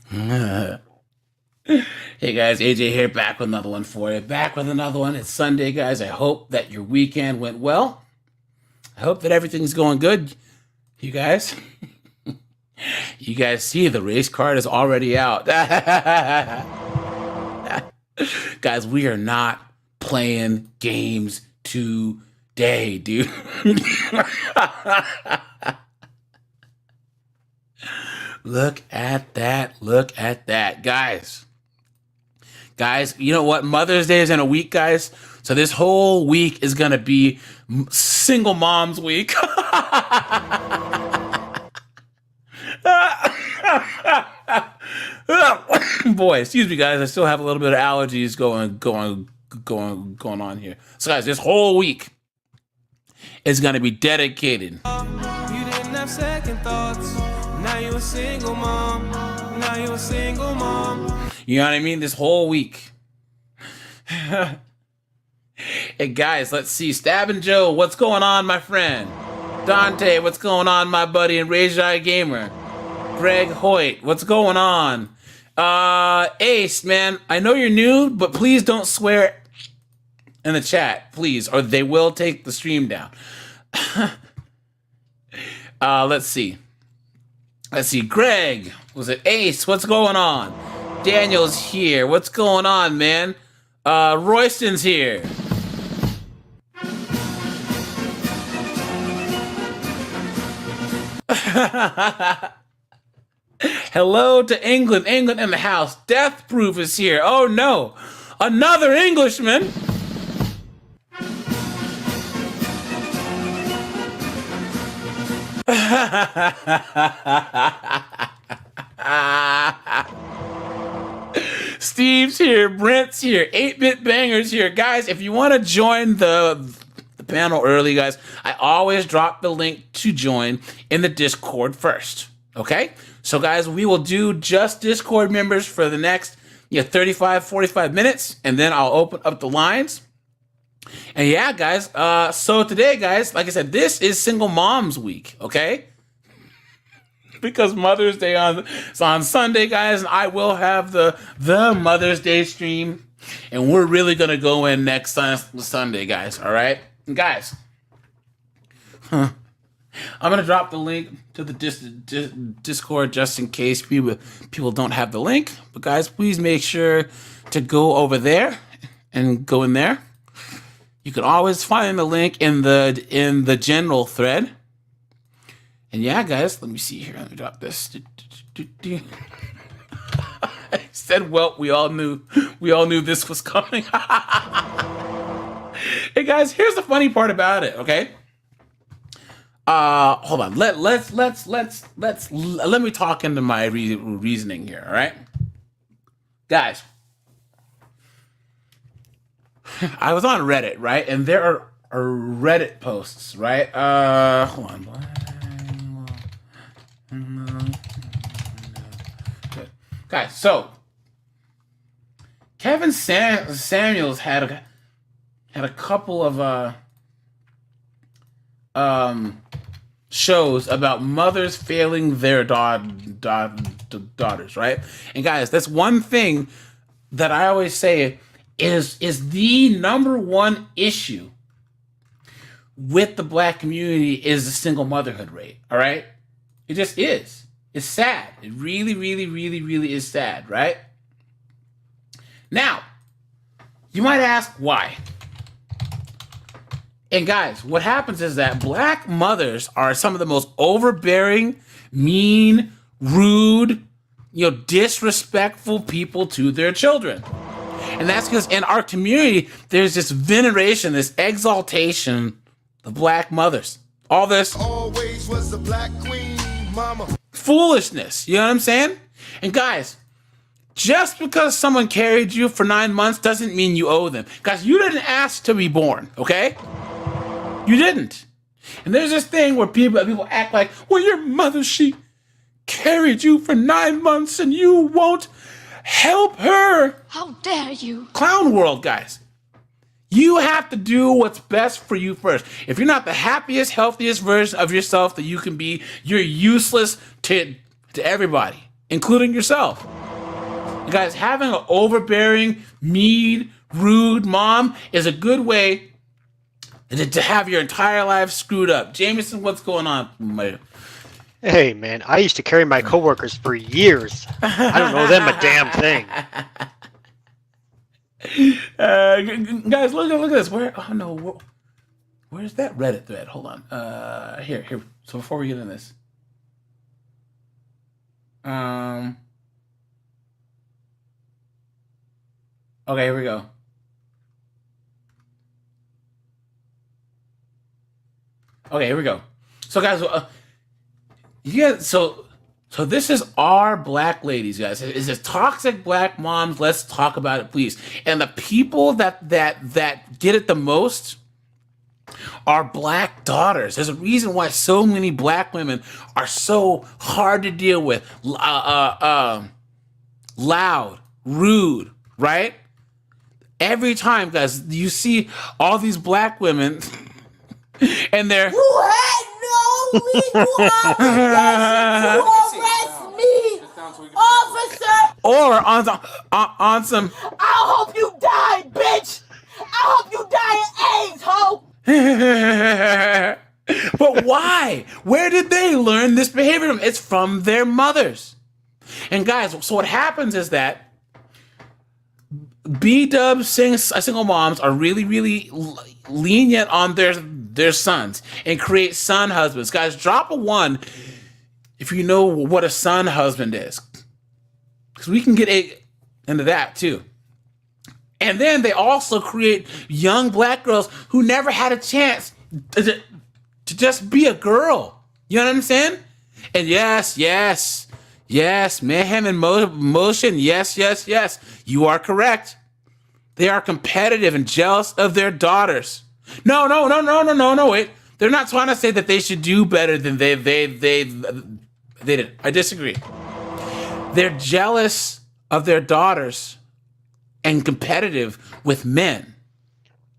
Hey guys, AJ here, back with another one for you. Back with another one. It's Sunday, guys. I hope that your weekend went well. I hope that everything's going good. You guys, you guys see the race card is already out. Guys, we are not playing games today, dude. Look at that. Look at that. Guys, you know what? Mother's Day is in a week, guys. So this whole week is going to be single moms week. Boy, excuse me, guys. I still have a little bit of allergies going on here. So, guys, this whole week is going to be dedicated. You didn't have second thoughts. Now you a single mom. Now you a single mom. You know what I mean? This whole week. Hey, guys, let's see. Stabbin' Joe, what's going on, my friend? Dante, what's going on, my buddy? And Rajai Gamer. Greg Hoyt, what's going on? Ace, man, I know you're new, but please don't swear in the chat, please, or they will take the stream down. Let's see. Greg, was it Ace? What's going on? Daniel's here. What's going on, man? Royston's here. Hello to England. England in the house. Death Proof is here. Oh no, another Englishman. Steve's here. Brent's here. 8-Bit Banger's here. Guys, if you want to join the panel early, guys, I always drop the link to join in the Discord first. Okay? So, guys, we will do just Discord members for the next 35, 45 minutes, and then I'll open up the lines. And yeah, guys, so today, guys, like I said, this is Single Moms Week, okay? Because Mother's Day is on Sunday, guys, and I will have the Mother's Day stream, and we're really going to go in next Sunday, guys, all right? And guys, I'm going to drop the link to the Discord just in case people don't have the link. But guys, please make sure to go over there and go in there. You can always find the link in the general thread. And yeah, guys, let me see here. Let me drop this. I said, well, we all knew this was coming. Hey guys, here's the funny part about it, okay? Hold on. Let me talk into my reasoning here, all right? Guys, I was on Reddit, right? And there are Reddit posts, right? Hold on. Good. Guys, so Kevin Samuels had a couple of shows about mothers failing their daughters, right? And guys, that's one thing that I always say is the number one issue with the Black community is the single motherhood rate, all right? It just is. It's sad. It really, really, really, really is sad, right? Now, you might ask why. And guys, what happens is that Black mothers are some of the most overbearing, mean, rude, disrespectful people to their children. And that's because in our community, there's this veneration, this exaltation of Black mothers. All this always was the Black queen, mama. Foolishness. You know what I'm saying? And guys, just because someone carried you for 9 months doesn't mean you owe them. Guys, you didn't ask to be born, okay? You didn't. And there's this thing where people act like, well, your mother, she carried you for 9 months and you won't help her. How dare you? Clown world, guys. You have to do what's best for you first. If you're not the happiest, healthiest version of yourself that you can be, you're useless to everybody, including yourself. Guys, having an overbearing, mean, rude mom is a good way to have your entire life screwed up. Jameson, what's going on? Hey, man, I used to carry my coworkers for years. I don't know them a damn thing. Guys, look at this. Where's that Reddit thread? Hold on. Here. So before we get into this, okay, here we go. Okay, here we go. So, guys, so this is our black ladies, guys. It says toxic black moms. Let's talk about it, please. And the people that get it the most are black daughters. There's a reason why so many black women are so hard to deal with, loud, rude, right? Every time, guys, you see all these black women. And they're you had no legal obligation to arrest me, officer. Or on some. I hope you die, bitch. I hope you die of AIDS, ho. But why? Where did they learn this behavior from? It's from their mothers. And guys, so what happens is that B-dub single moms are really, really lenient on their sons and create son husbands. Guys, drop a 1 if you know what a son husband is, because we can get into that too. And then they also create young black girls who never had a chance to just be a girl. You know what I'm saying? And yes, mayhem and motion. Yes. You are correct. They are competitive and jealous of their daughters. No, wait. They're not trying to say that they should do better than they did. I disagree. They're jealous of their daughters and competitive with men.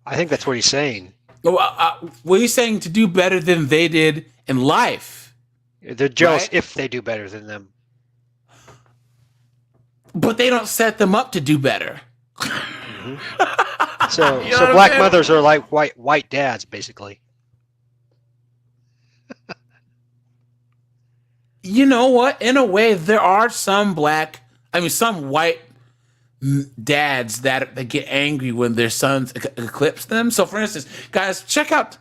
I think that's what he's saying. What he's saying to do better than they did in life. They're jealous right? if they do better than them. But they don't set them up to do better. Mm-hmm. So, you know so black mothers are like white dads, basically. You know what? In a way, there are some white dads that get angry when their sons eclipse them. So, for instance, guys, check out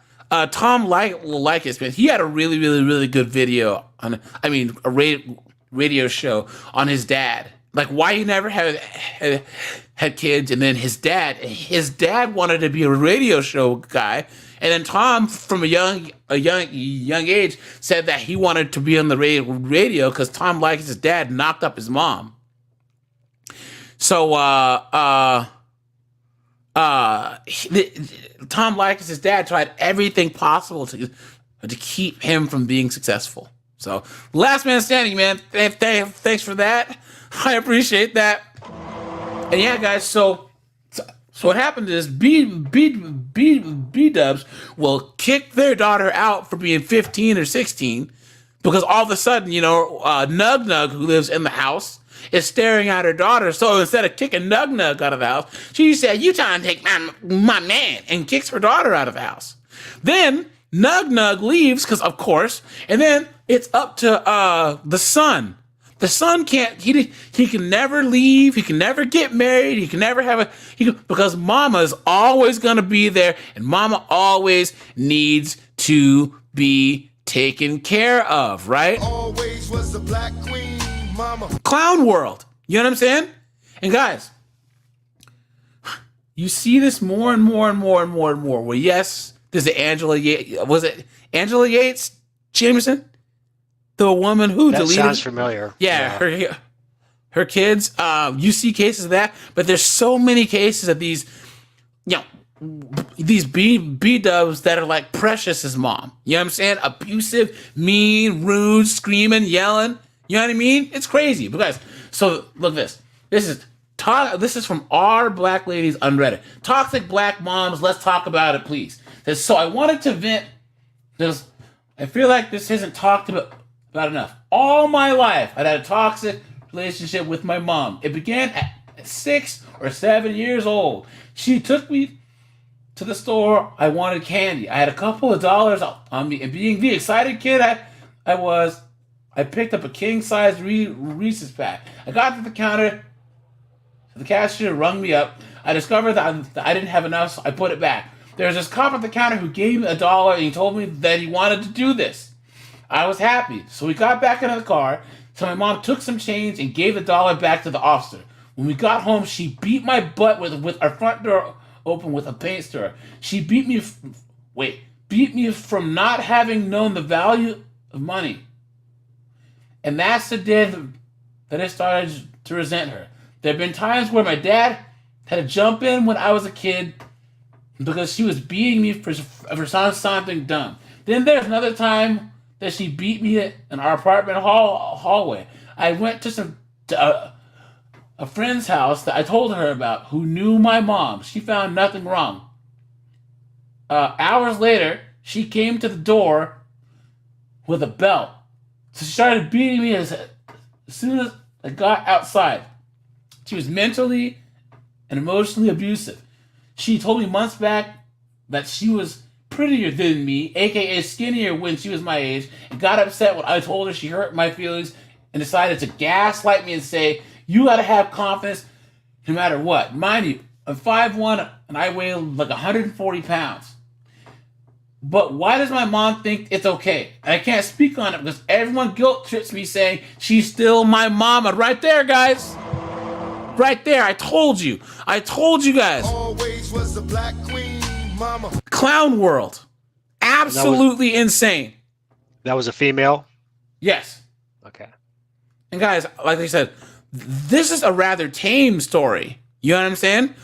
Tom Likas, man. He had a really, really, really good video a radio show on his dad. Like why he never had kids, and then his dad wanted to be a radio show guy, and then Tom, from a young age, said that he wanted to be on the radio because Tom Likas' his dad knocked up his mom. So Tom Likas' his dad tried everything possible to keep him from being successful. So last man standing, man. Thanks for that. I appreciate that. And yeah, guys, so what happened is B-dubs will kick their daughter out for being 15 or 16 because all of a sudden, Nug Nug, who lives in the house, is staring at her daughter. So instead of kicking Nug Nug out of the house, she said, "You trying to take my man," and kicks her daughter out of the house. Then Nug Nug leaves, because of course, and then it's up to the son. The son can't. He can never leave. He can never get married. He can never because Mama is always gonna be there, and Mama always needs to be taken care of. Right? Always was the black queen, Mama. Clown world. You know what I'm saying? And guys, you see this more and more and more and more and more. Well, yes, there's Angela Yates. Was it Angela Yates, Jameson? The woman who deleted. That sounds familiar. Yeah. Her kids. You see cases of that, but there's so many cases of these, these B-dubs that are like Precious's mom. You know what I'm saying? Abusive, mean, rude, screaming, yelling. You know what I mean? It's crazy. But guys, so look at this. This is from our black ladies on Reddit. Toxic black moms. Let's talk about it, please. So I wanted to vent. I feel like this isn't talked about enough. All my life, I've had a toxic relationship with my mom. It began at 6 or 7 years old. She took me to the store. I wanted candy. I had a couple of dollars on me, and being the excited kid I was, I picked up a king-size Reese's pack. I got to the counter. The cashier rung me up. I discovered that I didn't have enough, so I put it back. There was this cop at the counter who gave me $1, and he told me that he wanted to do this. I was happy, so we got back into the car. So my mom took some change and gave the $1 back to the officer. When we got home, she beat my butt with our front door open with a paint stirrer. She beat me from not having known the value of money. And that's the day that I started to resent her. There have been times where my dad had to jump in when I was a kid because she was beating me for something dumb. Then there's another time that she beat me in our apartment hallway. I went to a friend's house that I told her about who knew my mom. She found nothing wrong. Hours later, she came to the door with a belt. So she started beating me as soon as I got outside. She was mentally and emotionally abusive. She told me months back that she was prettier than me, aka skinnier when she was my age, and got upset when I told her she hurt my feelings and decided to gaslight me and say, you gotta have confidence no matter what. Mind you, I'm 5'1" and I weigh like 140 pounds. But why does my mom think it's okay? And I can't speak on it because everyone guilt trips me saying she's still my mama. Right there, guys. Right there. I told you. I told you guys. Always was the black queen, mama. Clown world. Absolutely insane. That was a female? Yes. Okay. And guys, like I said, this is a rather tame story. You know what I'm saying?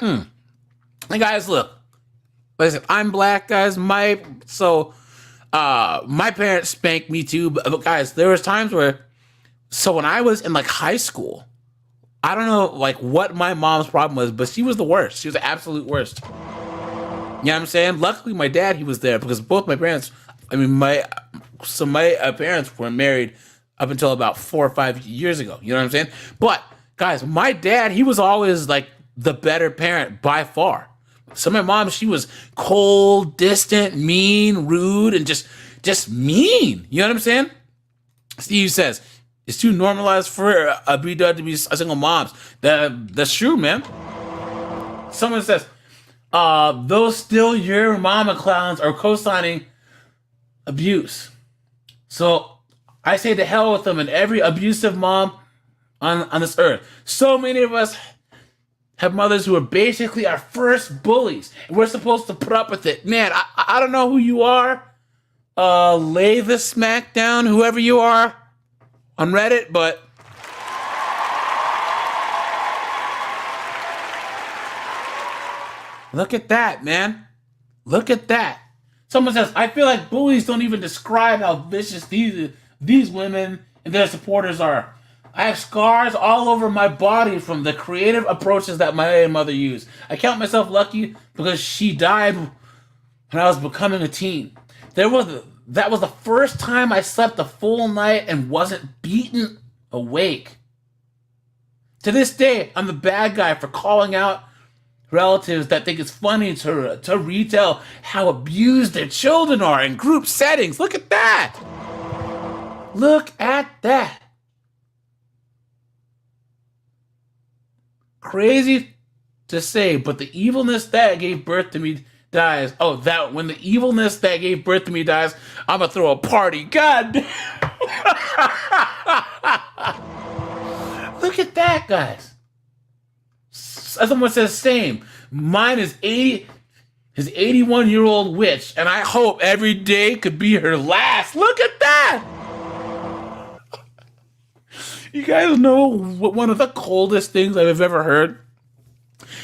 And guys, look. Like I said, I'm black, guys. My parents spanked me too. But guys, there was times where, so when I was in like high school, I don't know like what my mom's problem was, but she was the worst. She was the absolute worst. You know what I'm saying? Luckily, my dad, he was there because both my parents, my parents were married up until about 4 or 5 years ago. You know what I'm saying? But guys, my dad, he was always like the better parent by far. So my mom, she was cold, distant, mean, rude, and just mean. You know what I'm saying? Steve says, it's too normalized for a B-dub to be a single moms. That's true, man. Someone says, those still your mama clowns are co-signing abuse. So I say to hell with them and every abusive mom on this earth. So many of us have mothers who are basically our first bullies, and we're supposed to put up with it. Man, I don't know who you are. Lay the smack down, whoever you are, on Reddit, but look at that, man. Look at that. Someone says, I feel like bullies don't even describe how vicious these women and their supporters are. I have scars all over my body from the creative approaches that my mother used. I count myself lucky because she died when I was becoming a teen. That was the first time I slept a full night and wasn't beaten awake. To this day, I'm the bad guy for calling out relatives that think it's funny to retell how abused their children are in group settings. Look at that. Look at that. Crazy to say, but the evilness that gave birth to me dies. Oh, that when the evilness that gave birth to me dies, I'm gonna throw a party. God damn. Look at that, guys. Someone says same. Mine is 80. His 81-year-old witch, and I hope every day could be her last. Look at that. You guys know what one of the coldest things I've ever heard?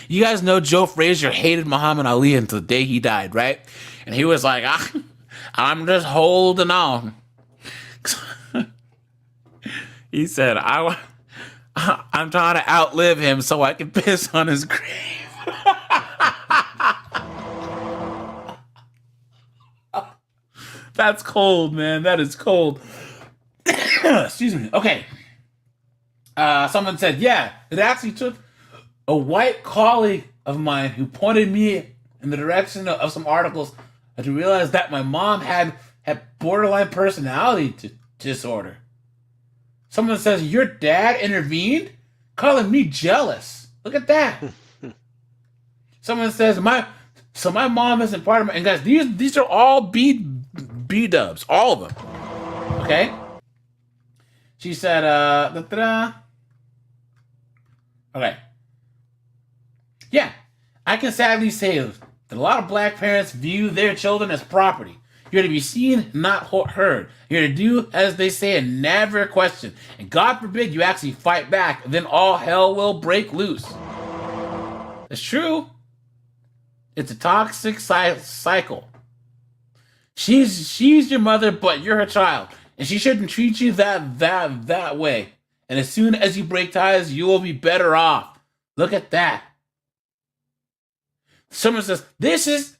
You guys know Joe Frazier hated Muhammad Ali until the day he died, right? And he was like, I'm just holding on. He said, I'm trying to outlive him so I can piss on his grave. That's cold, man. That is cold. Excuse me. Okay. Someone said, yeah, it actually took a white colleague of mine who pointed me in the direction of some articles to realize that my mom had borderline personality disorder. Someone says, your dad intervened, calling me jealous. Look at that. Someone says, my mom isn't part of my, and guys, these are all B dubs, all of them. Okay? She said, okay. Yeah, I can sadly say that a lot of black parents view their children as property. You're to be seen, not heard. You're to do as they say and never question. And God forbid you actually fight back, then all hell will break loose. It's true. It's a toxic cycle. She's your mother, but you're her child. And she shouldn't treat you that way. And as soon as you break ties, you will be better off. Look at that. Someone says, this is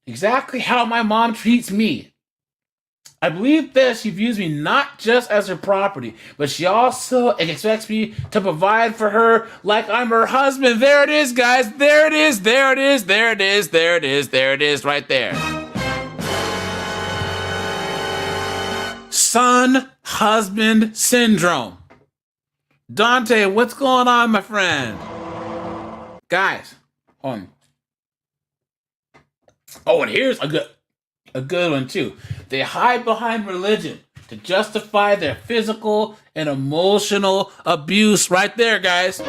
exactly how my mom treats me. I believe that she views me not just as her property, but she also expects me to provide for her like I'm her husband. There it is, guys. There it is. There it is. There it is. There it is. There it is right there. Son-husband syndrome. Dante, what's going on, my friend? Guys, hold on. Oh, and here's a good one too. They hide behind religion to justify their physical and emotional abuse. Right there, guys.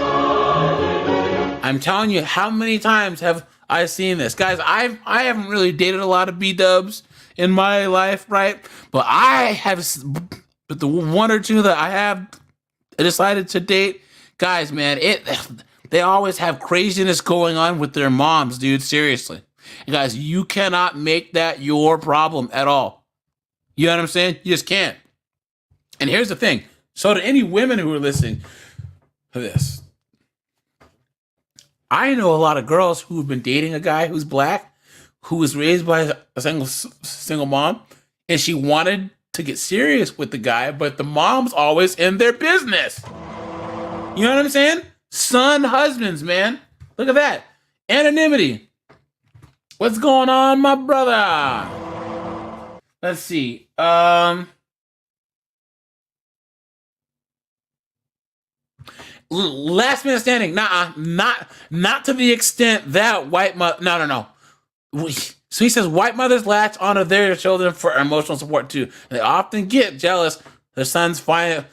I'm telling you, how many times have I seen this, guys? I haven't really dated a lot of B-dubs in my life, right? But but the one or two that I have decided to date, guys, man, they always have craziness going on with their moms, dude. Seriously. And guys, you cannot make that your problem at all. You know what I'm saying? You just can't. And here's the thing. So to any women who are listening to this, I know a lot of girls who have been dating a guy who's black, who was raised by a single mom, and she wanted to get serious with the guy, but the mom's always in their business. You know what I'm saying? Son husbands, man. Look at that. Anonymity. What's going on, my brother? Let's see. Last man standing. Not to the extent that white mother. No. So he says white mothers latch onto their children for emotional support too. They often get jealous. Their sons fighting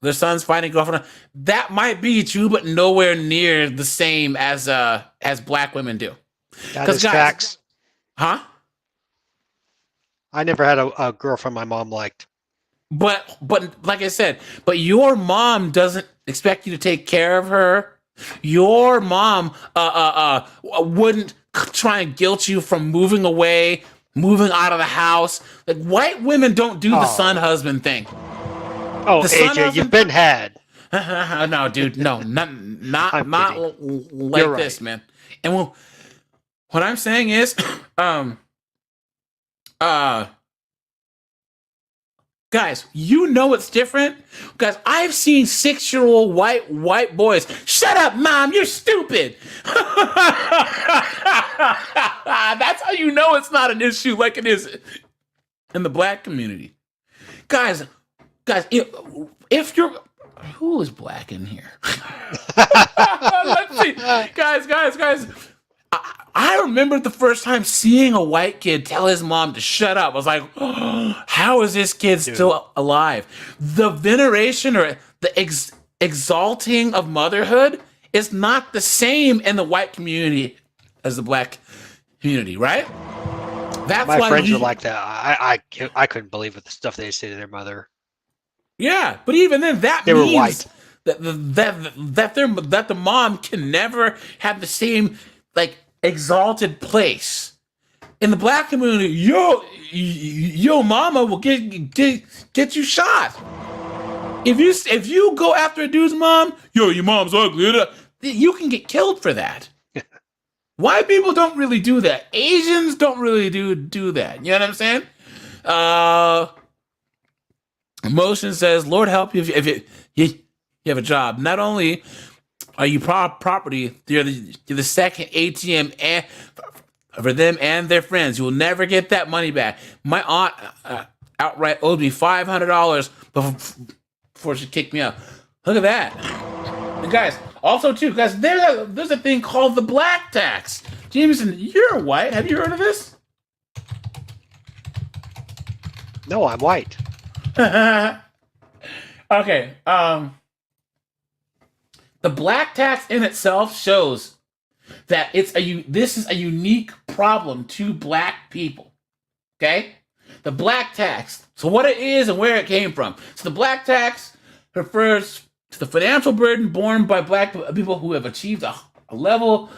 girlfriend. That might be true, but nowhere near the same as black women do. That is guys, facts. Huh? I never had a girlfriend my mom liked. But like I said, but your mom doesn't expect you to take care of her. Your mom wouldn't try and guilt you from moving away, moving out of the house. Like white women don't do the son husband thing. Oh, AJ, you've been had. No, dude, no, not like You're this, right. man. And what I'm saying is, guys, you know it's different. Guys, I've seen 6-year-old white boys. Shut up, mom, you're stupid. That's how you know it's not an issue like it is in the black community. Guys, if you're who is black in here? Let's see. Guys. I remember the first time seeing a white kid tell his mom to shut up. I was like, oh, how is this kid still alive? The veneration or the exalting of motherhood is not the same in the white community as the black community, right? That's My why friends are like that. I couldn't believe it, the stuff they say to their mother. Yeah, but even then, that They were means white. that the mom can never have the same like exalted place in the black community. Your mama will get you shot if you go after a dude's mom. Your mom's ugly. You can get killed for that. White people don't really do that. Asians don't really do that. You know what I'm saying? Motion says, Lord help you if you have a job. Not only are you property, you're the second ATM and for them and their friends. You will never get that money back. My aunt outright owed me $500 before she kicked me out. Look at that. And guys, also too, guys, there's a thing called the black tax. Jameson, you're white. Have you heard of this? No, I'm white. Okay. The black tax in itself shows that this is a unique problem to black people. Okay? The black tax. So what it is and where it came from. So the black tax refers to the financial burden borne by black people who have achieved a level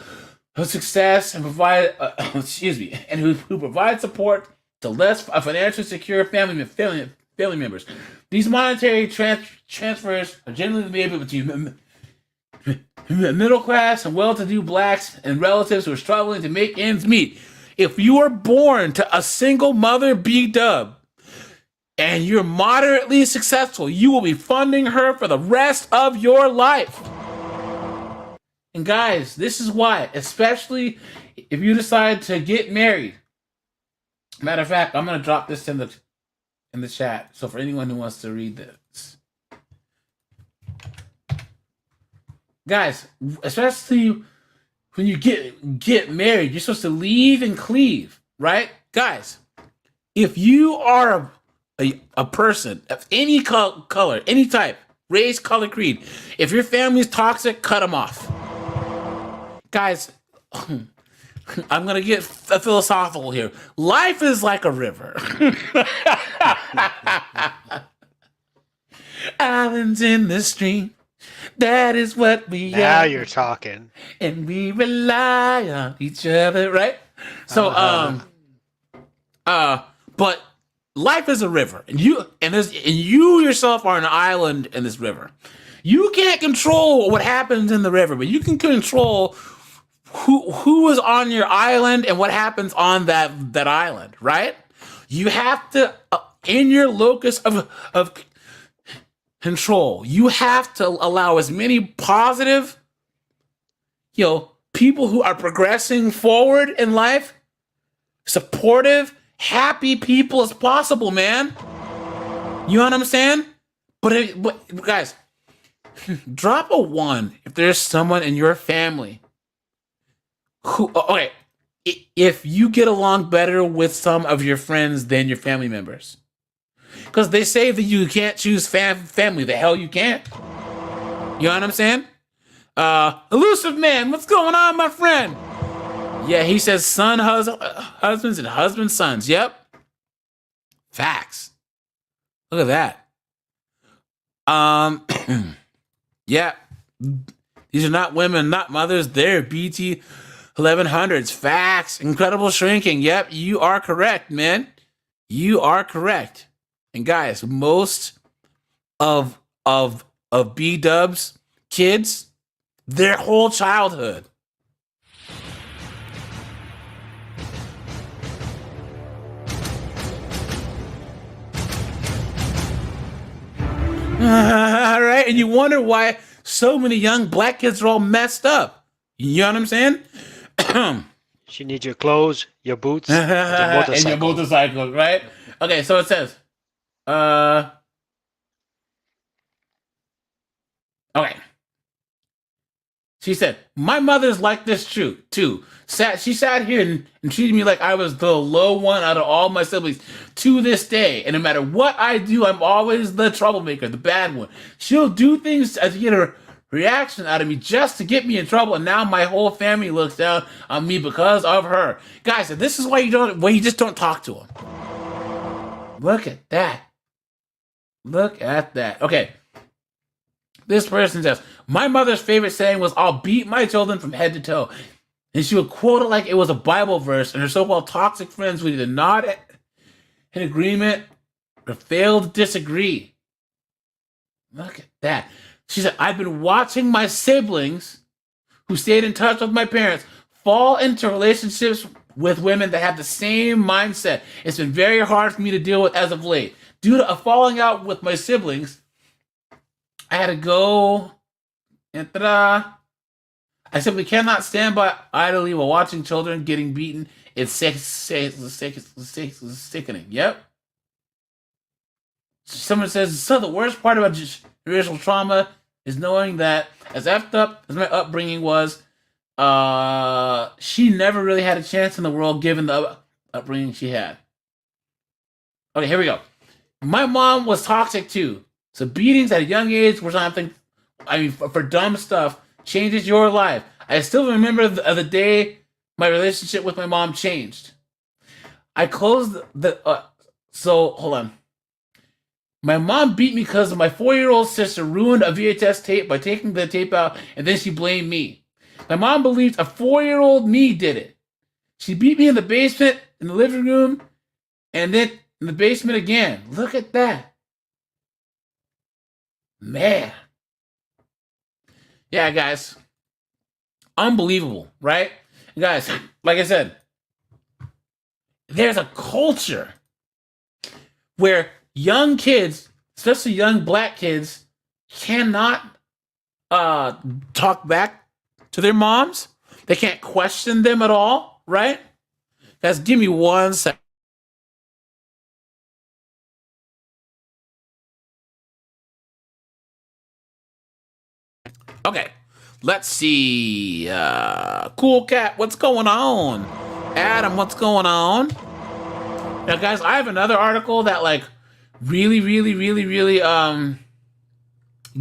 of success and provide and who provide support to less financially secure family members. These monetary transfers are generally made between middle class and well-to-do blacks and relatives who are struggling to make ends meet. If you are born to a single mother B-dub and you're moderately successful, you will be funding her for the rest of your life. And guys, this is why, especially if you decide to get married. Matter of fact, I'm gonna drop this in the chat. So for anyone who wants to read this. Guys, especially when you get married, you're supposed to leave and cleave, right? Guys, if you are a person of any color, any type, race, color, creed, if your family's toxic, cut them off. Guys, I'm going to get philosophical here. Life is like a river. Islands in the stream. That is what we are. Now you're talking. And we rely on each other, right? So, but life is a river, and you yourself are an island in this river. You can't control what happens in the river, but you can control who is on your island and what happens on that island, right? You have to, in your locus of control, you have to allow as many positive, people who are progressing forward in life, supportive, happy people as possible, man. You know what I'm saying? But guys, drop a 1 if there's someone in your family who, okay, if you get along better with some of your friends than your family members. Because they say that you can't choose family. The hell you can't. You know what I'm saying? Elusive Man, what's going on, my friend? Yeah, he says husbands and husbands' sons. Yep. Facts. Look at that. Yeah. These are not women, not mothers. They're BT 1100s. Facts. Incredible shrinking. Yep, you are correct, man. You are correct. And guys, most of B-dubs kids, their whole childhood. All right, and you wonder why so many young black kids are all messed up. You know what I'm saying? She needs your clothes, your boots, and your motorcycle, right? Okay, so it says, okay. She said, my mother's like this too. She sat here and treated me like I was the low one out of all my siblings to this day. And no matter what I do, I'm always the troublemaker, the bad one. She'll do things to get a reaction out of me just to get me in trouble. And now my whole family looks down on me because of her. Guys, this is why you just don't talk to them. Look at that. Look at that. Okay. This person says, my mother's favorite saying was, I'll beat my children from head to toe. And she would quote it like it was a Bible verse, and her so-called toxic friends would either nod in agreement or fail to disagree. Look at that. She said, I've been watching my siblings who stayed in touch with my parents fall into relationships with women that have the same mindset. It's been very hard for me to deal with as of late. due to a falling out with my siblings, I had to go and I simply cannot stand by idly while watching children getting beaten. It's sickening. Yep. Someone says, so the worst part about generational trauma is knowing that as effed up as my upbringing was, she never really had a chance in the world given the upbringing she had. Okay, here we go. My mom was toxic too. So beatings at a young age were something, for dumb stuff, changes your life. I still remember the day my relationship with my mom changed. I closed so, hold on. My mom beat me because my 4-year-old sister ruined a VHS tape by taking the tape out, and then she blamed me. My mom believed a 4-year-old me did it. She beat me in the basement, in the living room, and then in the basement again. Look at that. Man. Yeah, guys. Unbelievable, right? Guys, like I said, there's a culture where young kids, especially young black kids, cannot talk back to their moms. They can't question them at all, right? Guys, give me 1 second. Okay, let's see. Cool Cat, what's going on? Adam, what's going on? Now, guys, I have another article that really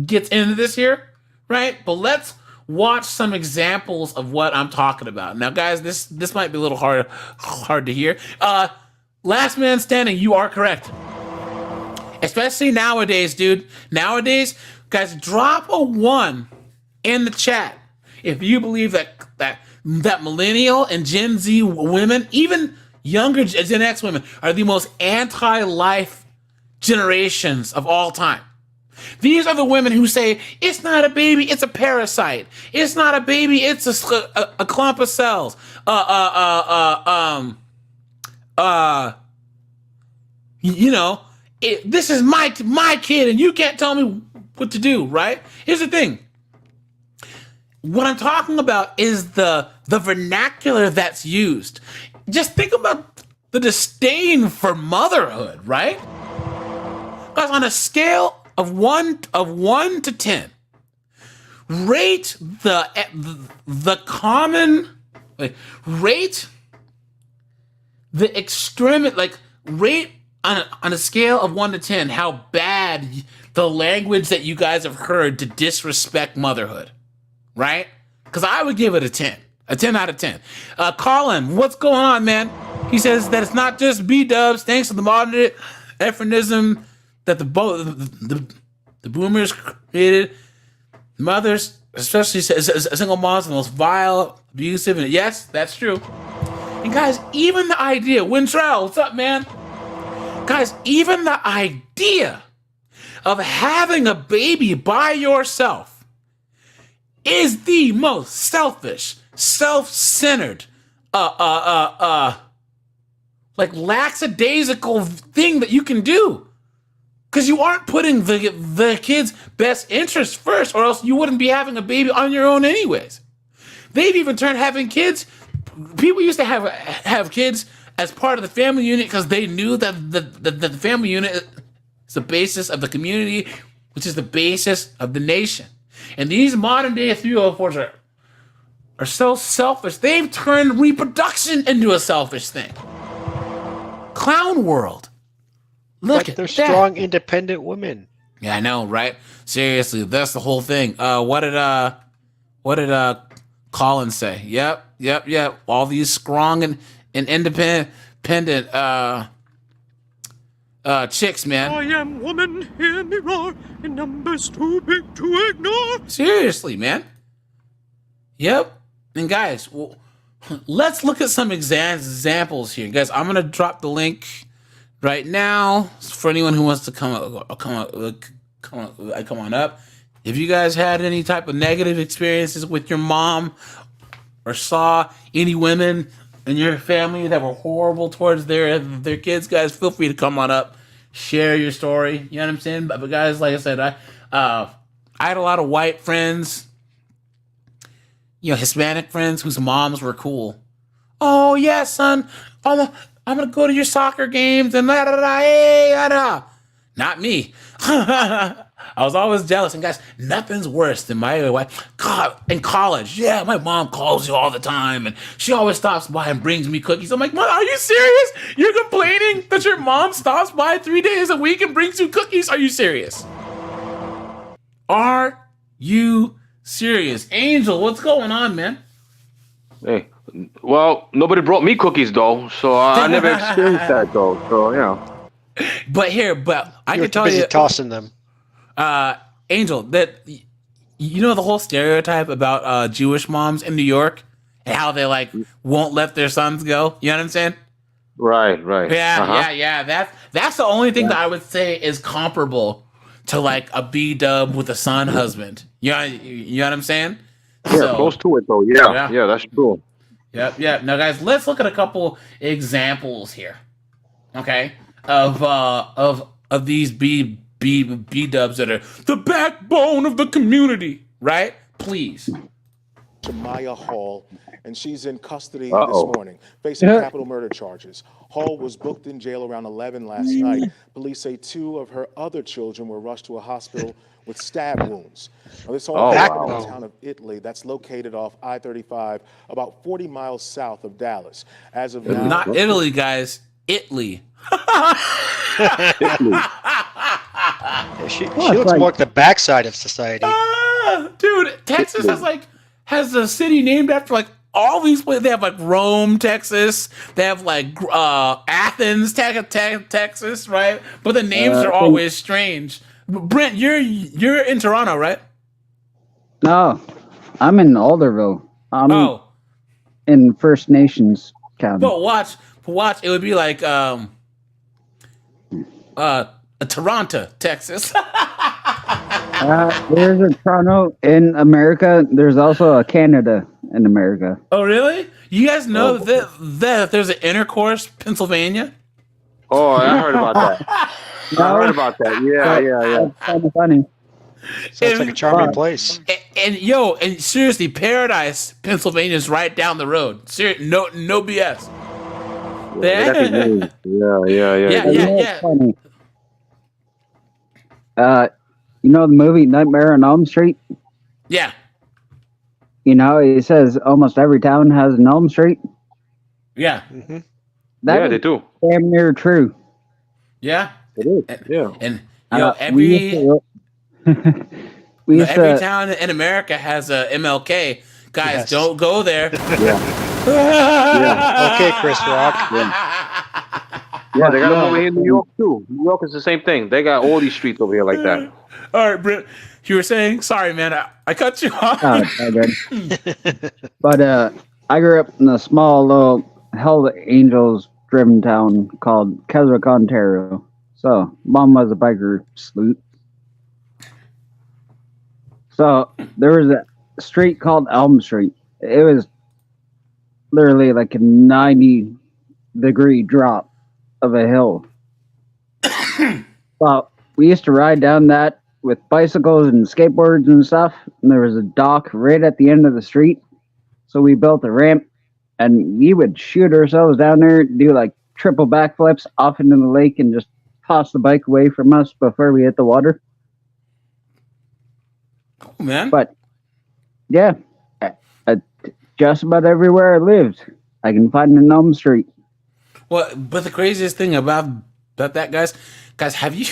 gets into this here, right? But let's watch some examples of what I'm talking about. Now, guys, this might be a little hard to hear. Last man standing, you are correct. Especially nowadays, dude. Nowadays, guys, drop a 1 in the chat if you believe that millennial and Gen Z women, even younger Gen X women, are the most anti-life generations of all time. These are the women who say, it's not a baby, it's a parasite. It's not a baby, it's a clump of cells. This is my kid and you can't tell me what to do, right? Here's the thing. What I'm talking about is the vernacular that's used. Just think about the disdain for motherhood, right? Guys, on a scale of 1 to 10, rate the common, rate the extreme, rate on a scale of 1 to 10 how bad the language that you guys have heard to disrespect motherhood, right? Because I would give it a 10 out of 10. Colin, what's going on, man? He says that it's not just B-dubs, thanks to the modern euphemism that the boomers created. Mothers, especially single moms, are the most vile, abusive, and yes, that's true. And guys, even the idea, Wintrell, what's up, man? Guys, even the idea of having a baby by yourself is the most selfish, self-centered, lackadaisical thing that you can do. Because you aren't putting the kid's best interest first, or else you wouldn't be having a baby on your own anyways. They've even turned having kids, people used to have kids as part of the family unit because they knew that the family unit is the basis of the community, which is the basis of the nation. And these modern day 304s are so selfish. They've turned reproduction into a selfish thing. Clown world. Look at they're that. strong, independent women. Yeah, I know, right? Seriously, that's the whole thing. What did Colin say? Yep. All these strong and independent chicks, man. I am woman, hear me roar, in numbers too big to ignore. Seriously, man. Yep. And guys, let's look at some examples here. Guys, I'm going to drop the link right now for anyone who wants to come on up. If you guys had any type of negative experiences with your mom or saw any women in your family that were horrible towards their kids, guys, feel free to come on up. share your story. You know what I'm saying? But guys, like I said, I had a lot of white friends, Hispanic friends whose moms were cool. Oh yeah, son, I'm gonna go to your soccer games and da da da hey da da. Not me. I was always jealous. And guys, nothing's worse than my wife. God, in college, yeah, my mom calls you all the time, and she always stops by and brings me cookies. I'm like, Mom, are you serious? You're complaining that your mom stops by 3 days a week and brings you cookies? Are you serious? Are you serious? Angel, what's going on, man? Hey, well, nobody brought me cookies though, so I never experienced that though. So But I You're can too tell busy you, tossing them. Angel, that the whole stereotype about Jewish moms in New York and how they won't let their sons go. You know what I'm saying? right. Yeah. That's the only thing that I would say is comparable to a B-dub with a son husband. You know what I'm saying? Yeah, close to it though. Yeah, that's true. Yep. Now, guys, let's look at a couple examples here. Okay, of these B-dubs that are the backbone of the community, right? Please. Maya Hall, and she's in custody Uh-oh. this morning, facing capital murder charges. Hall was booked in jail around 11 last night. Police say 2 of her other children were rushed to a hospital with stab wounds. Now, this all happened in the town of Italy, that's located off I-35, about 40 miles south of Dallas. As of now, Not Italy, guys. Italy. Yeah, she looks more like the backside of society. Dude, Texas has a city named after all these places. They have Rome, Texas. They have Athens, Texas, right? But the names are always strange. Brent, you're in Toronto, right? No, I'm in Alderville. I'm in First Nations County. But watch, it would be like Toronto, Texas. There's a Toronto in America. There's also a Canada in America. Oh, really? You guys know that there's an Intercourse, Pennsylvania? Oh, I heard about that. I heard about that. Yeah. That's kind of funny. Sounds like a charming place. And seriously, Paradise, Pennsylvania is right down the road. No BS. Yeah. That's funny. You know the movie Nightmare on Elm Street? Yeah. It says almost every town has an Elm Street. Yeah. Mm-hmm. They do. Damn near true. Yeah. It is. Yeah. And every every town in America has a MLK. Guys, Yes. don't go there. Okay, Chris Rock. Yeah, they got them over here in New York too. New York is the same thing. They got all these streets over here like that. All right, Brent, you were saying? Sorry, man, I cut you off. But I grew up in a small little Hell Angels driven town called Keswick, Ontario. So mom was a biker sloot. So there was a street called Elm Street. It was literally like a 90-degree drop of a hill. Well, we used to ride down that with bicycles and skateboards and stuff. And there was a dock right at the end of the street. So we built a ramp and we would shoot ourselves down there, do triple backflips off into the lake and just toss the bike away from us before we hit the water. Oh, man. But yeah, just about everywhere I lived, I can find an Elm Street. Well, but the craziest thing about that, guys, have you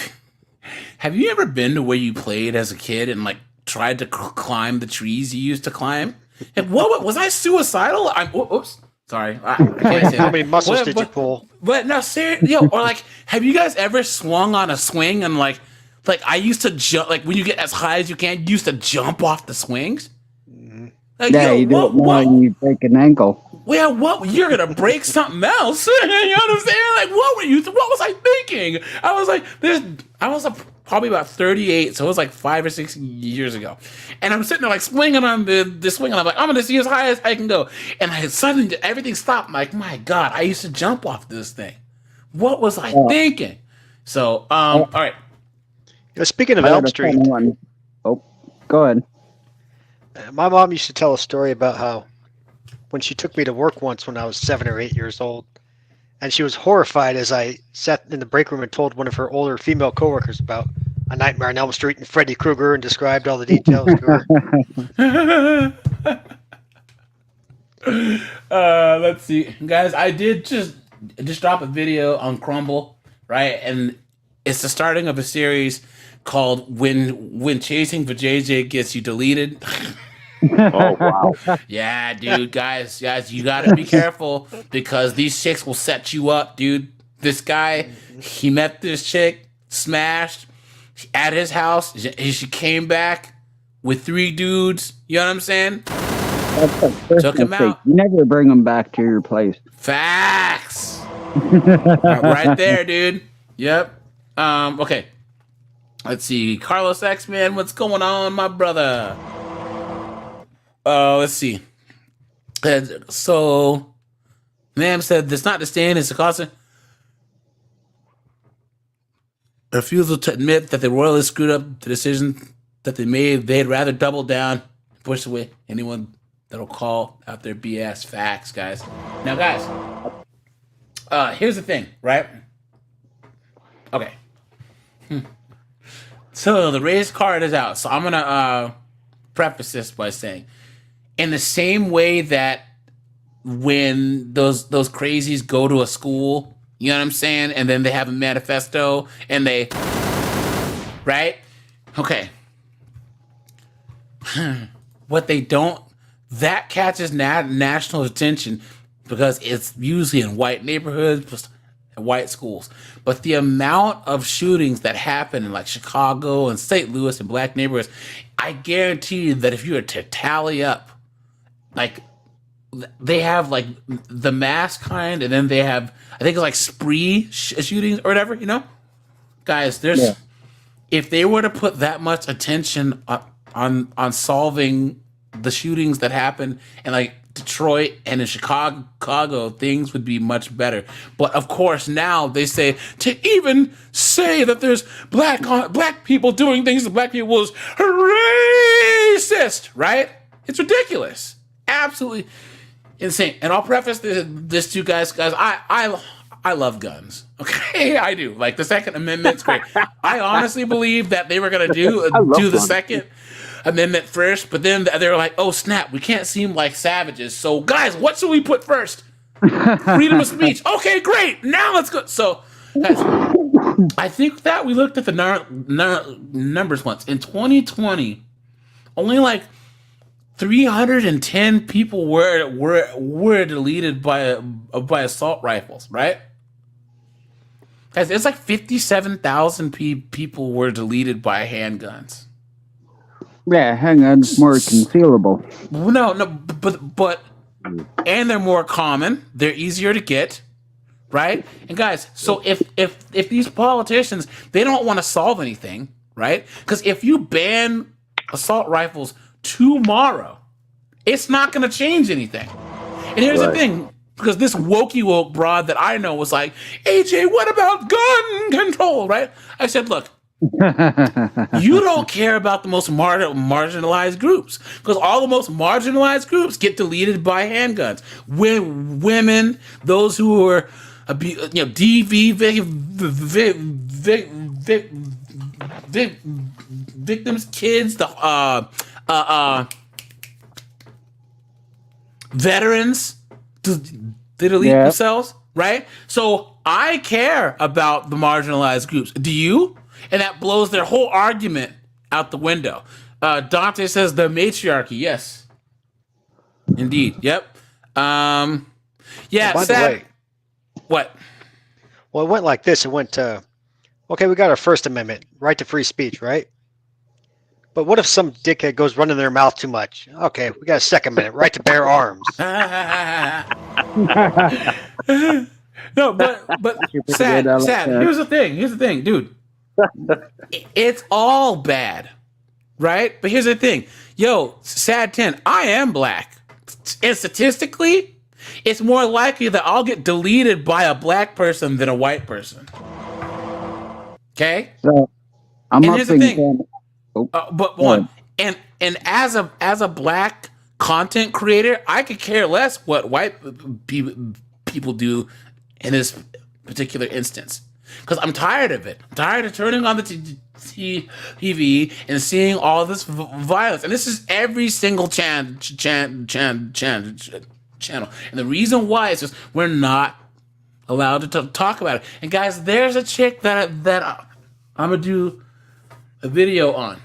ever been to where you played as a kid and tried to climb the trees you used to climb? And what was I suicidal? Oops, sorry. I can't say How that. many muscles did you pull? But no, seriously, or have you guys ever swung on a swing and I used to jump, when you get as high as you can, you used to jump off the swings? You don't know when you break an ankle. Well, you're gonna break something else. You know what I'm saying? What was I thinking? I was probably about 38, so it was 5 or 6 years ago. And I'm sitting there swinging on the swing, and I'm I'm gonna see as high as I can go. And suddenly everything stopped. I'm my God, I used to jump off this thing. What was I thinking? So, all right. Speaking of I got Elm a Street, funny one. Oh, go ahead. my mom used to tell a story about how when she took me to work once when I was 7 or 8 years old, and she was horrified as I sat in the break room and told one of her older female coworkers about A Nightmare on Elm Street and Freddy Krueger and described all the details to her. Let's see, guys. I did just drop a video on Crumble, right? And it's the starting of a series called "When Chasing for JJ Gets You Deleted." Oh wow. Yeah, dude, guys, you gotta be careful because these chicks will set you up, dude. This guy, he met this chick, smashed at his house. She came back with 3 dudes. You know what I'm saying? That's the first Took him mistake. out. You never bring them back to your place. Facts. Right there, dude. Yep. Okay. Let's see. Carlos X, man, what's going on, my brother? Let's see. So, ma'am said, "This not to stand. It's a caution. Refusal to admit that they royally screwed up the decision that they made. They'd rather double down, push away anyone that'll call out their BS." Facts, guys. Now, guys, here's the thing, right? Okay. So the race card is out. So I'm gonna preface this by saying, in the same way that when those crazies go to a school, you know what I'm saying, and then they have a manifesto and they, right? Okay. What they don't, that catches national attention because it's usually in white neighborhoods, white schools. But the amount of shootings that happen in like Chicago and St. Louis and black neighborhoods, I guarantee you that if you were to tally up, like, they have like the mass kind, and then they have, I think it's like spree shootings or whatever, you know? Guys, there's, if they were to put that much attention on solving the shootings that happen in like Detroit and in Chicago, things would be much better. But of course, now they say, to even say that there's black people doing things to black people is racist, right? It's ridiculous. Absolutely insane. And I'll preface this to you guys. I love guns. Okay, I do. Like, the Second Amendment's great. I honestly believe that they were gonna do the Second Amendment first, but then they were like, "Oh snap, we can't seem like savages. So guys, what should we put first? Freedom of speech. Okay, great. Now let's go." So, guys, I think that we looked at the numbers once in 2020. Only like 310 people were deleted by assault rifles, right? Guys, it's like 57,000 people were deleted by handguns. Yeah, handguns more concealable. No, but and they're more common. They're easier to get, right? And guys, so if these politicians, they don't want to solve anything, right? Because if you ban assault rifles tomorrow, it's not going to change anything. And here's the thing, because this woke broad that I know was like, AJ, what about gun control, right? I said, look, you don't care about the most marginalized groups, because all the most marginalized groups get deleted by handguns. Women, those who are, DV victims, kids, the veterans, they delete themselves, right? So I care about the marginalized groups. Do you? And that blows their whole argument out the window. Dante says the matriarchy. Yes, indeed. Yep. Yeah. By the way, what? Well, it went like this. It went to, okay, we got our First Amendment, right to free speech, right? But what if some dickhead goes running their mouth too much? Okay, we got a Second Amendment, right to bear arms. No, but sad. Here's the thing, dude. It's all bad, right? But here's the thing. Yo, sad 10, I am black. And statistically, it's more likely that I'll get deleted by a black person than a white person. Okay. So I'm And not here's the thing. thinking. But one, and as a black content creator, I could care less what white people do in this particular instance, because I'm tired of it. I'm tired of turning on the TV and seeing all this violence, and this is every single channel. And the reason why is just we're not allowed to talk about it. And guys, there's a chick that I'm gonna do a video on.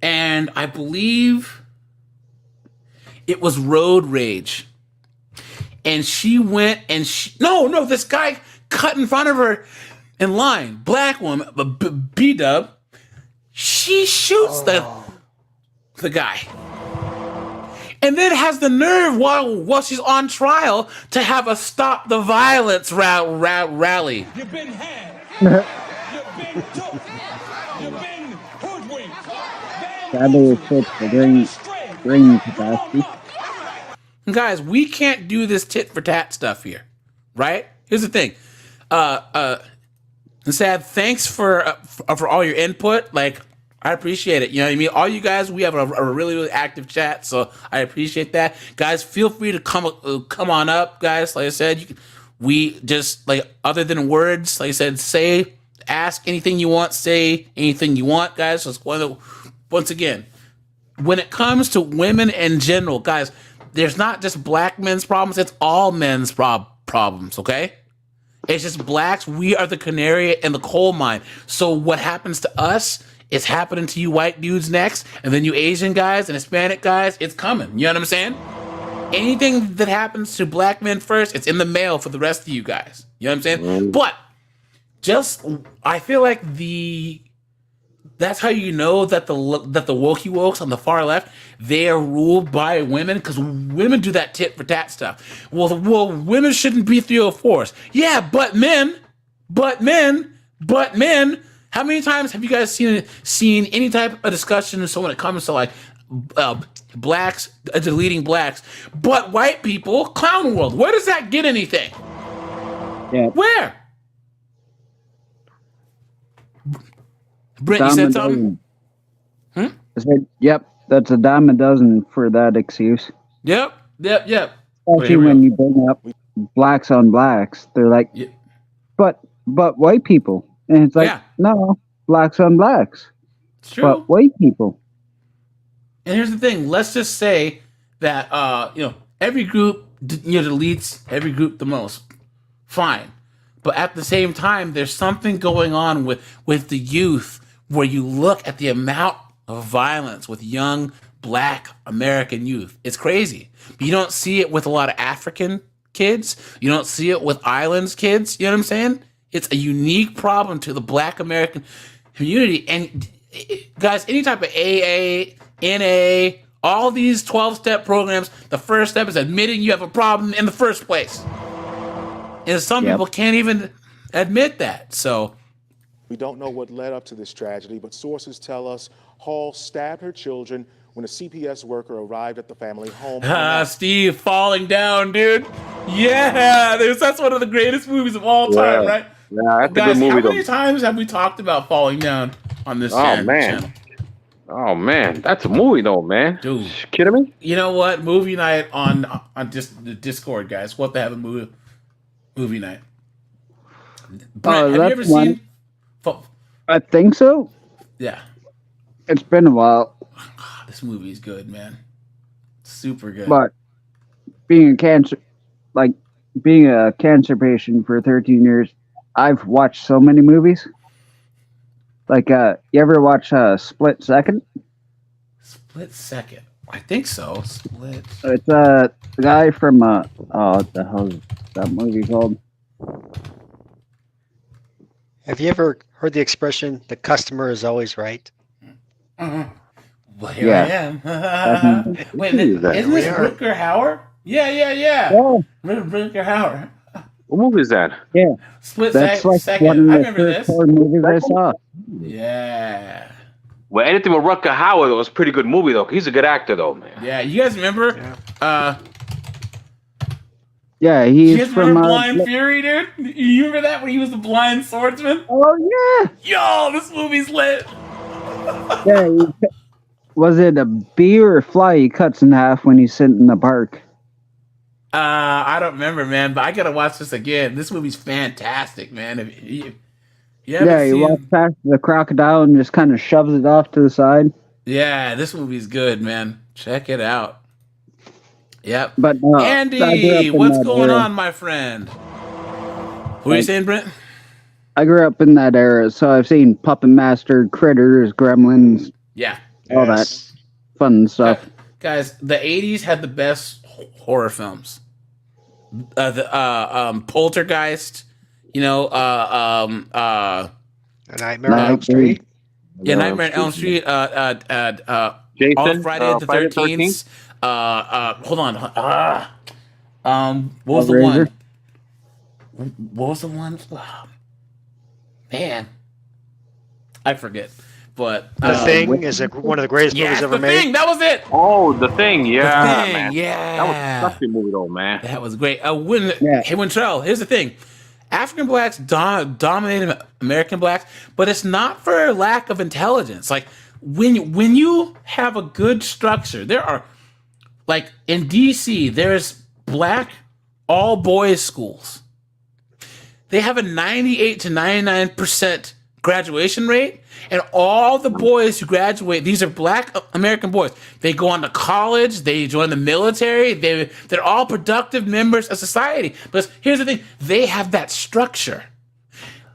And I believe it was road rage. And she went and no, this guy cut in front of her in line. Black woman, B-dub. She shoots the guy. And then has the nerve while she's on trial to have a stop the violence rally. You've been had. You've been took. You've been hoodwinked. Sadly, it's such a brain capacity. Guys, we can't do this tit for tat stuff here, right? Here's the thing. Sad, thanks for all your input. Like, I appreciate it. You know what I mean? All you guys, we have a really, really active chat, so I appreciate that. Guys, feel free to come on up, guys. Like I said, we just, like, other than words, like I said, ask anything you want, say anything you want, guys. So once again, when it comes to women in general, guys, there's not just black men's problems, it's all men's problems, okay? It's just blacks, we are the canary in the coal mine. So what happens to us is happening to you white dudes next, and then you Asian guys and Hispanic guys, it's coming. You know what I'm saying? Anything that happens to black men first, it's in the mail for the rest of you guys. You know what I'm saying? But I feel like that's how you know that the wokey wokes on the far left, they are ruled by women, because women do that tit for tat stuff. Well, women shouldn't be 304s. Yeah, but men. How many times have you guys seen any type of discussion? So when it comes to like blacks deleting blacks, but white people, clown world, where does that get anything? Yeah. Where? Brent, you said something? I said, yep, that's a dime a dozen for that excuse. Yep. Especially when you bring up blacks on blacks. They're like, but white people. And it's like, no, blacks on blacks. It's true. But white people. And here's the thing. Let's just say that, every group deletes every group the most. Fine. But at the same time, there's something going on with the youth where you look at the amount of violence with young black American youth. It's crazy. But you don't see it with a lot of African kids. You don't see it with islands kids. You know what I'm saying? It's a unique problem to the black American community. And guys, any type of AA, NA, all these 12-step programs, the first step is admitting you have a problem in the first place. And some people can't even admit that. So we don't know what led up to this tragedy, but sources tell us Hall stabbed her children when a CPS worker arrived at the family home. Steve, Falling Down, dude. Yeah, that's one of the greatest movies of all time, right? Yeah, that's guys, a good movie. How many times have we talked about Falling Down on this channel? Oh man, that's a movie though, man. Dude, you kidding me? You know what? Movie night on just the Discord, guys. We'll have to have a movie night. Brent, have you ever seen? I think so. Yeah. It's been a while. This movie is good, man. Super good. But being a cancer patient for 13 years, I've watched so many movies. Like, you ever watch Split Second? Split Second. I think so. Split. It's the guy from what the hell is that movie called? Have you ever heard the expression, the customer is always right? Well, here I am. Wait, isn't this Rutger Hauer? Yeah. Rutger Hauer. What movie is that? Yeah. Split That's like Second. one of I the remember first this. four movies I saw. Yeah. Well, anything with Rutger Hauer though was a pretty good movie though. He's a good actor though, man. Yeah, you guys remember? Yeah, You he's guys from. remember Blind Fury, dude? You remember that when he was the blind swordsman? Oh Yo, this movie's lit. yeah. Was it a bee or a fly he cuts in half when he's sitting in the park? I don't remember, man, but I gotta watch this again. This movie's fantastic, man. If you haven't Yeah, he walks seen, past the crocodile and just kind of shoves it off to the side. yeah, this movie's good, man. Check it out. Yep. But I grew up Andy, in what's that going era. on, my friend? What were you saying, Brent? I grew up in that era, so I've seen Puppet Master, Critters, Gremlins, Yeah. all that fun stuff. Guys, the 80s had the best horror films. The Poltergeist, you know, A Nightmare on Elm Street. Yeah, Nightmare on Elm Street, Jason, all Friday the Friday the 13th. Hold on. What was the Hellraiser. one? What was the one? Man, I forget. But The Thing is one of the greatest yes, movies ever The made. Thing. That was it. Oh, The Thing, yeah, The Thing, man. yeah. That was such a movie, though, man. That was great. Hey, Wintrell, here's the thing. African blacks dominated American blacks, but it's not for lack of intelligence. Like, when you have a good structure, there are, like, in D.C., there's black all-boys schools. They have a 98 to 99% graduation rate, and all the boys who graduate, these are black American boys. They go on to college, they join the military, they're all productive members of society. But here's the thing, they have that structure.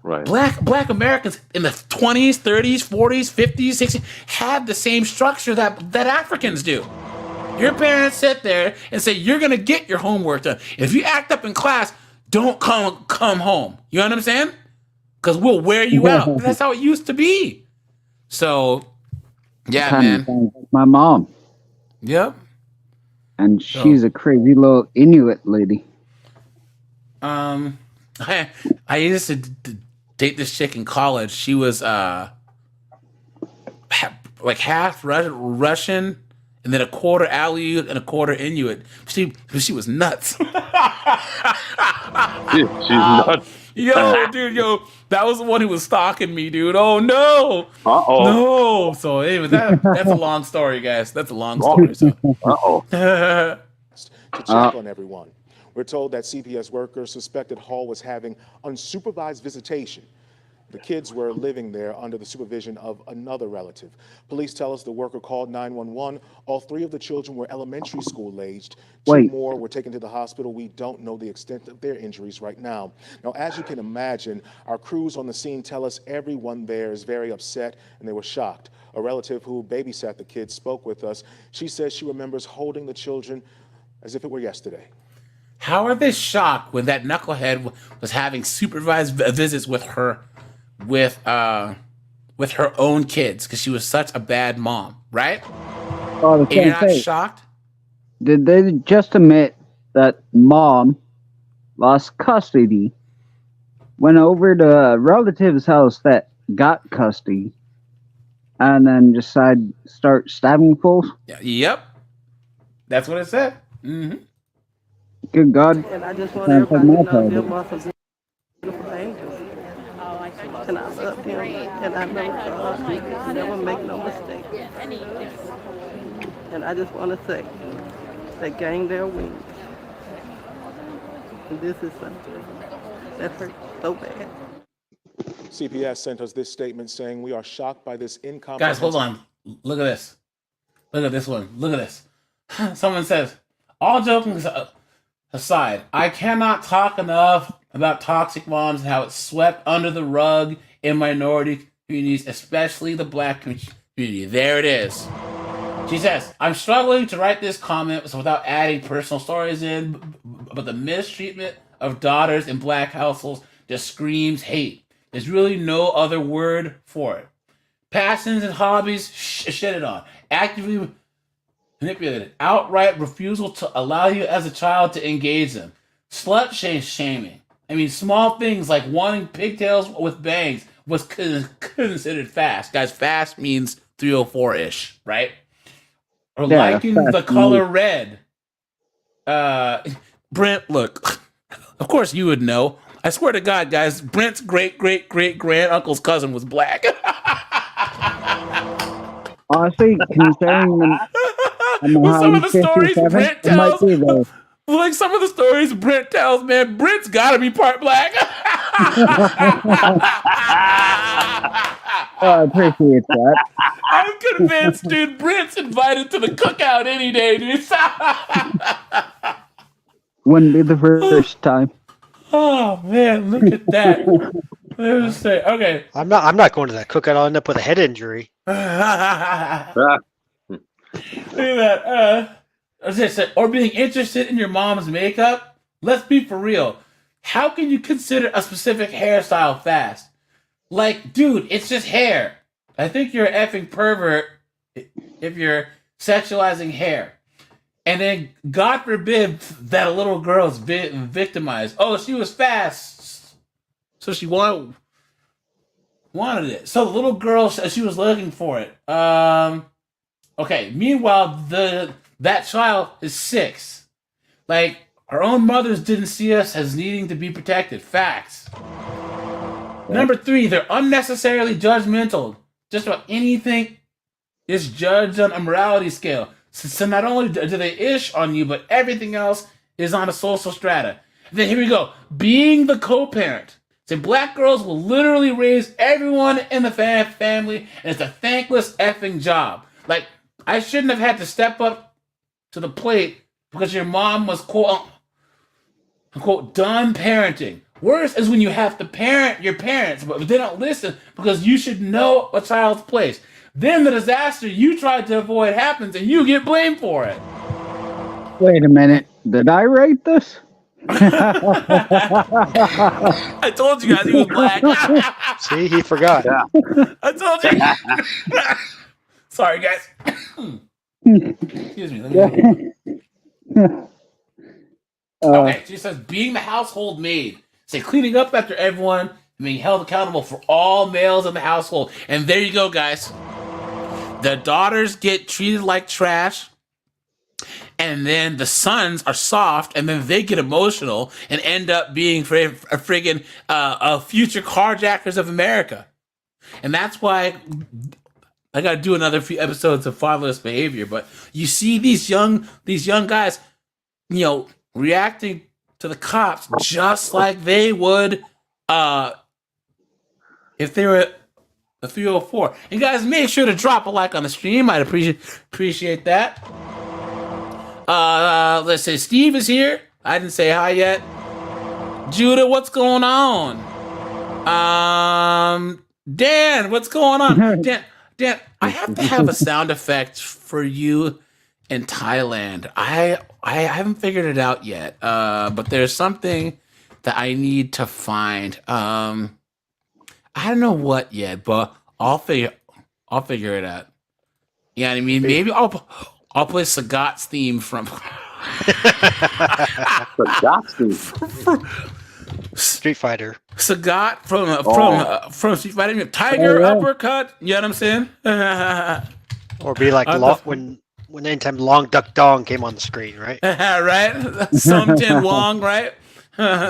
Right. Black Americans in the 20s, 30s, 40s, 50s, 60s have the same structure that Africans do. Your parents sit there and say, you're going to get your homework done. If you act up in class, don't come home. You know what I'm saying? Because we'll wear you out. That's how it used to be. So, yeah, man. Sounds like my mom, Yep. and she's a crazy little Inuit lady. I used to date this chick in college. She was like half Russian, and then a quarter Aleut and a quarter Inuit. She was nuts. She's nuts. Yo, that was the one who was stalking me, dude. Oh no. Uh-oh. No. So anyway, that's a long story, guys. That's a long story. So. Uh-oh. To check on everyone. We're told that CPS workers suspected Hall was having unsupervised visitation. The kids were living there under the supervision of another relative. Police tell us the worker called 911. All three of the children were elementary school aged. Two more were taken to the hospital. We don't know the extent of their injuries right now. Now, as you can imagine, our crews on the scene tell us everyone there is very upset and they were shocked. A relative who babysat the kids spoke with us. She says she remembers holding the children as if it were yesterday. How are they shocked when that knucklehead was having supervised visits with her own kids because she was such a bad mom, right? Oh, and you're not shocked? Did they just admit that mom lost custody, went over to a relative's house that got custody, and then decided to start stabbing fools? Yep. That's what it said. Mm-hmm. Good God. And I just want everybody to know them are some beautiful angels. And I love them. And I know God never make no mistake. And I just want to say, they gained their wings. And this is something that hurts so bad. CPS sent us this statement saying, we are shocked by this incomprehensive... Guys, hold on. Look at this. Look at this one. Look at this. Someone says, all joking aside, I cannot talk enough about toxic moms and how it's swept under the rug in minority communities, especially the black community. There it is. She says, I'm struggling to write this comment without adding personal stories in, but the mistreatment of daughters in black households just screams hate. There's really no other word for it. Passions and hobbies, shitted on. Actively manipulated. Outright refusal to allow you as a child to engage them. Slut shaming. I mean, small things like wanting pigtails with bangs was considered fast. Guys, fast means 304-ish, right? Or liking the color red. Brent, look, of course you would know. I swear to God, guys, Brent's great grand uncle's cousin was black. Honestly, considering Well, some how of he's the stories 57, Brent it might tells, be there. like some of the stories Brent tells, man, Brent's got to be part black. I appreciate that. I'm convinced, dude. Brent's invited to the cookout any day, dude. Wouldn't be the first time. Oh man, look at that. Let me say, okay. I'm not going to that cookout. I'll end up with a head injury. Look at that. As I said, or being interested in your mom's makeup. Let's be for real. How can you consider a specific hairstyle fast? Like, dude, it's just hair. I think you're an effing pervert if you're sexualizing hair. And then, God forbid that a little girl's victimized. Oh, she was fast, so she wanted it. So the little girl, she was looking for it. Okay. Meanwhile, that child is 6. Like, our own mothers didn't see us as needing to be protected. Facts. Number 3, they're unnecessarily judgmental. Just about anything is judged on a morality scale. So not only do they ish on you, but everything else is on a social strata. And then here we go. Being the co-parent. So black girls will literally raise everyone in the family, and it's a thankless effing job. Like, I shouldn't have had to step up to the plate because your mom was quote unquote done parenting. Worse is when you have to parent your parents, but they don't listen because you should know a child's place. Then the disaster you tried to avoid happens and you get blamed for it. Wait a minute. Did I write this? I told you guys he was black. See, he forgot. Yeah. I told you. Sorry, guys. Excuse me. Okay, she says being the household maid. Say cleaning up after everyone and being held accountable for all males in the household. And there you go, guys. The daughters get treated like trash. And then the sons are soft, and then they get emotional and end up being friggin' future carjackers of America. And that's why I got to do another few episodes of fatherless behavior. But you see these young guys, reacting to the cops just like they would if they were a 304. And guys, make sure to drop a like on the stream. I'd appreciate that. Let's say Steve is here. I didn't say hi yet. Judah, what's going on? Dan, what's going on? Dan, I have to have a sound effect for you in Thailand. I haven't figured it out yet. But there's something that I need to find. I don't know what yet, but I'll figure it out. You know what I mean? Maybe I'll play Sagat's theme from Sagat's theme. Street Fighter. Sagat from Street Fighter. Tiger uppercut. You know what I'm saying? Or be like when anytime Long Duck Dong came on the screen, right? Right? Some Tin Long, right?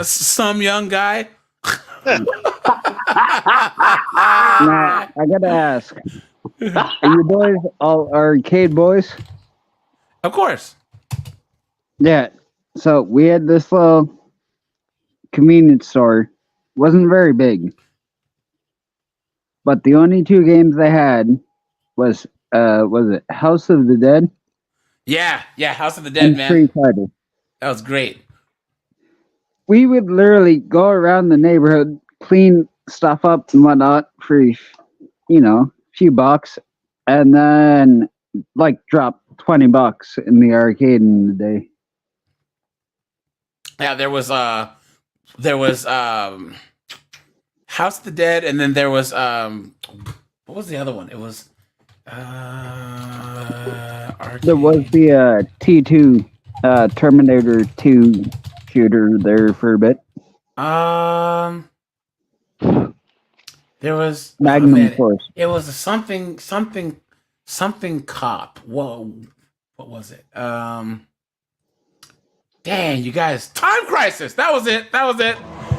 Some young guy. Now, I gotta ask. Are you boys all arcade boys? Of course. Yeah. So we had this little convenience store. Wasn't very big. But the only 2 games they had was it House of the Dead? Yeah, House of the Dead, and man. Street Fighter. That was great. We would literally go around the neighborhood, clean stuff up and whatnot for, a few bucks, and then drop $20 in the arcade in the day. Yeah, there was House of the Dead, and then there was what was the other one? It was arcade. There was the T2 Terminator 2 shooter there for a bit. There was Magnum Force. It was something cop. Whoa, what was it? Damn Dang, you guys. Time Crisis. That was it.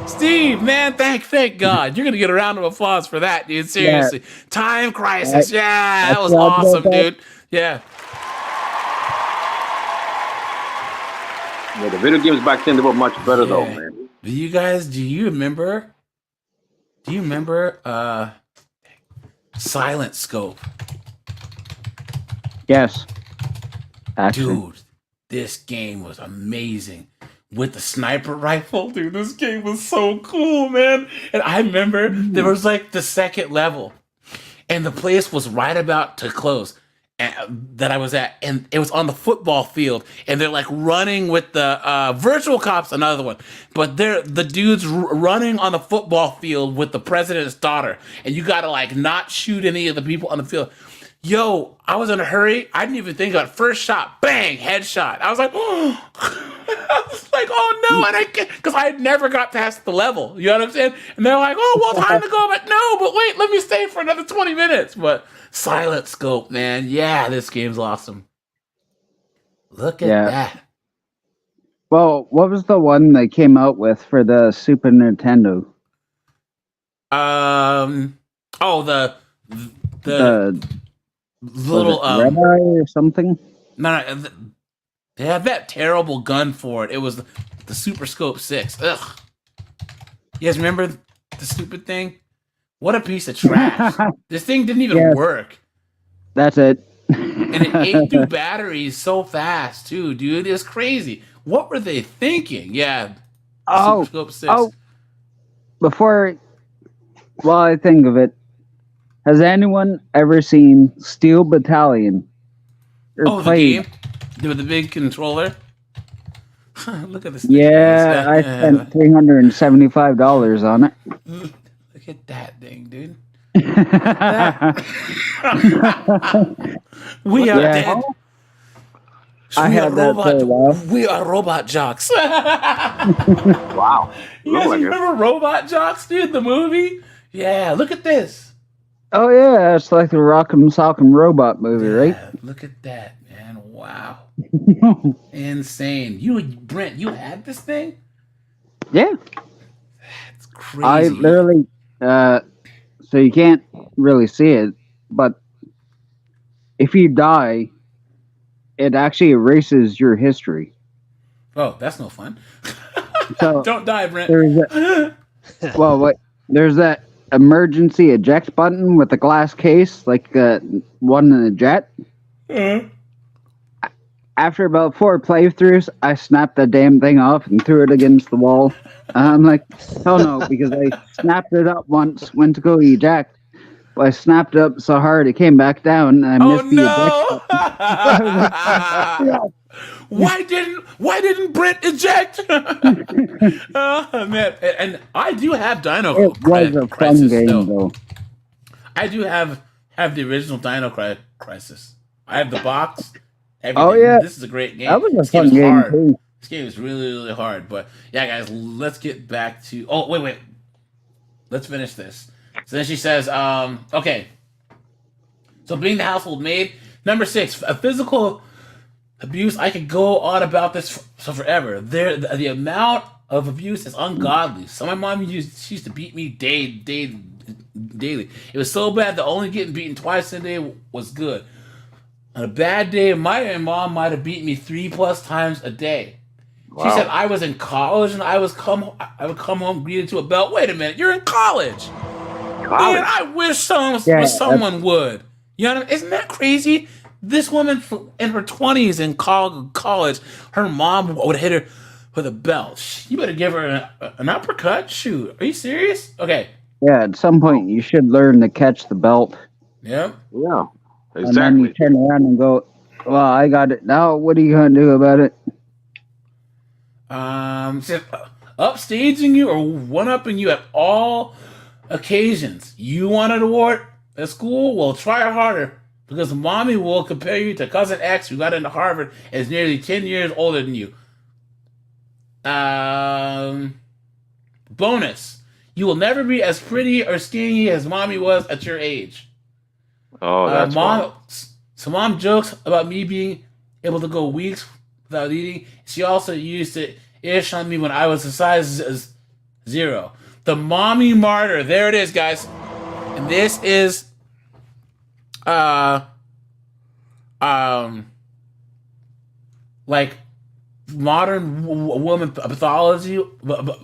Steve, man, thank God. You're going to get a round of applause for that, dude. Seriously. Yeah. Time Crisis. Yeah, that was awesome, dude. Yeah. Yeah, the video games back then, they were much better, though, man. Do you remember Silent Scope? Yes. Actually. Dude, this game was amazing. With the sniper rifle, dude, this game was so cool, man. And I remember there was like the second level, and the place was right about to close that I was at, and it was on the football field, and they're like running with the virtual cops, another one, but they're the dudes running on the football field with the president's daughter, and you gotta like not shoot any of the people on the field. Yo, I was in a hurry. I didn't even think about it. First shot, bang, headshot. I was like, oh, I was like, oh no, and I can't, because I had never got past the level. You know what I'm saying? And they're like, oh, well, time to go. I'm like, no, but wait, let me stay for another 20 minutes. But Silent Scope, man, yeah, this game's awesome. Look at that. Well, what was the one they came out with for the Super Nintendo? The little Red Eye or something. No, they had that terrible gun for it. It was the Super Scope 6. Ugh. You guys remember the stupid thing? What a piece of trash! This thing didn't even work. That's it. And it ate through batteries so fast too, dude. It's crazy. What were they thinking? Yeah. Super Scope 6. While I think of it, has anyone ever seen Steel Battalion? The game with the big controller. Look at this. Yeah, I spent $375 on it. Look at that thing, dude. We are dead. We are robot jocks. Wow. You guys remember Robot Jocks, dude? The movie? Yeah, look at this. Oh yeah, it's like the Rock'em Sock'em Robot movie, right? Look at that, man. Wow. Insane. Brent, you had this thing? Yeah. That's crazy. I literally, so you can't really see it, but if you die, it actually erases your history. Oh, that's no fun. So don't die, Brent. There's that emergency eject button with a glass case, like one in a jet. Mm-hmm. After about 4 playthroughs, I snapped the damn thing off and threw it against the wall. I'm like, oh no, because I snapped it up once, went to go eject. But I snapped it up so hard it came back down, and I missed the eject button. Why didn't Brent eject? Oh man! And I do have Dino Crisis. It was a fun game, though. I do have the original Dino Crisis. I have the box. Everything. Oh yeah, this is a great game. That was a fun game too. This game is really, really hard. But yeah, guys, let's get back to. Oh wait. Let's finish this. So then she says, okay. So being the household maid, number 6, a physical abuse. I could go on about this forever. The amount of abuse is ungodly. So my mom she used to beat me daily. It was so bad that only getting beaten twice a day was good. On a bad day, my mom might have beat me 3+ times a day. Wow. She said I was in college and I would come home greeted to a belt. Wait a minute, you're in college. Man, I wish someone would. You know what I mean? Isn't that crazy? This woman in her 20s in college, her mom would hit her with a belt. You better give her an uppercut. Shoot, are you serious? Okay. Yeah, at some point you should learn to catch the belt. Yep. Yeah. Exactly. And then you turn around and go, well, I got it. Now what are you going to do about it? Upstaging you or one-upping you at all occasions. You want an award at school? Well, try harder because mommy will compare you to cousin X who got into Harvard and is nearly 10 years older than you. Bonus. You will never be as pretty or skinny as mommy was at your age. Oh, that's mom. So mom jokes about me being able to go weeks without eating. She also used to ish on me when I was a size 0. The mommy martyr. There it is, guys. And this is like modern woman pathology, but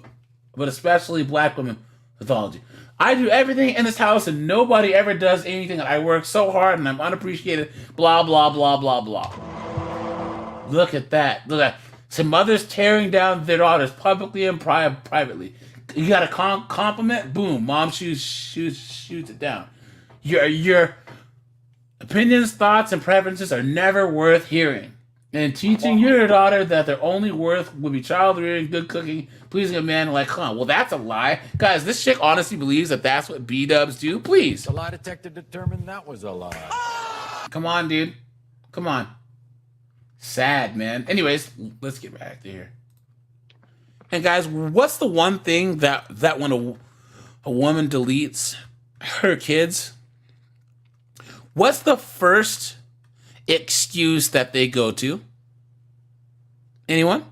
especially black women pathology. I do everything in this house and nobody ever does anything. And I work so hard and I'm unappreciated. Blah, blah, blah, blah, blah. Look at that. Look at that. Some mothers tearing down their daughters publicly and privately. You got a compliment? Boom. Mom shoots it down. Your opinions, thoughts, and preferences are never worth hearing. And teaching your daughter that their only worth would be child rearing, good cooking, pleasing a man, like, well, that's a lie. Guys, this chick honestly believes that that's what B-dubs do. Please. The lie detector determined that was a lie. Come on, dude. Come on. Sad, man. Anyways, let's get back to here. And guys, what's the one thing that when a woman deletes her kids, what's the first excuse that they go to? Anyone?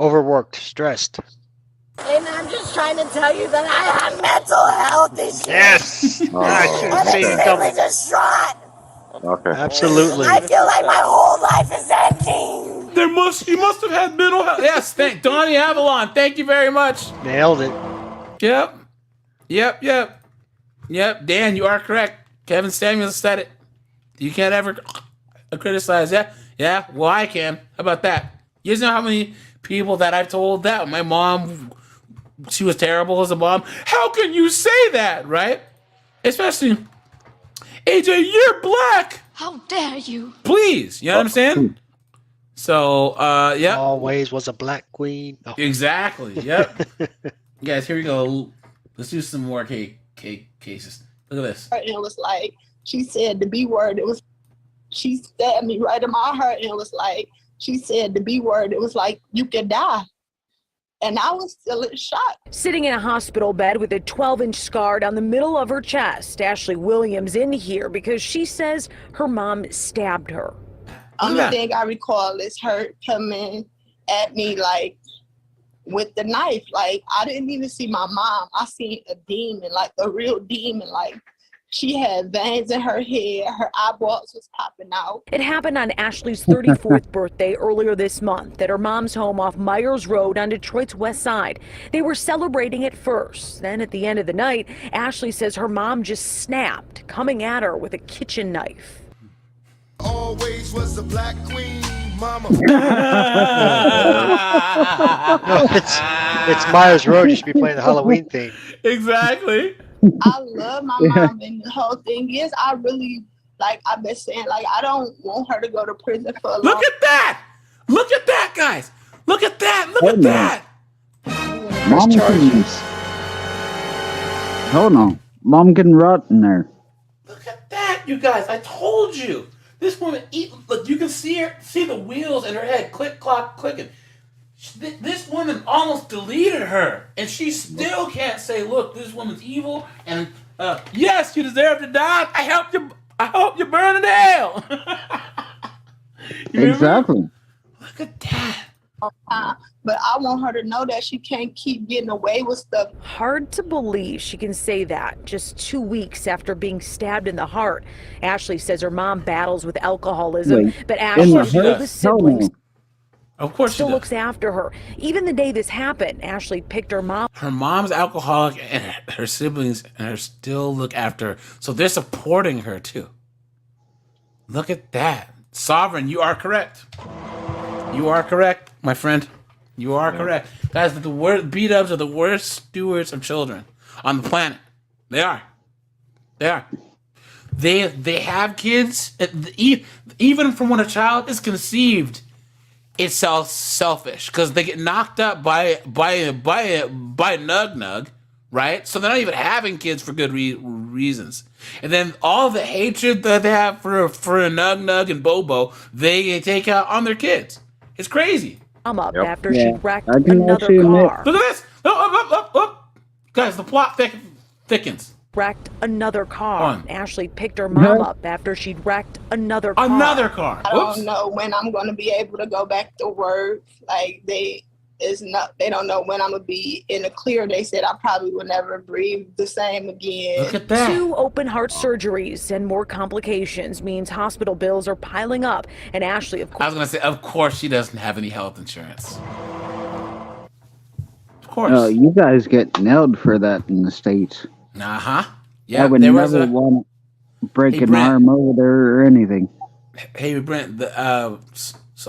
Overworked, stressed. And I'm just trying to tell you that I have mental health issues. Yes. I should have seen it I'm coming. distraught. Okay. Absolutely. I feel like my whole life is ending. You must have had mental health. Yes, thank Donnie Avalon. Thank you very much. Nailed it. Yep. Dan, you are correct. Kevin Samuels said it. You can't ever criticize that. Yeah, well, I can. How about that? You guys know how many people that I've told that? My mom, she was terrible as a mom. How can you say that, right? Especially, AJ, you're black. How dare you? Please, you know what I'm saying? So, yeah. Always was a black queen. Oh. Exactly, yep. Guys, here we go. Let's do some more cases. Look at this. And it was like, she said the B word. She stabbed me right in my heart. And it was like, she said the B word. It was like, you can die. And I was still in shock. Sitting in a hospital bed with a 12-inch scar down the middle of her chest, Ashley Williams in here because she says her mom stabbed her. Only thing I recall is her coming at me like with the knife. Like, I didn't even see my mom. I seen a demon, like a real demon. Like, she had veins in her head. Her eyeballs was popping out. It happened on Ashley's 34th birthday earlier this month at her mom's home off Myers Road on Detroit's west side. They were celebrating at first. Then at the end of the night, Ashley says her mom just snapped, coming at her with a kitchen knife. Always was a black queen, mama. No, it's Myers Road. You should be playing the Halloween theme. Exactly. I love my mom, and the whole thing is, I really, like, I've been saying, like, I don't want her to go to prison for a long time. Look at that! Look at that, guys! Look at that! Look at that! Mom can... Oh no. Mom can rot in there. Look at that, you guys! I told you! This woman, look, you can see the wheels in her head, click, clock, clicking. This woman almost deleted her, and she still can't say, "Look, this woman's evil." And yes, you deserve to die. I hope you burn in hell. Exactly. Look at that. But I want her to know that she can't keep getting away with stuff. Hard to believe she can say that just 2 weeks after being stabbed in the heart. Ashley says her mom battles with alcoholism, but Ashley's oldest siblings of course still looks after her. Even the day this happened, Ashley picked her mom. Her mom's alcoholic, and her siblings and her still look after her. So they're supporting her too. Look at that. Sovereign, you are correct. You are correct, my friend. You are correct. Guys, the worst B-dubs are the worst stewards of children on the planet. They are. They have kids. Even from when a child is conceived, it's selfish because they get knocked up by nug, right? So they're not even having kids for good reasons. And then all the hatred that they have for a nug and Bobo, they take out on their kids. It's crazy. Up after she wrecked another car. Look at this! Oh. Guys, the plot thickens. wrecked another car. On. Ashley picked her mom up after she'd wrecked another car. Another car. I Whoops. don't know when I'm going to be able to go back to work. Like they don't know when I'm going to be in the clear. They said I probably will never breathe the same again. Look at that. 2 open heart surgeries and more complications means hospital bills are piling up. And Ashley, of course. I was going to say, of course she doesn't have any health insurance. Of course. You guys get nailed for that in the States. Uh-huh. Yeah, I would there never was a... want to break Hey, an Brent. arm over there or anything. Hey, Brent, so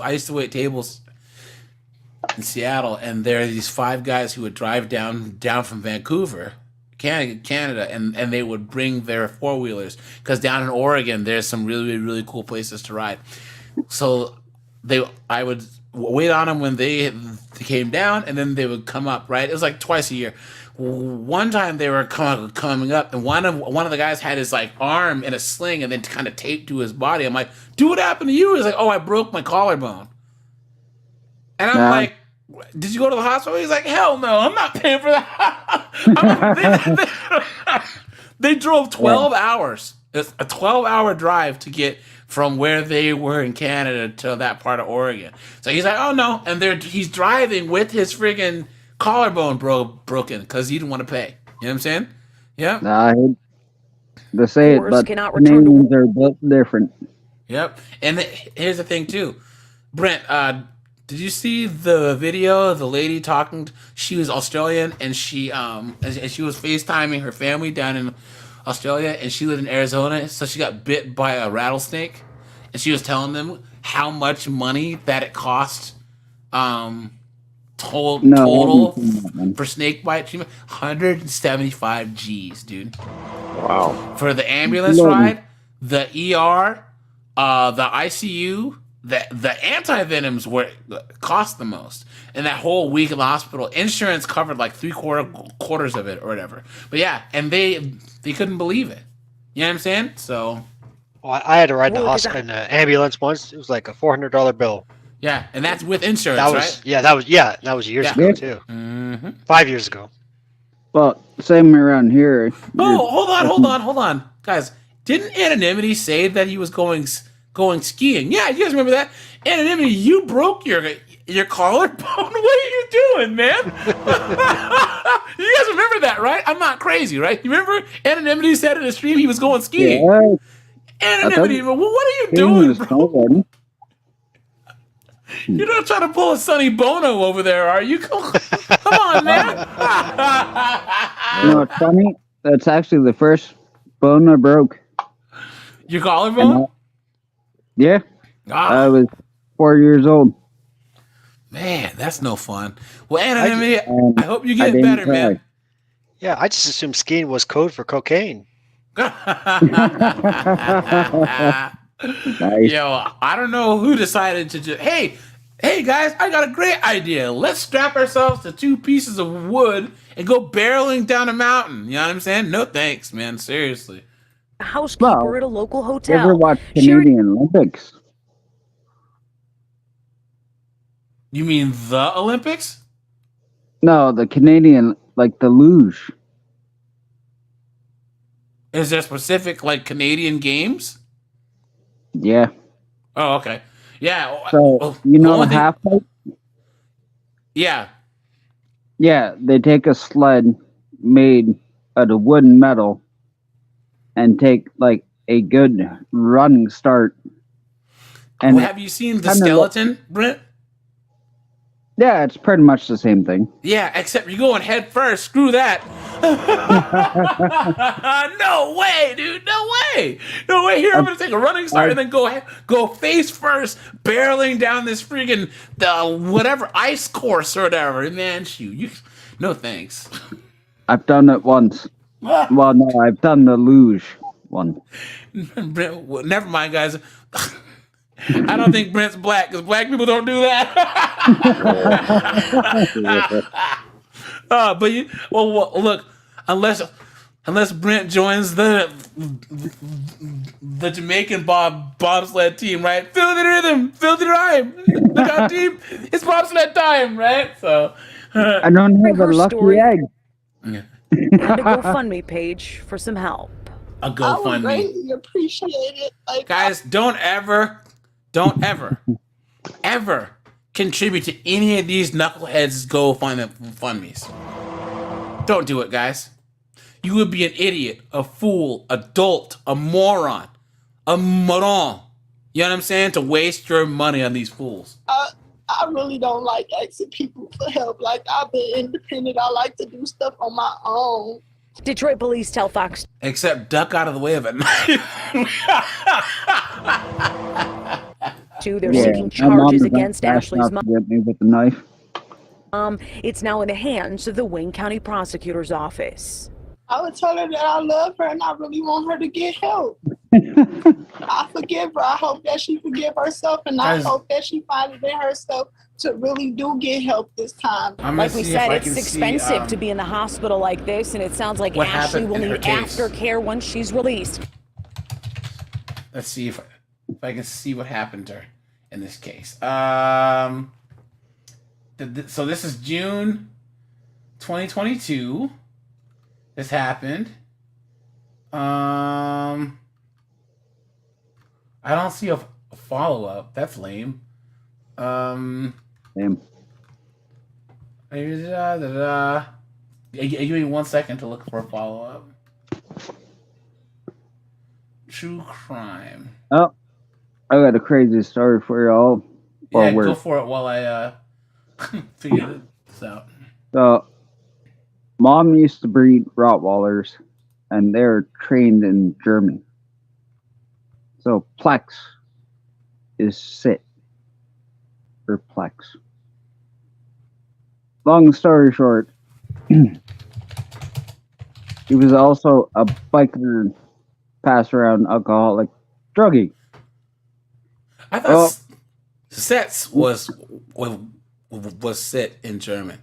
I used to wait tables in Seattle, and there are these 5 guys who would drive down from Vancouver, Canada, and they would bring their 4-wheelers, because down in Oregon, there's some really, really cool places to ride. So I would wait on them when they came down, and then they would come up, right? It was like twice a year. One time they were coming up, and one of the guys had his like arm in a sling and then kind of taped to his body. I'm like, dude, what happened to you? He's like, oh, I broke my collarbone. And I'm like, did you go to the hospital? He's like, hell no, I'm not paying for that. They drove 12 hours. It's a 12-hour drive to get from where they were in Canada to that part of Oregon. So he's like, oh no, and he's driving with his friggin' collarbone broken because he didn't want to pay. You know what I'm saying? Yeah. I hate to say it, but cannot return to Canadians are built different. Yep. And here's the thing too, Brent. Did you see the video of the lady talking? She was Australian, and she was FaceTiming her family down in Australia, and she lived in Arizona, so she got bit by a rattlesnake, and she was telling them how much money that it cost. Total for snake bite treatment, 175 G's, dude. Wow. For the ambulance ride, the ER, the ICU, the anti-venoms cost the most. And that whole week in the hospital, insurance covered like 3/4 of it or whatever. But yeah, and they couldn't believe it. You know what I'm saying? So. Well, I had to ride the hospital in an ambulance once. It was like a $400 bill. Yeah, and that's with insurance, that was, right? Yeah, that was years ago too. Mm-hmm. 5 years ago. Well, same around here. Oh, hold on, guys. Didn't Anonymity say that he was going skiing? Yeah, you guys remember that? Anonymity, you broke your collarbone. What are you doing, man? You guys remember that, right? I'm not crazy, right? You remember Anonymity said in the stream he was going skiing? Yeah. Anonymity, what are you doing, bro? You're not trying to pull a Sonny Bono over there, are you? Come on, man. You know what's funny? That's actually the first bone I broke. Your collarbone? Yeah. I was 4 years old. Man, that's no fun. Well, Anonymity, I hope you get better, man. Yeah, I just assumed skiing was code for cocaine. Nice. Yo, I don't know who decided to just, hey guys, I got a great idea. Let's strap ourselves to 2 pieces of wood and go barreling down a mountain. You know what I'm saying? No thanks, man. Seriously. A housekeeper at a local hotel. Ever watch Canadian Olympics? You mean the Olympics? No, the Canadian, like the luge. Is there specific like Canadian games? Yeah. Oh, okay. Yeah. So you know half pipe? Yeah. Yeah, they take a sled made out of wood and metal and take like a good running start. And have you seen the skeleton, Brent? Yeah, it's pretty much the same thing. Yeah, except you're going head first. Screw that. No way, dude. No way. No way. Here, I'm going to take a running start and then go face first, barreling down this freaking whatever ice course or whatever. Man, shoot. No thanks. I've done it once. Well, no, I've done the luge one. Never mind, guys. I don't think Brent's black because black people don't do that. But look, unless Brent joins the Jamaican bobsled team, right? Feel the rhythm, feel the rhyme. Look out, team! It's bobsled time, right? So I don't have a lucky egg. and a GoFundMe page for some help. A I would GoFundMe. greatly appreciate it. Like, Guys, don't ever contribute to any of these knuckleheads GoFundMes. Don't do it, guys. You would be an idiot, a fool, a dolt, a moron, a moron. You know what I'm saying? To waste your money on these fools. I really don't like asking people for help. Like, I've been independent. I like to do stuff on my own. Detroit police tell Fox. Except duck out of the way of it. They're seeking charges against Ashley's mom. Get me with the knife. It's now in the hands of the Wayne County Prosecutor's Office. I would tell her that I love her and I really want her to get help. I forgive her. I hope that she forgive herself, and I hope that she finds it in herself to really do get help this time. Like we said, it's expensive to be in the hospital like this, and it sounds like Ashley will need aftercare once she's released. Let's see if I can see what happened to her in this case. So this is June 2022. This happened. I don't see a follow-up. That's lame. Lame. Give me 1 second to look for a follow-up. True crime. Oh, I got a crazy story for y'all. Yeah, go for it while I figure this out. So, Mom used to breed Rottweilers, and they're trained in Germany. So Plex is sit or Plex. Long story short, he was also a biker, pass around alcoholic, druggie. I thought Sets was sit in German.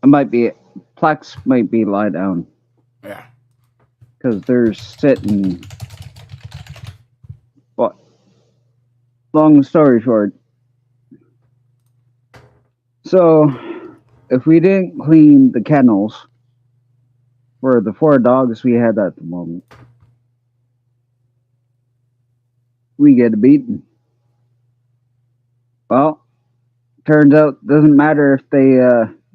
It might be Plex might be lie down. Yeah. Because there's sitting. But long story short, so if we didn't clean the kennels for the 4 dogs we had at the moment, we get a beating. Well, turns out doesn't matter if they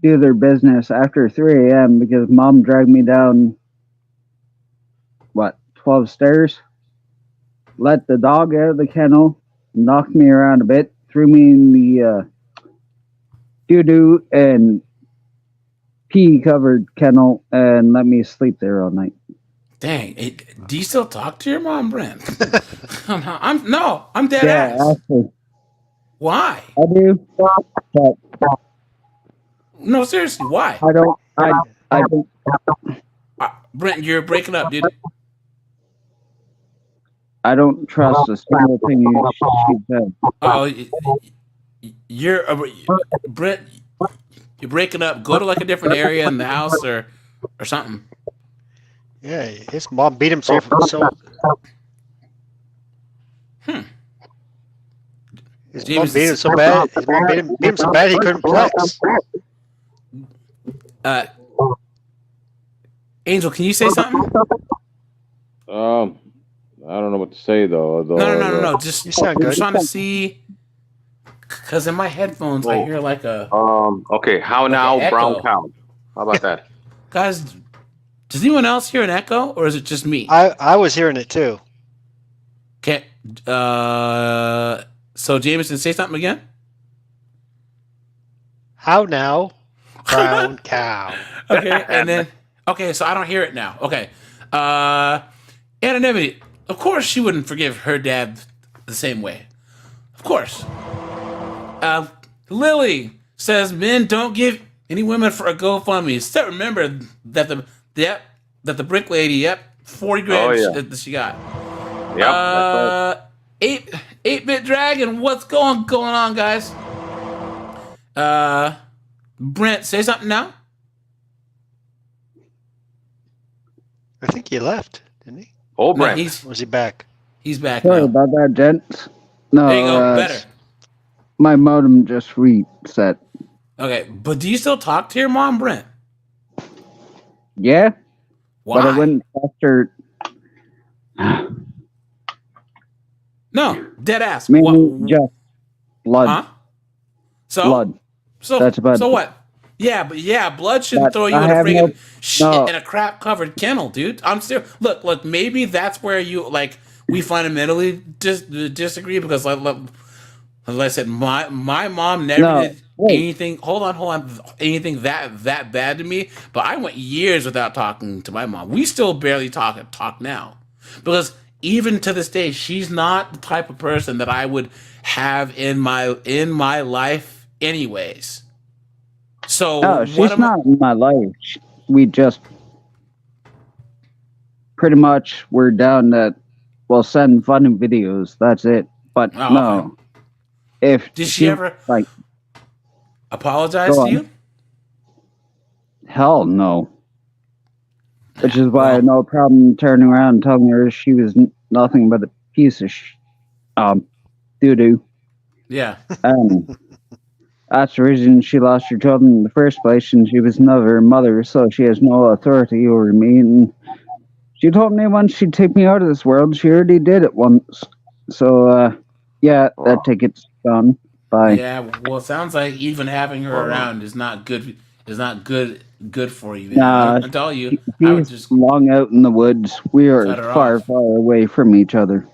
do their business after 3 a.m. because Mom dragged me down 12 stairs, let the dog out of the kennel, knocked me around a bit, threw me in the doo-doo and pee-covered kennel, and let me sleep there all night. Dang, do you still talk to your mom, Brent? I'm dead ass. Actually, why? I do. But no, seriously, why? I don't. Brent, you're breaking up, dude. I don't trust a single thing she said. Oh, you're Brent. You're breaking up. Go to like a different area in the house or something. Yeah, his mom beat him so. His mom beat him so bad. His mom beat him so bad he couldn't flex. Angel, can you say something? I don't know what to say though. No. Just you sound I'm good. trying to see, because in my headphones I hear like a. Okay. How like now, brown echo. cow? How about that? Guys, does anyone else hear an echo, or is it just me? I was hearing it too. Okay. So Jameson, say something again. How now, brown cow? Okay, and then so I don't hear it now. Okay. Anonymity. Of course she wouldn't forgive her dad the same way. Of course. Lily says men don't give any women for a GoFundMe. Still remember that the brick lady, 40 grand that she got. Yep. 8-bit dragon, what's going on, guys? Brent, say something now. I think he left, didn't he? Oh, Brent. No, was he back? He's back Sorry now. about that, gents. No, There you go, better. My modem just reset. Okay, but do you still talk to your mom, Brent? Yeah, Why? but I wouldn't trust her. No, dead ass. Mainly just blood. Huh? So? Blood. So That's about so it. what? Yeah, but yeah, blood shouldn't But throw you I in a have friggin' no- shit no. in a crap covered kennel, dude. I'm still look. Maybe that's where you like we fundamentally disagree because like as I said, my mom never No, did wait. anything. Hold on, anything that bad to me. But I went years without talking to my mom. We still barely talk now because even to this day, she's not the type of person that I would have in my life, anyways. So No, she's not in my life. We just pretty much we're down to send funny videos. That's it. But Oh, no, okay. if Did she ever like apologize go to on. you? Hell no. Which is why I had no problem turning around and telling her she was nothing but a piece of doo doo. Yeah. That's the reason she lost her children in the first place, and she was never a mother, so she has no authority over me. And she told me once she'd take me out of this world. She already did it once. So, yeah, that ticket's gone. Bye. Yeah. Well, it sounds like even having her around is not good. Is not good for you, man. Nah, I tell you, I would she's just long out in the woods. We are cut her far, off. far away from each other.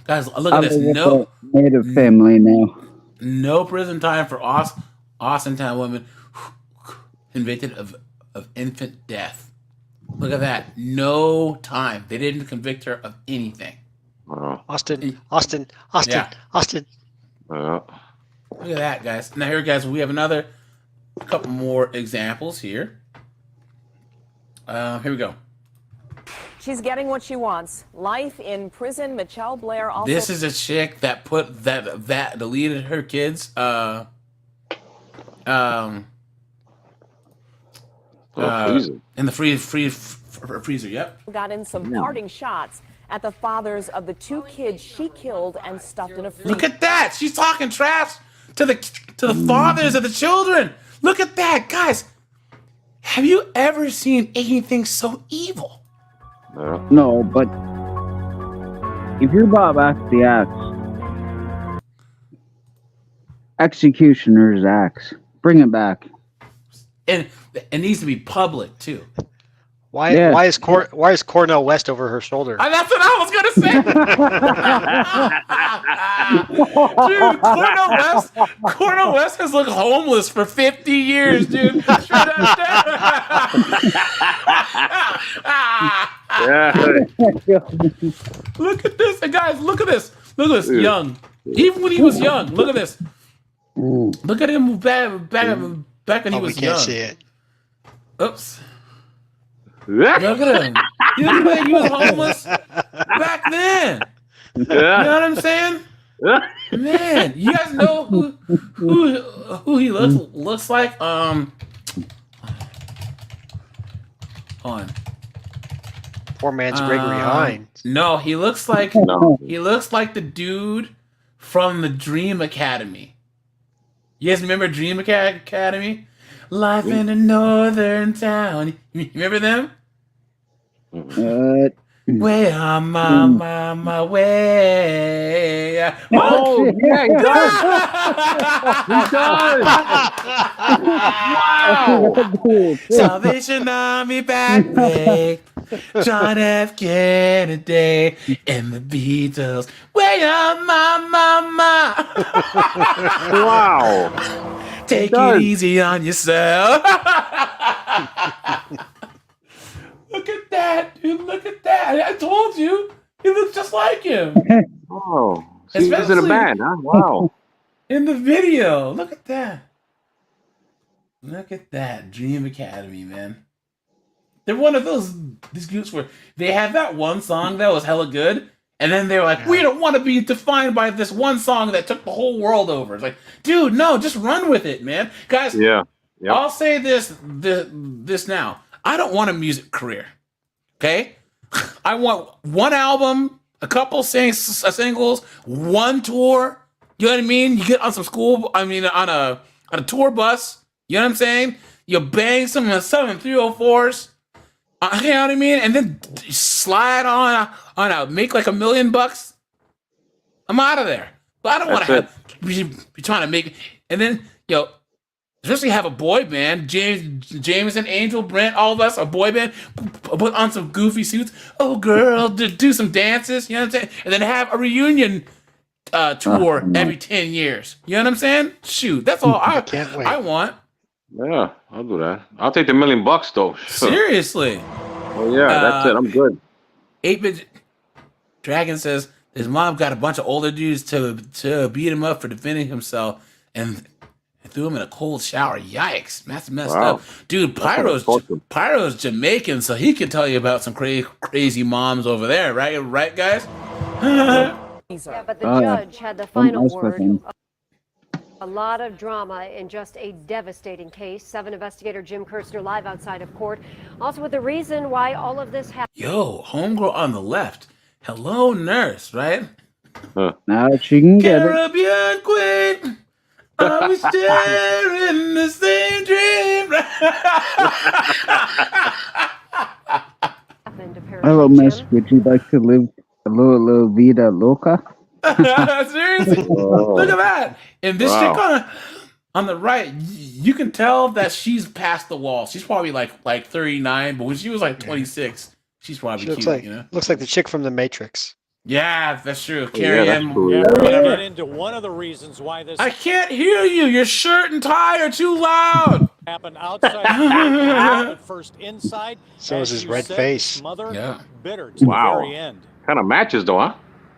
Guys, look I at this. live with No, a native family now. no prison time for Austin Town woman convicted of infant death. Look at that. No time. They didn't convict her of anything. Austin. Yeah. Austin. Look at that, guys. Now here, guys, we have a couple more examples here. Here we go. She's getting what she wants. Life in prison. Michelle Blair also. This is a chick that put that deleted her kids. In the freezer. Yep. Got in some parting shots at the fathers of the two kids she killed and stuffed in a freezer. Look at that. She's talking trash to the fathers of the children. Look at that, guys. Have you ever seen anything so evil? No, but if you brought back the axe, executioner's axe, bring it back. And it needs to be public too. Why is Cornell West over her shoulder? That's what I was gonna say. Dude, Cornel West has looked homeless for 50 years, dude. Look at this, and guys. Look at this. Look at this. Young, even when he was young. Look at this. Look at him back when he was we can't young. see it. Oops. Look at him. He looked like he was homeless back then. You know what I'm saying? Man, you guys know who he looks like? Hold on. Poor man's Gregory Hines. No, he looks like the dude from the Dream Academy. You guys remember Dream Academy? Life in a northern town. You remember them? Way on my way. Oh, yeah, he does. He does. Wow. Salvation Army back way. John F. Kennedy and the Beatles. Way on my. Wow. Take it easy on yourself. Look at that, dude. Look at that. I told you. He looks just like him. Oh, so he's in a Especially band, huh? Wow. in the video. Look at that. Look at that. Dream Academy, man. They're one of these groups where they had that one song that was hella good, and then they were like, we don't want to be defined by this one song that took the whole world over. It's like, dude, no, just run with it, man. Guys, Yeah. Yep. I'll say this now. I don't want a music career. Okay? I want one album, a couple singles, one tour. You know what I mean? You get on on a tour bus. You know what I'm saying? You bang some 7 304s. You know what I mean? And then slide on a make like $1 million. I'm out of there. But I don't want to be trying to make. And then especially have a boy band, James and Angel, Brent, all of us, a boy band, put on some goofy suits. Oh, girl, do some dances. You know what I'm saying? And then have a reunion tour every 10 years. You know what I'm saying? Shoot, that's all I want. Yeah, I'll do that. I'll take the $1 million though. Seriously. Oh yeah, that's it. I'm good. 8-Bit Dragon says his mom got a bunch of older dudes to beat him up for defending himself and threw him in a cold shower. Yikes. That's messed up. Dude, Pyro's Jamaican, so he can tell you about some crazy moms over there, right? Right, guys? Yeah, but the judge had the final word. A lot of drama in just a devastating case. 7 investigator Jim Kirstner live outside of court. Also with the reason why all of this happened. Yo, homegirl on the left. Hello, nurse, right? Now she can get it. Caribbean queen. Are we sharing the same dream? Hello, miss. Would you like to live a little vida loca? Seriously, look at that. And this chick on the right, you can tell that she's past the wall. She's probably like 39, but when she was like 26, she's probably cute. Looks like the chick from The Matrix. Yeah, that's true. Carrie Ann. We're gonna get into one of the reasons why this. I can't hear you. Your shirt and tie are too loud. Happened outside, but first inside. So is his red face. Mother, bitter to the very end. Kind of matches though, huh?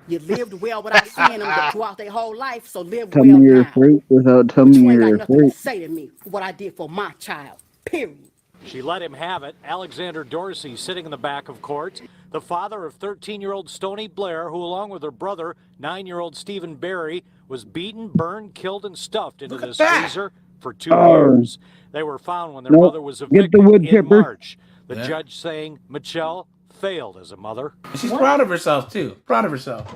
You lived well without seeing them throughout their whole life, so live Tell well me your now. fruit without telling me You ain't got your nothing to fruit. say to me for what I did for my child. Period. She let him have it. Alexander Dorsey sitting in the back of court. The father of 13-year-old Stoney Blair, who along with her brother, 9-year-old Stephen Barry, was beaten, burned, killed, and stuffed into this freezer for 2 years. They were found when their mother was evicted in March. The judge saying Michelle failed as a mother. She's proud of herself, too. Proud of herself.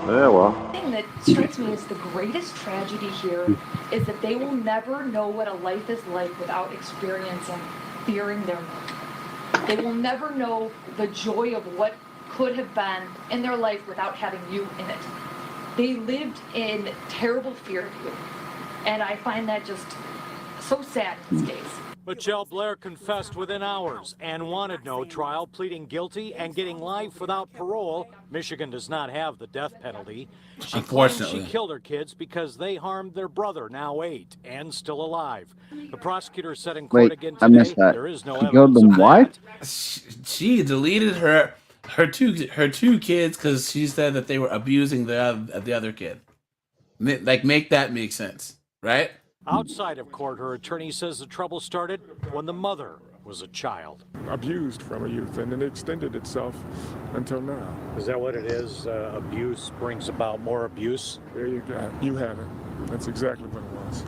Yeah, well. The thing that strikes me as the greatest tragedy here is that they will never know what a life is like without experiencing fearing their mother. They will never know the joy of what could have been in their life without having you in it. They lived in terrible fear of you. And I find that just so sad in this case. Michelle Blair confessed within hours and wanted no trial, pleading guilty and getting life without parole. Michigan does not have the death penalty. She claims she killed her kids because they harmed their brother, now 8 and still alive. The prosecutor said in court again today, I missed that. there is no She killed them. Why? She deleted her two kids because she said that they were abusing the other kid. Like, make that make sense, right? Outside of court, her attorney says the trouble started when the mother was a child. Abused from a youth, and it extended itself until now. Is that what it is? Abuse brings about more abuse? There you go. You have it. That's exactly what it was.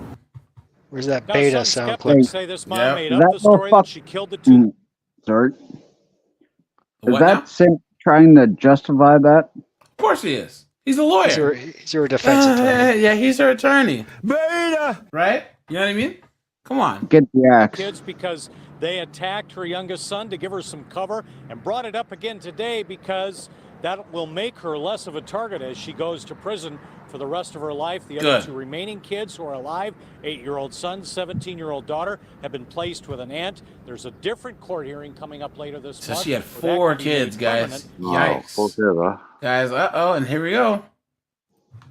Where's that beta sound clip? Skeptics say this mom made up the story that she killed the two. Sorry. Is that Sim trying to justify that? Of course he is. He's a lawyer. He's your defense attorney. Yeah, he's her attorney. Beta! Right? You know what I mean? Come on. Get the axe. Kids because they attacked her youngest son to give her some cover and brought it up again today because that will make her less of a target as she goes to prison for the rest of her life. The other 2 remaining kids who are alive, 8-year-old son, 17-year-old daughter, have been placed with an aunt. There's a different court hearing coming up later this month. So she had 4 kids, guys. Yikes. 4 kids, huh? Guys, and here we go.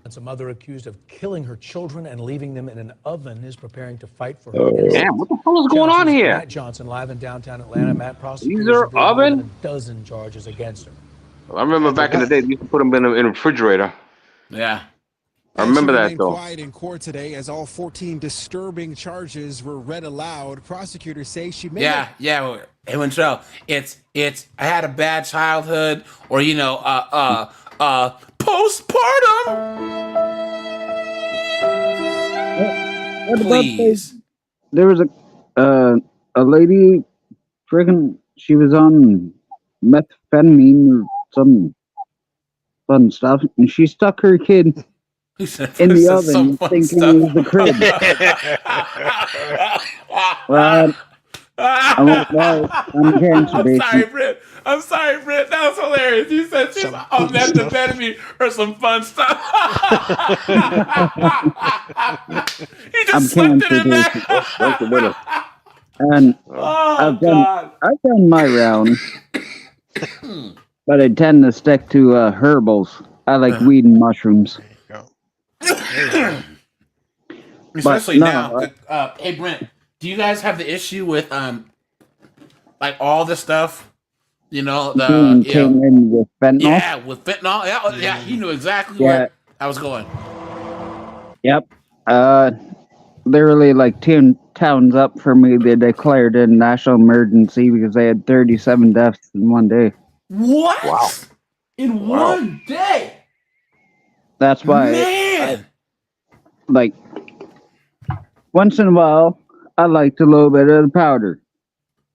It's a mother accused of killing her children and leaving them in an oven is preparing to fight for her. Damn, what the hell is going on here? Matt Johnson live in downtown Atlanta. Matt, prosecutors These are oven? a dozen charges against her. I remember back in the day, they used to put them in a refrigerator. Yeah. I remember that, though. Quiet in court today as all 14 disturbing charges were read aloud. Prosecutors say she made Hey, Wintrell, it's I had a bad childhood, or postpartum. Please. There was a lady, friggin', she was on methamphetamine or some fun stuff, and she stuck her kid in the oven thinking it was the crib. I won't lie. I'm cancer I'm patient. sorry, Britt. I'm sorry, Britt. That was hilarious. You said she's on methamphetamine or some fun stuff. He just I'm slipped it cancer in there. patient. And Oh, God. I've done my round, but I tend to stick to herbals. I like weed and mushrooms. Especially no, now. Hey, Brent, do you guys have the issue with like all this stuff? You know, came in with fentanyl. Yeah, with fentanyl. Yeah, he knew exactly where I was going. Yep. Literally like 10 towns up for me, they declared a national emergency because they had 37 deaths in one day. What? Wow. In one day? That's why, Man. like, once in a while, I liked a little bit of the powder.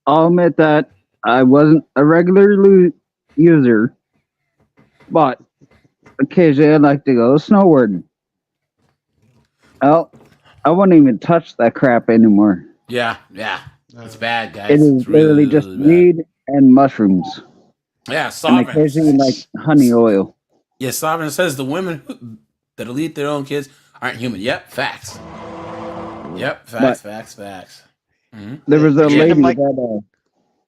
I'll admit that I wasn't a regular user, but occasionally I'd like to go snowboarding. Well, I wouldn't even touch that crap anymore. Yeah. It's bad, guys. It is It's really literally just bad. weed and mushrooms. Yeah, Sovereign. And occasionally like honey oil. Yeah, Sovereign says the women that'll eat their own kids aren't human. Yep, facts. Yep, facts. Mm-hmm. There was a lady that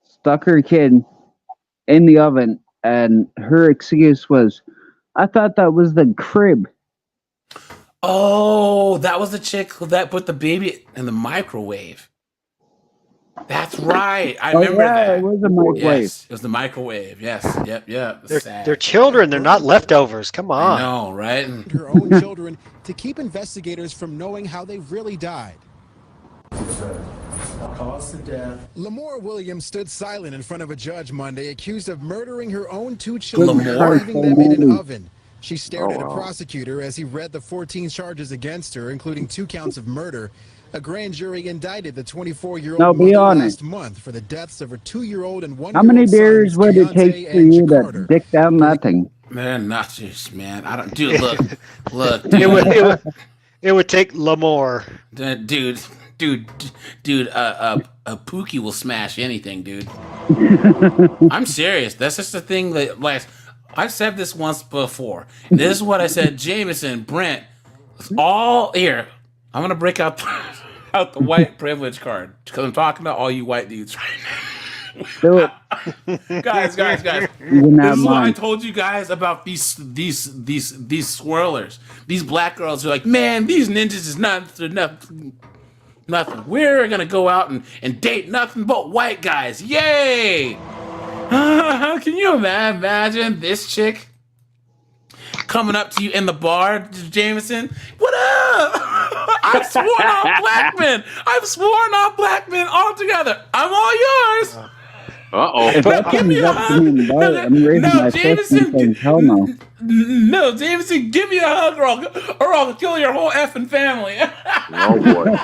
stuck her kid in the oven, and her excuse was, I thought that was the crib. Oh, that was the chick that put the baby in the microwave. That's right. I remember that. It was a microwave. Yes, it was the microwave. Yes. Yep. They're children. They're not leftovers. Come on. I know, right? Her own children to keep investigators from knowing how they really died. Cause of death. Lamore Williams stood silent in front of a judge Monday, accused of murdering her own 2 children and Lamore? leaving them in an oven. She stared at a prosecutor as he read the 14 charges against her, including 2 counts of murder. A grand jury indicted the 24-year-old Now, be mother honest. last month for the deaths of her 2-year-old and 1-year-old How many sons, beers would it take Keontae for and you to Jakarter. dick down that thing? Man, not just, man. I don't. Dude, look, dude. It would take Lamore. Dude. A Pookie will smash anything, dude. I'm serious. That's just the thing that, like, I've said this once before. This is what I said. Jameson, Brent, all here. I'm gonna break out the white privilege card because I'm talking to all you white dudes right now. Do it. guys. You can This have is what I mine. told you guys about these swirlers. These black girls are like, man, these ninjas is nothing. We're gonna go out and date nothing but white guys. Yay! Can you imagine this chick coming up to you in the bar, Jameson? What up? I've sworn on black men altogether. I'm all yours. Uh-oh. Give me a hug. No, Jameson, give me a hug or I'll kill your whole effing family. Oh, boy.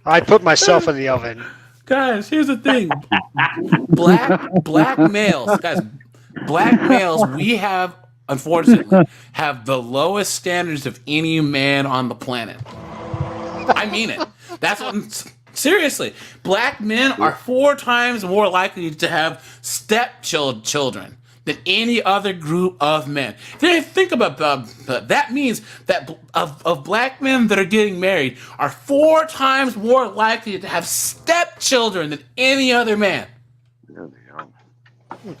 I'd put myself in the oven. Guys, here's the thing. Black males, we have, unfortunately, have the lowest standards of any man on the planet. I mean it. That's what... Seriously, black men are 4 times more likely to have stepchildren than any other group of men. Think about that. Means that of black men that are getting married are 4 times more likely to have stepchildren than any other man.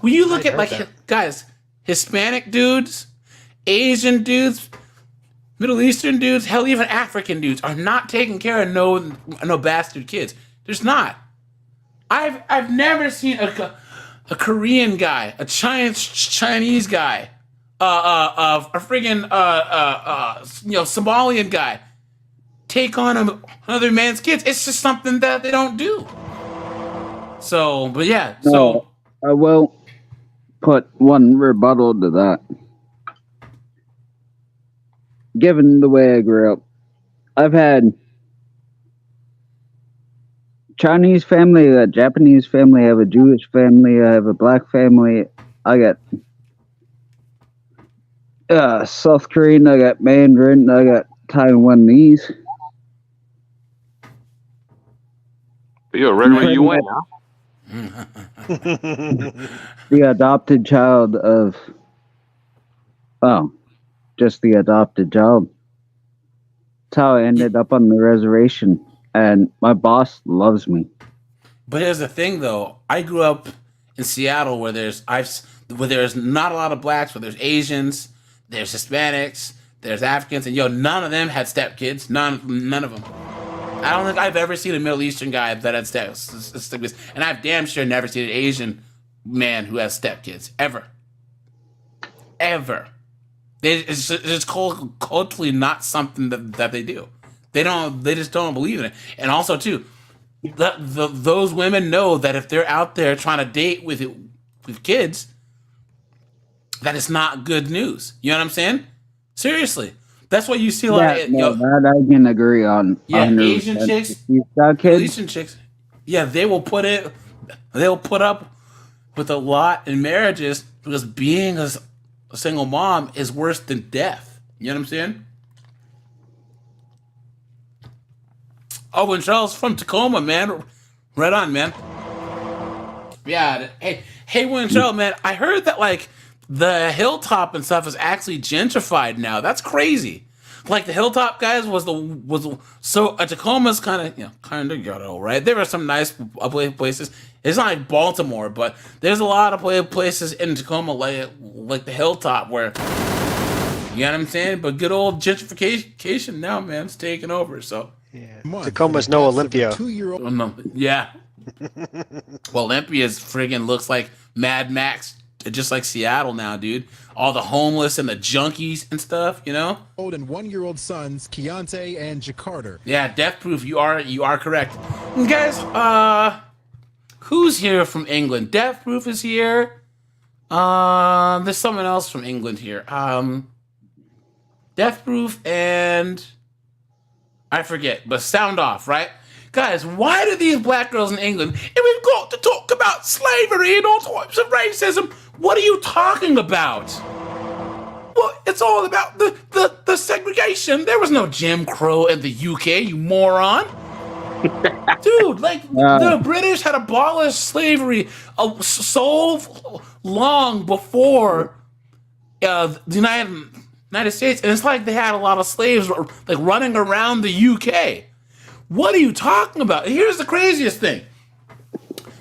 When you look at guys, Hispanic dudes, Asian dudes, Middle Eastern dudes, hell, even African dudes are not taking care of no bastard kids. There's not. I've never seen a Korean guy, a Chinese guy, a friggin' Somalian guy take on another man's kids. It's just something that they don't do. So, but yeah. So I will put one rebuttal to that. Given the way I grew up, I've had Chinese family, a Japanese family, I have a Jewish family, I have a black family, I got South Korean, I got Mandarin, I got Taiwanese. You're a regular UN, huh? The adopted child of, just the adopted child. That's how I ended up on the reservation, and my boss loves me. But here's the thing, though. I grew up in Seattle, where there's not a lot of blacks, where there's Asians, there's Hispanics, there's Africans, and none of them had stepkids. None of them. I don't think I've ever seen a Middle Eastern guy that had stepkids, and I've damn sure never seen an Asian man who has stepkids ever. It's just culturally not something that they do. They just don't believe in it. And also too, those women know that if they're out there trying to date with kids, that it's not good news. You know what I'm saying? Seriously, that's why you see a lot of that I can agree on. Asian chicks, kids. Asian chicks, they will put up with a lot in marriages because being a single mom is worse than death. You know what I'm saying? Oh, and Charles from Tacoma, man. Right on, man. Yeah. Hey, Winchell, man. I heard that like the Hilltop and stuff is actually gentrified now. That's crazy. Like the Hilltop guys was Tacoma's kind of ghetto, right? There are some nice places. It's not like Baltimore, but there's a lot of places in Tacoma like the Hilltop where, you know what I'm saying? But good old gentrification now, man, it's taking over. So Tacoma's no Olympia. Yeah. Well, Olympia's friggin' looks like Mad Max, just like Seattle now, dude. All the homeless and the junkies and stuff, you know? Old and 1-year-old sons, Keontae and Jakarta. Yeah, Death Proof, you are correct. And guys, who's here from England? Death Proof is here. There's someone else from England here. Death Proof and I forget, but Sound Off, right? Guys, why do these black girls in England, and we've got to talk about slavery and all types of racism, what are you talking about? Well, it's all about the segregation. There was no Jim Crow in the UK, you moron. Dude, like, the British had abolished slavery so long before the United States, and it's like they had a lot of slaves like running around the UK. What are you talking about? Here's the craziest thing.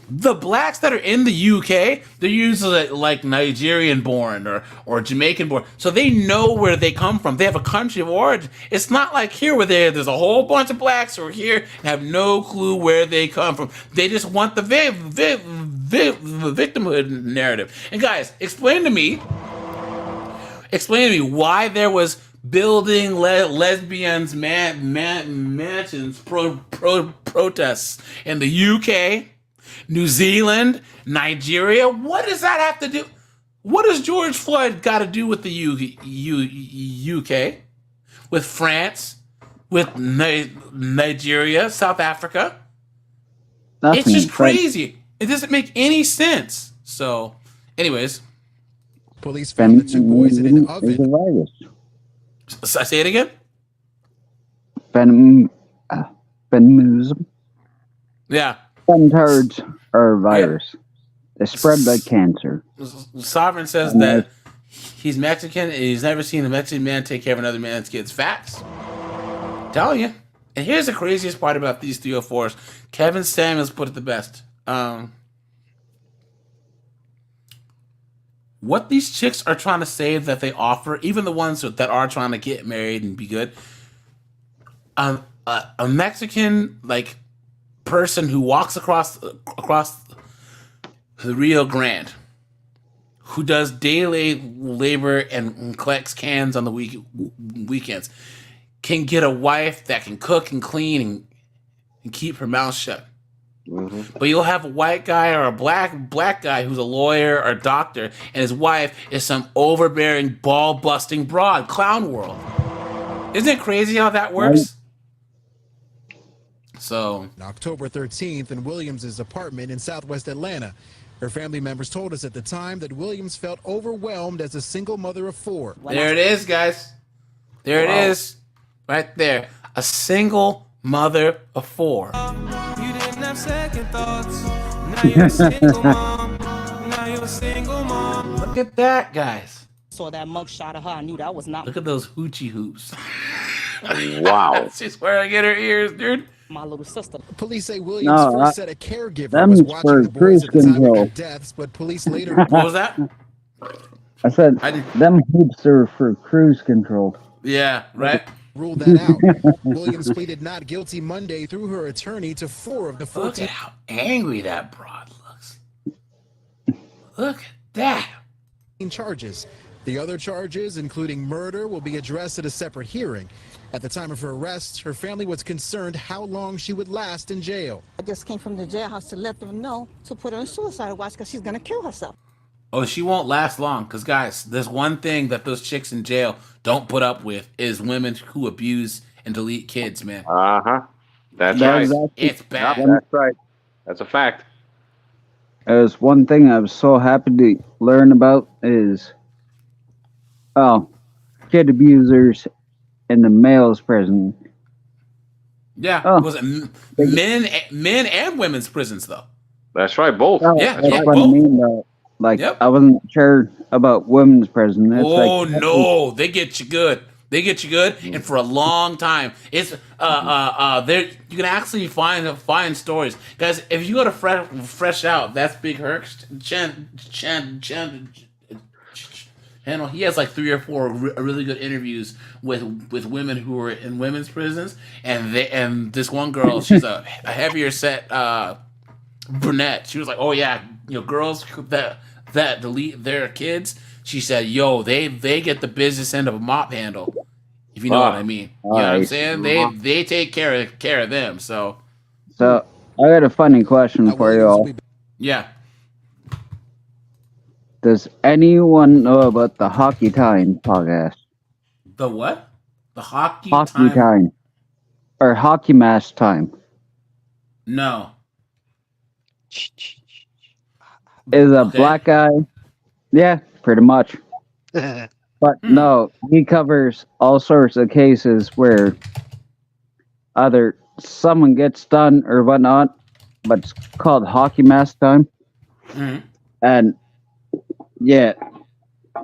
The blacks that are in the UK, they're usually like Nigerian born or Jamaican born. So they know where they come from. They have a country of origin. It's not like here where there's a whole bunch of blacks who are here and have no clue where they come from. They just want the victimhood narrative. And guys, explain to me why there was building lesbians mansions protests in the UK, New Zealand, Nigeria. What does that have to do? What does George Floyd got to do with the UK, with France, with Nigeria, South Africa? Nothing. It's just crazy. It doesn't make any sense. So, anyways. Police found the two boys in an oven. Is a virus. Say it again? Feminism. Yeah. Femtards are a virus. They spread like cancer. Sovereign says that he's Mexican and he's never seen a Mexican man take care of another man's kids. Facts. I'm telling you. And here's the craziest part about these 304s. Kevin Samuels put it the best. What these chicks are trying to say that they offer, even the ones that are trying to get married and be good, a Mexican like person who walks across the Rio Grande, who does daily labor and collects cans on the weekends, can get a wife that can cook and clean and keep her mouth shut. Mm-hmm. But you'll have a white guy or a black guy who's a lawyer or a doctor, and his wife is some overbearing, ball-busting broad. Clown world. Isn't it crazy how that works? So, on October 13th in Williams' apartment in Southwest Atlanta, her family members told us at the time that Williams felt overwhelmed as a single mother of 4. There it is, guys. There it is. Right there. A single mother of 4. second thoughts. Now you're a single mom. Now you're a single mom. Look at that, guys. Saw that mug shot of her. I knew that was not Look at those hoochie hoops. Wow. She's wearing in her ears, dude. my little sister. Police say Williams No, first said a caregiver them's was watching for the boys cruise at the time of control. their deaths, but police later What was that? I said them hoops are for cruise control. Yeah, right. ruled that out. Williams pleaded not guilty Monday through her attorney to 4 of the 14. Look at how angry that broad looks. Look at that. Charges. The other charges, including murder, will be addressed at a separate hearing. At the time of her arrest, her family was concerned how long she would last in jail. I just came from the jailhouse to let them know to put her on suicide watch because she's going to kill herself. Oh, she won't last long. Because, guys, there's one thing that those chicks in jail don't put up with is women who abuse and delete kids, man. Uh-huh. That's Yeah, right. it's bad. Yep, that's right. That's a fact. There's one thing I was so happy to learn about is, kid abusers in the male's prison. Yeah, was it men and women's prisons though? That's right, both. Yeah, that's yeah, what both. I mean though. Like, I wasn't sure about women's prison. It's Oh like, no, they get you good. They get you good, and for a long time. It's there. You can actually find stories, guys. If you go to Fresh Out, that's Big Hurst. Channel. He has like 3 or 4 really good interviews with women who were in women's prisons, and this one girl, she's a heavier set brunette. She was like, oh yeah, girls that delete their kids. She said, yo, they get the business end of a mop handle, if you know what I mean. You know what I'm saying? They take care of them. So I got a funny question for you all. yeah. Does anyone know about the Hockey Time podcast? The what? The hockey time. Or Hockey Mask Time. No. Is a black guy. Yeah, pretty much. But no, he covers all sorts of cases where either someone gets done or whatnot, but it's called Hockey Mask Time. Mm-hmm. And yeah,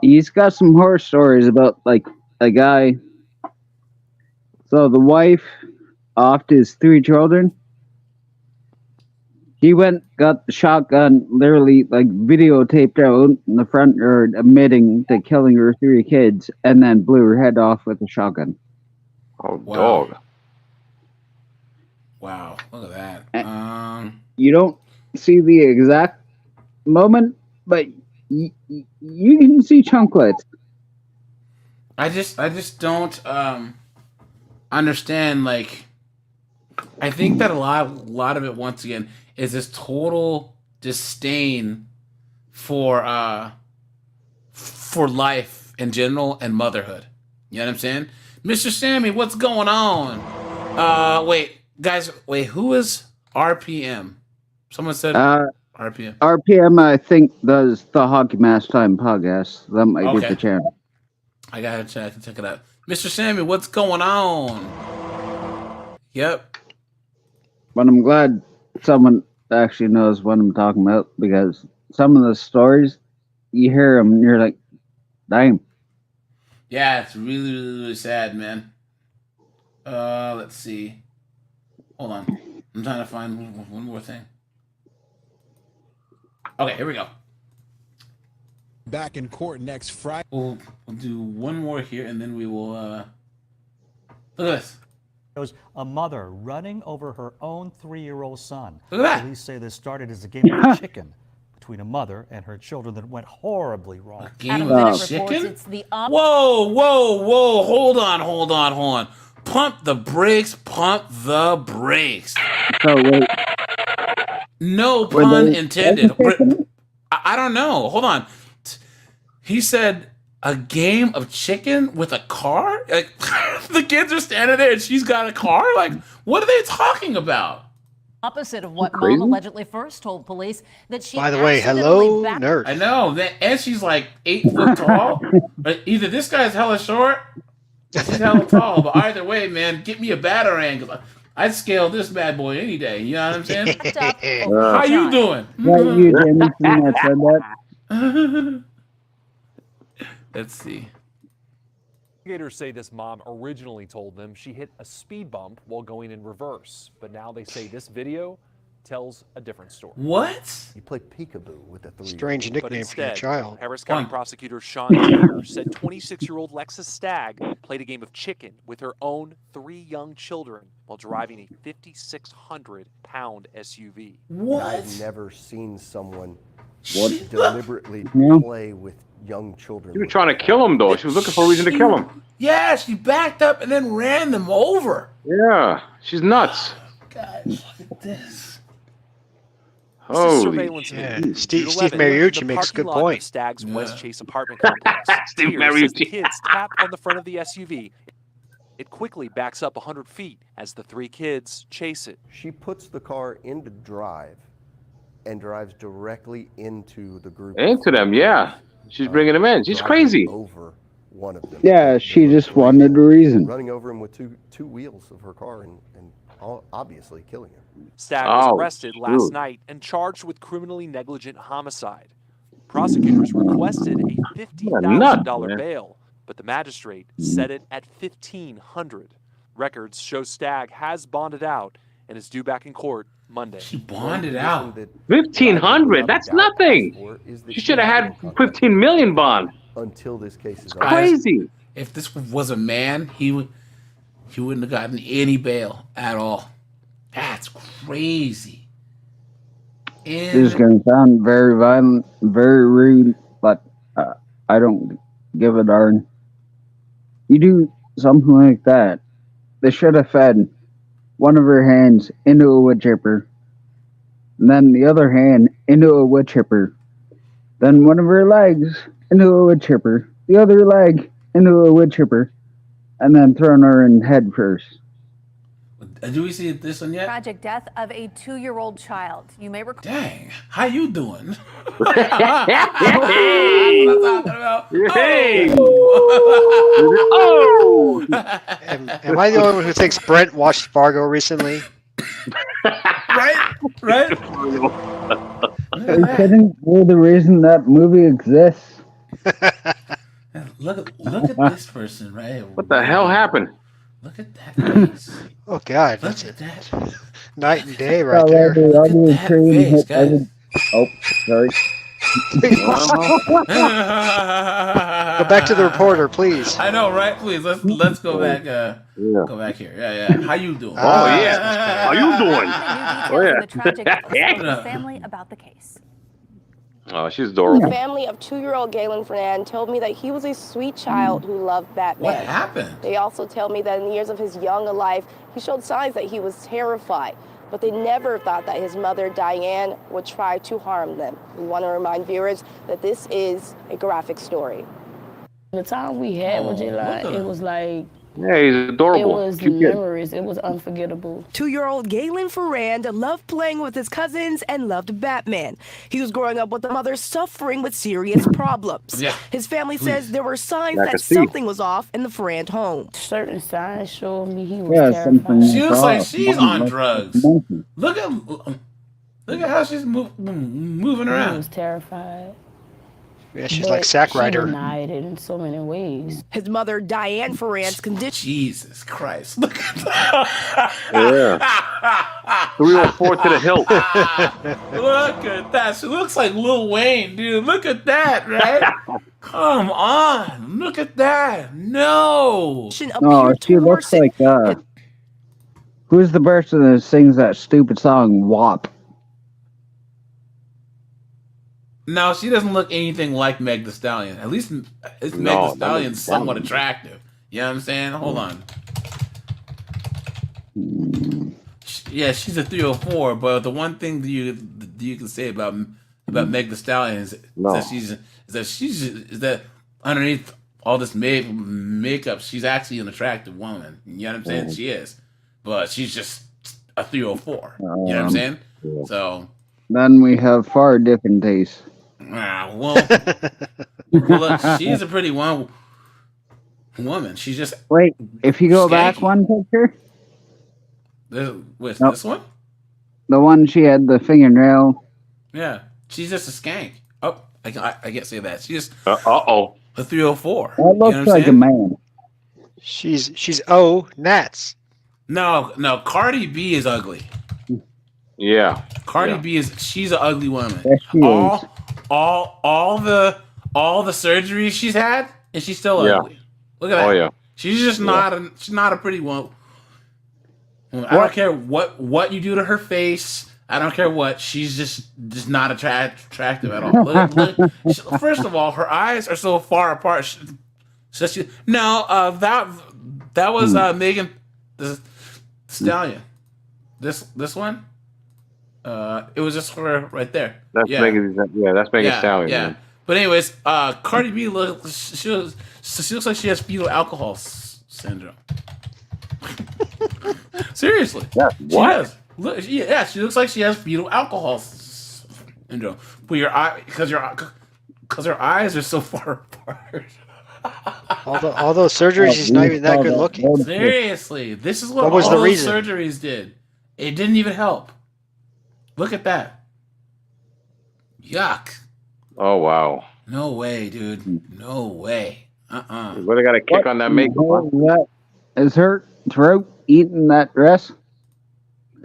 he's got some horror stories about like a guy. So the wife offed his 3 children. He got the shotgun, literally like videotaped out in the front yard, admitting to killing her 3 kids, and then blew her head off with a shotgun. Oh, dog! Wow, look at that. You don't see the exact moment, but you can see chunklets. I just don't understand. Like, I think that a lot of it, once again, is this total disdain for life in general and motherhood. You know what I'm saying? Mr. Sammy, what's going on? Wait, guys, who is RPM? Someone said RPM. RPM, I think, does the Hockey Mask Time podcast. That might be the channel. I gotta check it out. Mr. Sammy, what's going on? Yep. But I'm glad someone actually knows what I'm talking about, because some of the stories, you hear them and you're like, damn. Yeah, it's really, really, really sad, man. Let's see. Hold on. I'm trying to find one more thing. Okay, here we go. Back in court next Friday. We'll do one more here, and then we will. Look at this. Shows a mother running over her own 3-year-old son. Look at that. Police say this started as a game of chicken between a mother and her children that went horribly wrong. Game of chicken? Whoa! Hold on. Pump the brakes. So wait. No pun intended. I don't know. Hold on. He said a game of chicken with a car? Like, the kids are standing there and she's got a car? Like, what are they talking about? Opposite of what mom allegedly first told police that she. By the way, hello, nerd. I know. And she's like 8 foot tall. Either this guy's hella short or she's hella tall. But either way, man, get me a batarang. I'd scale this bad boy any day. You know what I'm saying? How you doing? Yeah, you, Jameson, that said that. Let's see. Investigators say this mom originally told them she hit a speed bump while going in reverse, but now they say this video tells a different story. What? You play peekaboo with the 3. Strange nickname for your child. Harris County prosecutor Sean Taylor said 26-year-old Lexus Stagg played a game of chicken with her own 3 young children while driving a 5,600-pound SUV. I've never seen someone What? deliberately Yeah. play with young children. She was trying to kill him, though. She was looking for a reason to kill him. Yeah, she backed up and then ran them over. Yeah, she's nuts. God, look at this. Holy surveillance shit. video. Steve 11, Mariucci the makes a good parking lot of point. Stagg's West Chase apartment complex. Steve Here, says the Mariucci. kids tap on the front of the SUV. It quickly backs up 100 feet as the 3 kids chase it. She puts the car into drive and drives directly into the group. Into them, yeah. She's bringing them in. She's driving crazy. Over one of them. Yeah, she just wanted a reason. Running over him with two wheels of her car and obviously killing him. Stagg was Oh, arrested last shoot. night and charged with criminally negligent homicide. Prosecutors requested a $50,000 man. bail, but the magistrate set it at $1,500. Records show Stagg has bonded out and is due back in court Monday. She bonded out. 1,500. That's nothing. She should have had 15 million bond. Until this case is Crazy. If this was a man, he wouldn't have gotten any bail at all. That's crazy. This is going to sound very violent, very rude, but I don't give a darn. You do something like that, they should have fed one of her hands into a wood chipper, and then the other hand into a wood chipper, then one of her legs into a wood chipper, the other leg into a wood chipper, and then thrown her in head first. Do we see this one yet? Tragic death of a 2-year-old child. You may recall. Dang, how you doing? Hey. Oh. Am I the only one who thinks Brent watched Fargo recently? Right? Are you kidding? You're the reason that movie exists. Look at this person, right? What the hell happened? Look at that face. Oh God, Look that's at that. night and day right there. Look at that face, guys. Oh, sorry. Go back to the reporter, please. I know, right? Please, let's go back. Go back here. Yeah. How you doing? Oh yeah. How you doing? Oh, yeah. The tragic death of the family about the case. Oh, she's The adorable. family of 2-year-old Galen Fernand told me that he was a sweet child who loved Batman. What happened? They also tell me that in the years of his young life, he showed signs that he was terrified, but they never thought that his mother, Diane, would try to harm them. We want to remind viewers that this is a graphic story. The time we had with J-Line, it was like, Yeah, he's adorable. it was Cute kid. memories. It was unforgettable. 2-year-old Galen Ferrand loved playing with his cousins and loved Batman. He was growing up with a mother suffering with serious problems. Yeah, His family says there were signs I can that see. something was off in the Ferrand home. Certain signs showed me he was Yeah, something. terrified. She looks like she's on Monkey. drugs. Monkey. Look at how she's moving He around. was terrified. Yeah, she's But like Sack she Rider. denied it in so many ways. His mother, Diane Ferrand's condition. Jesus Christ! Look at that. Yeah. 304 to the hilt. Look at that. She looks like Lil Wayne, dude. Look at that, right? Come on. Look at that. No. No, she looks like who's the person that sings that stupid song WAP? No, she doesn't look anything like Meg Thee Stallion. At least Meg Thee Stallion's somewhat attractive. You know what I'm saying? Hold on. Yeah, she's a 304, but the one thing that you can say about Meg Thee Stallion is that underneath all this makeup, she's actually an attractive woman. You know what I'm saying? She is, but she's just a 304. You know what I'm saying? So Then we have far different tastes. well, look, she's a pretty woman. She's just Wait, if you go skanky. back one picture, This one? The one she had the fingernail. Yeah, she's just a skank. Oh, I can't say that. She's Uh-oh. a 304. That looks like a man. She's Nats. No, Cardi B is ugly. Yeah. Cardi B she's an ugly woman. Yes, she is. All the surgeries she's had, and she's still ugly. Look at that. Oh yeah. She's just not a pretty one. I don't care what you do to her face. I don't care what. She's just not attractive at all. Look, first of all, her eyes are so far apart. That was Megan the Stallion. This one. It was just her right there. That's Megan. Yeah, that's Megan Stallion. Yeah. Man. But anyways, Cardi B she looks like she has fetal alcohol syndrome. Seriously. Yeah. What? She looks like she has fetal alcohol syndrome. But because her eyes are so far apart. All those surgeries, she's not even that good looking. Seriously, this is what was all the those reason? surgeries did. It didn't even help. Look at that. Yuck. Oh wow. No way, dude. No way. Well, they got a kick on that makeup. Huh? Is her throat eating that dress?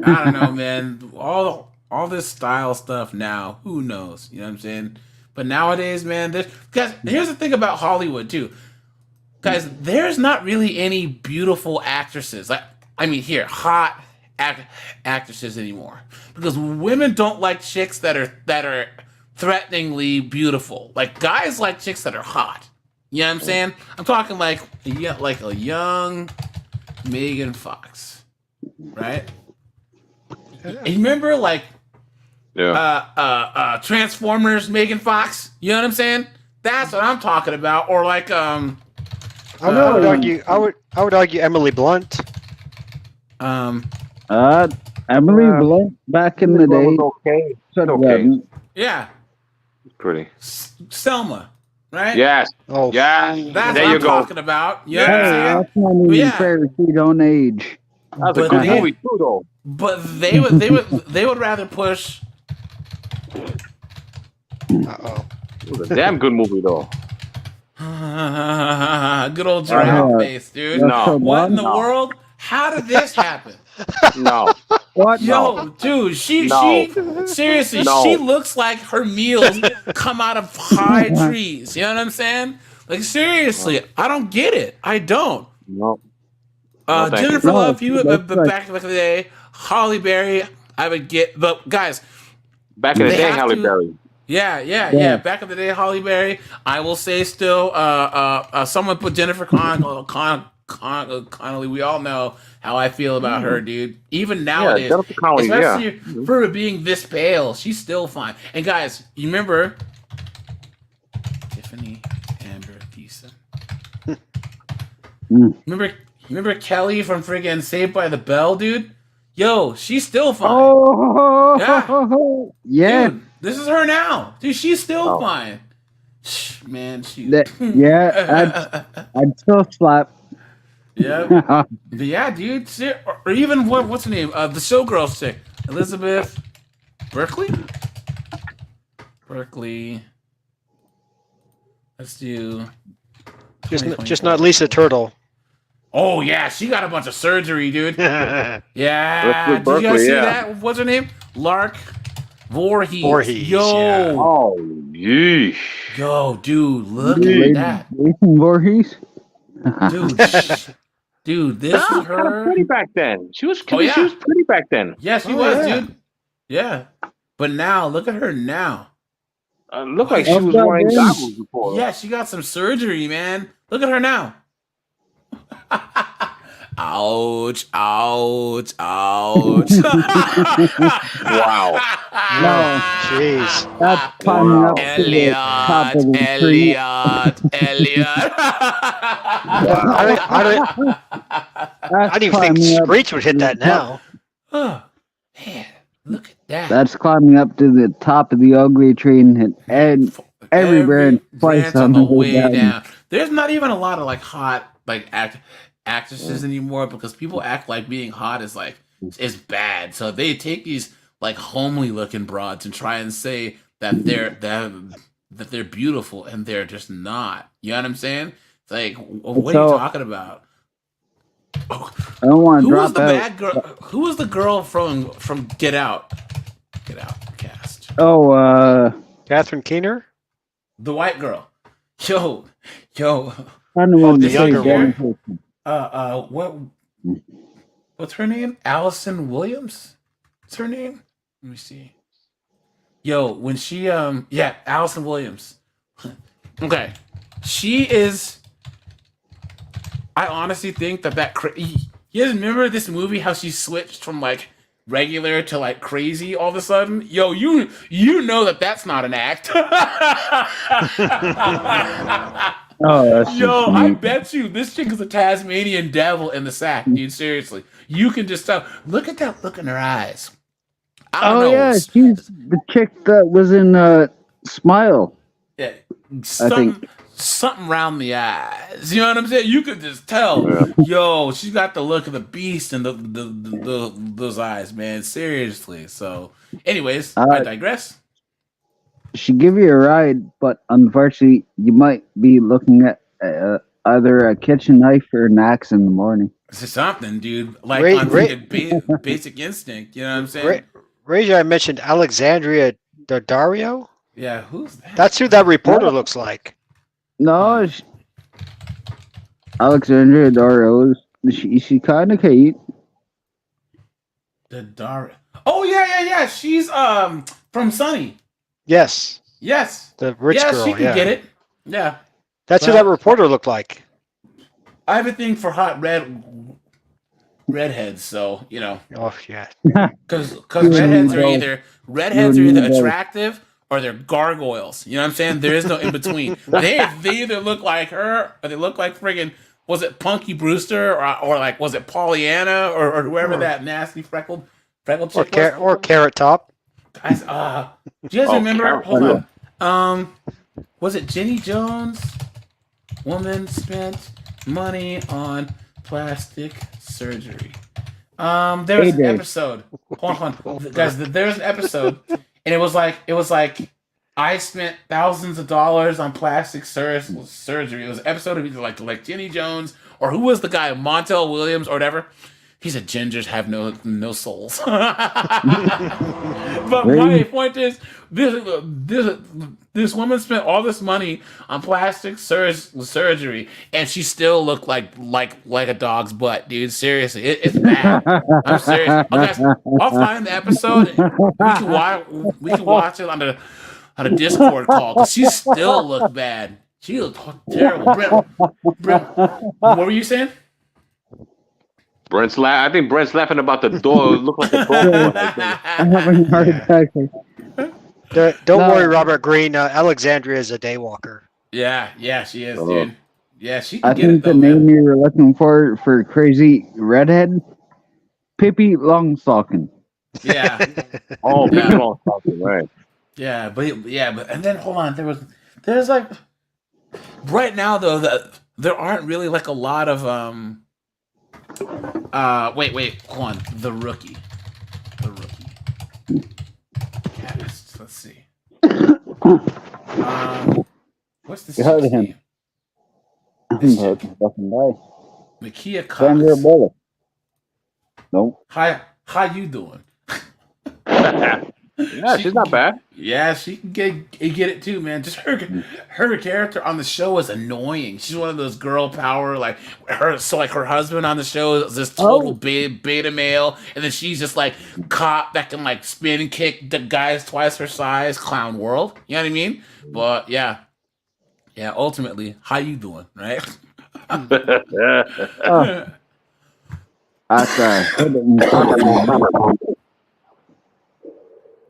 I don't know, man. All this style stuff now, who knows? You know what I'm saying? But nowadays, man, guys, here's the thing about Hollywood too. Guys, there's not really any beautiful actresses. Hot actresses anymore. Because women don't like chicks that are threateningly beautiful. Like guys like chicks that are hot. You know what I'm saying? I'm talking like a young Megan Fox, right? You remember Transformers Megan Fox? You know what I'm saying? That's what I'm talking about. Or like I would argue Emily Blunt. Emily Blunt back in the day. Okay. Okay. Yeah. Pretty. Selma, right? Yes. Oh, yeah. That's there what you I'm go. talking about. You know what I'm Hey, saying? that's not even fair. She don't age. That's a good movie too, though. But they would rather push. It was a damn good movie, though. Good old giraffe face, dude. No. What in the world? How did this happen? No. What? Yo, dude, she seriously, she looks like her meals come out of high trees. You know what I'm saying? Like seriously, I don't get it. I don't. No. Jennifer Love Hewitt, but back in the day, Holly Berry, I would get. But guys, back in the day, Holly Berry. Yeah. Back in the day, Holly Berry. I will say still, someone put Jennifer Connelly. We all know how I feel about her, dude. Even nowadays, Jennifer Connelly, especially for being this pale, she's still fine. And guys, you remember Tiffany Amber Thiessen? Remember Kelly from friggin' Saved by the Bell, dude? Yo, she's still fine. Oh, yeah. Dude, this is her now. Dude, she's still fine. Man, I'd still slap. Yeah. Yeah, dude. Or even, what's her name? The showgirl chick. Elizabeth Berkley? Let's do... Just not Lisa Turtle. Oh, yeah. She got a bunch of surgery, dude. Yeah. Elizabeth Did you guys Berkley, see yeah. that? What's her name? Lark Voorhees. Yo. Yeah. Oh, yeesh. Yo, dude, look at that. Jason Voorhees? Dude, this is her. Kind of pretty back then. She was Oh, yeah. She was pretty back then. Yes, she was, dude. Yeah. But now, look at her now. Looked like she was wearing goggles before. Yeah, she got some surgery, man. Look at her now. Ouch, ouch, ouch. Wow. No. Jeez. That's climbing up to the top of the tree. Elliot. I didn't even think Screech would hit that now. Oh, man, look at that. That's climbing up to the top of the ugly tree and hit every branch twice on the way down. There's not even a lot of like hot like actresses anymore because people act like being hot is like is bad. So they take these like homely looking broads and try and say that they're beautiful, and they're just not. You know what I'm saying? It's like, what are you talking about? I don't want to Who was drop the out. bad girl? Who was the girl from Get Out? Get Out cast. Oh, Catherine Keener? The white girl. Yo. I don't want to the say younger Jennifer. What's her name? Allison Williams? What's her name? Let me see. Yo, when she Allison Williams. Okay. She is, I honestly think that you guys remember this movie, how she switched from like regular to like crazy all of a sudden? Yo, you know that's not an act. Oh, that's Yo, just I neat. bet you this chick is a Tasmanian devil in the sack, dude. Seriously. You can just tell. Look at that look in her eyes. I don't know. Yeah, she's the chick that was in Smile. Yeah, I think. something around the eyes. You know what I'm saying? You could just tell. Yo, she's got the look of the beast in those eyes, man. Seriously. So, anyways, I digress. She give you a ride, but unfortunately, you might be looking at either a kitchen knife or an axe in the morning. It's something, dude. Like on freaking Basic Instinct. You know what I'm saying? Raja, I mentioned Alexandria Daddario. Yeah, who's that? That's who that reporter looks like. No, Alexandria Daddario. She kind of cute. Daddario. Oh yeah. She's from Sunny. Yes. The rich girl. she can get it. Yeah. That's who that reporter looked like. I have a thing for hot redheads, so you know. Oh yeah. Because redheads are either attractive or they're gargoyles. You know what I'm saying? There is no in between. They either look like her or they look like friggin', was it Punky Brewster or like was it Pollyanna or whoever that nasty freckled chick was? Or Carrot Top. Guys, do you guys remember? Hold on. Was it Jenny Jones? Woman spent money on plastic surgery. There was an episode. Hold on, guys. There's an episode, and it was like I spent thousands of dollars on plastic surgery. It was an episode of either like Jenny Jones or who was the guy, Montel Williams or whatever. He said gingers have no souls. But my point is, this woman spent all this money on plastic surgery, and she still looked like a dog's butt, dude. Seriously, it's bad. I'm serious. Okay, I'll find the episode. We can watch it on a Discord call because she still looked bad. She looked terrible. Brent, what were you saying? I think Brent's laughing about the door. It looked like a door. I'm having a heart attack. Don't worry, Robert Greene. Alexandria is a daywalker. Yeah, she is, dude. Yeah, she can I get think it though, the name man. you were looking for crazy redhead, Pippi Longstocking. Yeah. Oh, Pippi Longstocking, right? Yeah, but and then hold on, there's like right now though that there aren't really like a lot of wait, hold on. The rookie. Cast. Let's see. What's this? You heard of him? Makia Sandra Cox. Bullock. Nope. How you doing? Yeah, she's not bad. Yeah, she can get it too, man. Just her character on the show is annoying. She's one of those girl power, like her husband on the show is this total beta male, and then she's just like cop that can like spin and kick the guys twice her size. Clown world, you know what I mean? But yeah. Ultimately, how you doing, right?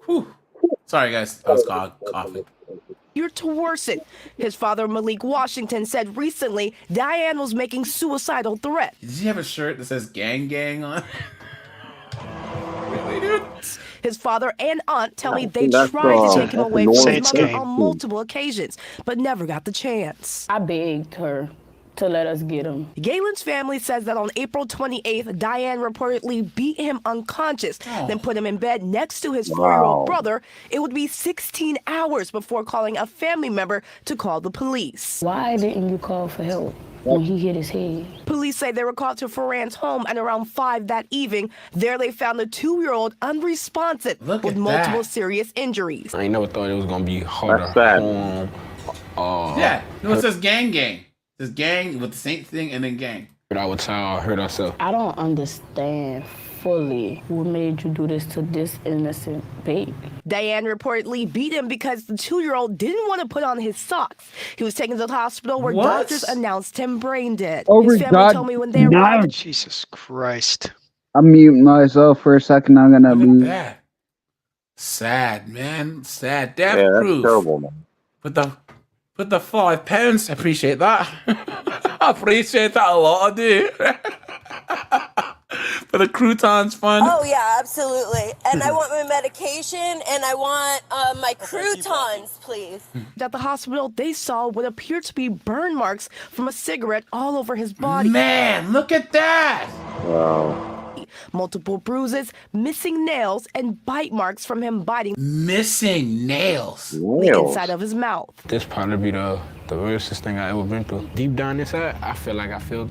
Whew. Sorry, guys. I was coughing. You're to worsen. His father, Malik Washington, said recently Diane was making suicidal threats. Does he have a shirt that says "gang gang" on? Really, dude? His father and aunt tell me they That's, tried to take him away from his Saints mother game. on multiple occasions, but never got the chance. I begged her to let us get him. Galen's family says that on April 28th, Diane reportedly beat him unconscious, then put him in bed next to his 4-year-old brother. It would be 16 hours before calling a family member to call the police. Why didn't you call for help when he hit his head? Police say they were called to Ferran's home at around 5 that evening. There they found the 2-year-old unresponsive with multiple serious injuries. I ain't never thought it was going to be harder. Yeah, no, it says gang. It says gang with the same thing and then gang. Our child hurt ourselves. I don't understand fully what made you do this to this innocent baby. Diane reportedly beat him because the 2-year-old didn't want to put on his socks. He was taken to the hospital where doctors announced him brain dead. His family told me when they arrived. Jesus Christ. I'm muting myself for a second. I'm gonna leave. That. Sad, man. Sad. Death Yeah, that's proof. terrible, man. Put the 5 pounds. I appreciate that. I appreciate that a lot. I do. For the croutons fund. Oh yeah, absolutely. And I want my medication and I want my croutons, please. At the hospital, they saw what appeared to be burn marks from a cigarette all over his body. Man, look at that. Wow. Multiple bruises, missing nails, and bite marks from him biting Missing nails. the inside of his mouth. This probably be the worstest thing I ever been through. Deep down inside, I feel like I feel,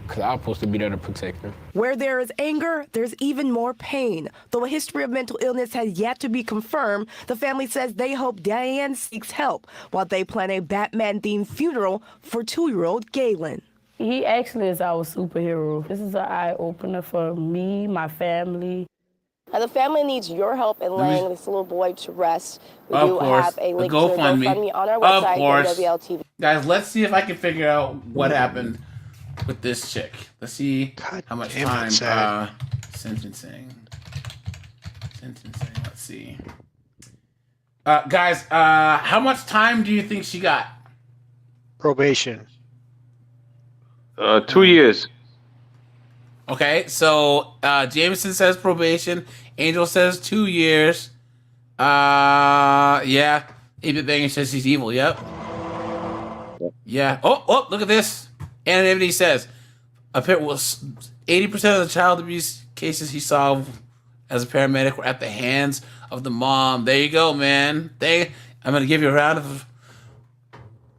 because I was supposed to be there to protect her. Where there is anger, there's even more pain. Though a history of mental illness has yet to be confirmed, the family says they hope Diane seeks help while they plan a Batman-themed funeral for 2-year-old Galen. He actually is our superhero. This is an eye-opener for me, my family. The family needs your help in laying this little boy to rest. We Of do course. have a link to GoFundMe. GoFundMe on our Of website, course. WLTV. Guys, let's see if I can figure out what happened with this chick. Let's see how much damn it, time. Sad. Sentencing. Let's see. Guys, how much time do you think she got? Probation. 2 years. Okay, so Jameson says probation. Angel says 2 years. Yeah. Even Banger says he's evil. Yep. Yeah. Oh, look at this. Anonymity says, was 80% of the child abuse cases he solved as a paramedic were at the hands of the mom. There you go, man. I'm gonna give you a round of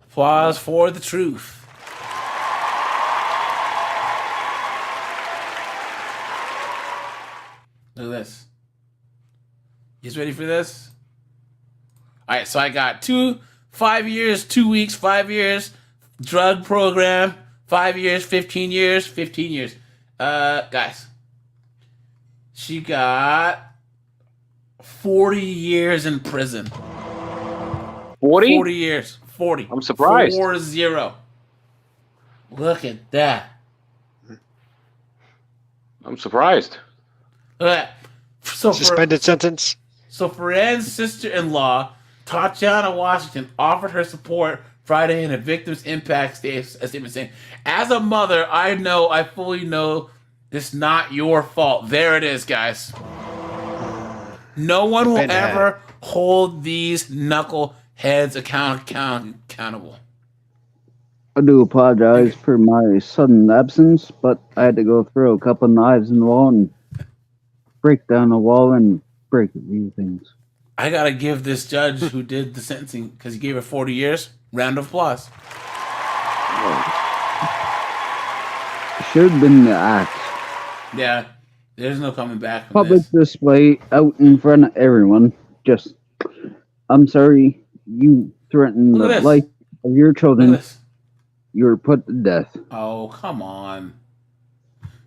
applause for the truth. Look at this. You guys ready for this? All right, so I got 5 years, 2 weeks, 5 years, drug program, 5 years, 15 years, 15 years. Guys, she got 40 years in prison. 40? 40 years. 40. I'm surprised. 40. Look at that. I'm surprised. Look at that. So Suspended sentence. So Ferran's sister-in-law, Tatiana Washington, offered her support Friday in a victim's impact statement saying, as a mother, I fully know it's not your fault. There it is, guys. No one will ever hold these knuckleheads accountable. I do apologize for my sudden absence, but I had to go throw a couple knives in the wall and break down the wall and break a few things. I gotta give this judge who did the sentencing, because he gave her 40 years, round of applause. Should have been the axe. Yeah, there's no coming back from Public this. display out in front of everyone. Just, I'm sorry, you threatened Look at the this. life of your Look children. at this. You were put to death. Oh, come on.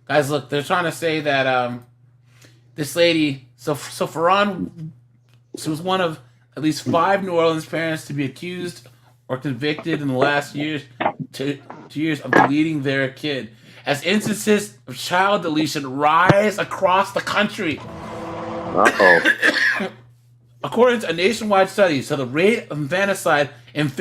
Guys, look, they're trying to say that this lady, so Ferran, she was one of at least 5 New Orleans parents to be accused or convicted in the last two years of deleting their kid. As instances of child deletion rise across the country. Uh-oh. According to a nationwide study, so the rate of infanticide and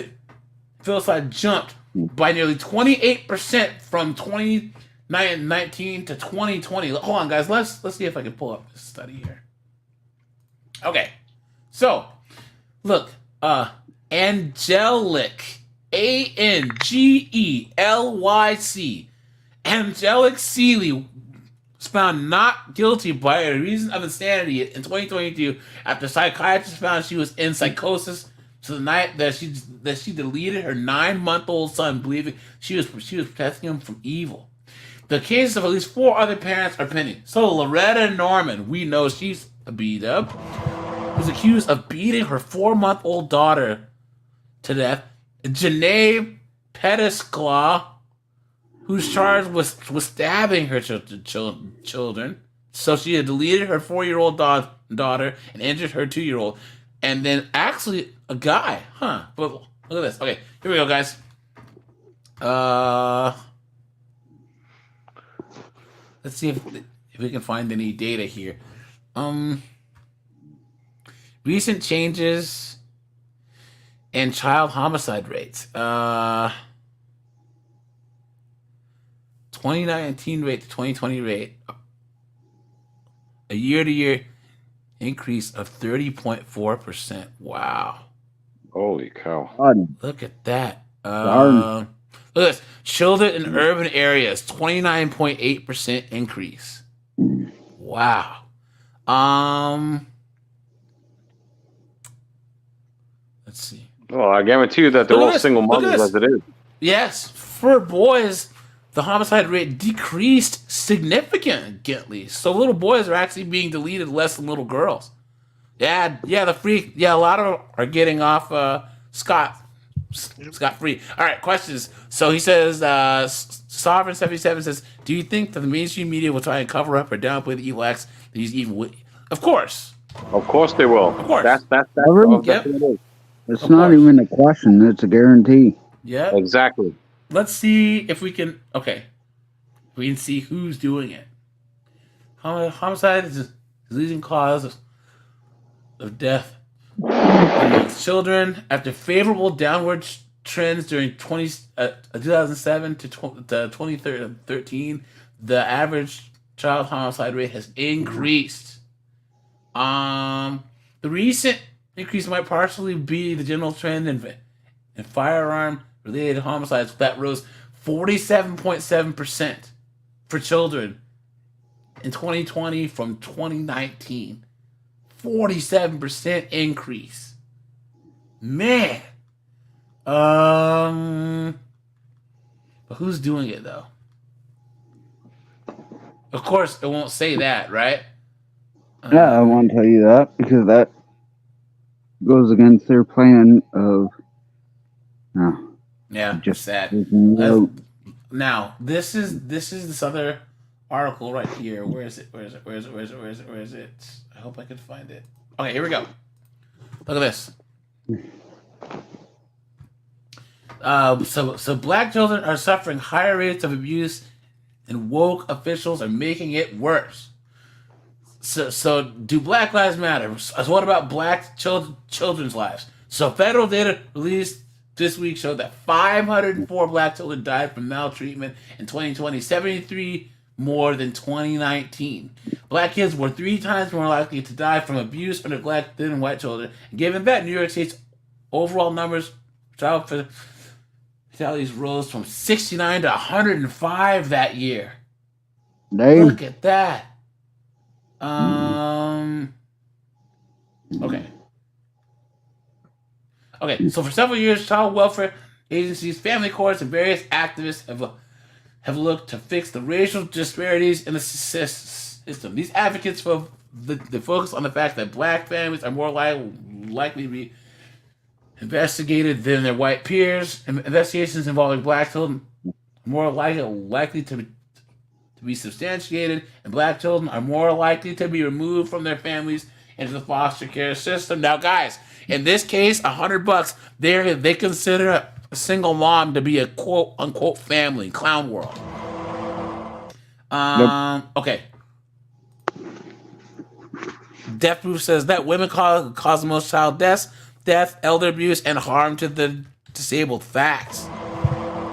filicide jumped by nearly 28% from 2019 to 2020. Hold on, guys. Let's see if I can pull up this study here. Okay, so look, Angelic Angelyc. Angelic Seeley was found not guilty by a reason of insanity in 2022 after psychiatrists found she was in psychosis to the night that she deleted her 9-month-old son, believing she was protecting him from evil. The cases of at least 4 other parents are pending. So Loretta Norman, we know she's a beat-up, was accused of beating her 4-month-old daughter to death. Janae Pettisclaw, who's charged with stabbing her children. So she had deleted her 4-year-old daughter and injured her 2-year-old. And then actually a guy, But look at this. Okay, here we go, guys. Let's see if we can find any data here. Recent changes in child homicide rates. 2019 rate to 2020 rate. A year-to-year increase of 30.4%. Wow. Holy cow. Look at that. Look at this. Children in urban areas, 29.8% increase. Wow. Let's see. Well, I guarantee you that they're all single mothers as it is. Yes, for boys, the homicide rate decreased significantly. So little boys are actually being deleted less than little girls. Yeah, a lot of them are getting off scot-free. All right, questions. So he says, Sovereign77 says, do you think that the mainstream media will try and cover up or downplay the evil acts that he's evil? Of course. Of course they will. Of course. That's Yep. what it is. It's not even a question. It's a guarantee. Yeah. Exactly. Let's see if we can. Okay. We can see who's doing it. Homicide is the leading cause of death amongst children after favorable downward trends during 2007 to 2013. The average child homicide rate has increased. The recent increase might partially be the general trend in firearm-related homicides that rose 47.7% for children in 2020 from 2019. 47% increase. Man. But who's doing it though? Of course, it won't say that, right? Yeah, I won't tell you that because that goes against their plan of. No. Yeah, just sad. Now, this is this other article right here. Where is it? Where is it? I hope I can find it. Okay, here we go. Look at this. So black children are suffering higher rates of abuse, and woke officials are making it worse. So do Black Lives Matter? So what about black children's lives? So federal data released this week showed that 504 black children died from maltreatment in 2020, 73 more than 2019. Black kids were 3 times more likely to die from abuse or neglect than white children. Given that, New York State's overall numbers child fatalities rose from 69 to 105 that year. Damn. Look at that. Okay, so for several years, child welfare agencies, family courts, and various activists have looked to fix the racial disparities in the system. These advocates they focus on the fact that black families are more likely to be investigated than their white peers. Investigations involving black children are more likely to be substantiated, and black children are more likely to be removed from their families into the foster care system. Now, guys, in this case, $100, they consider a single mom to be a quote unquote family. Clown world. Okay. Death Proof says that women cause the most child deaths, elder abuse, and harm to the disabled. Facts.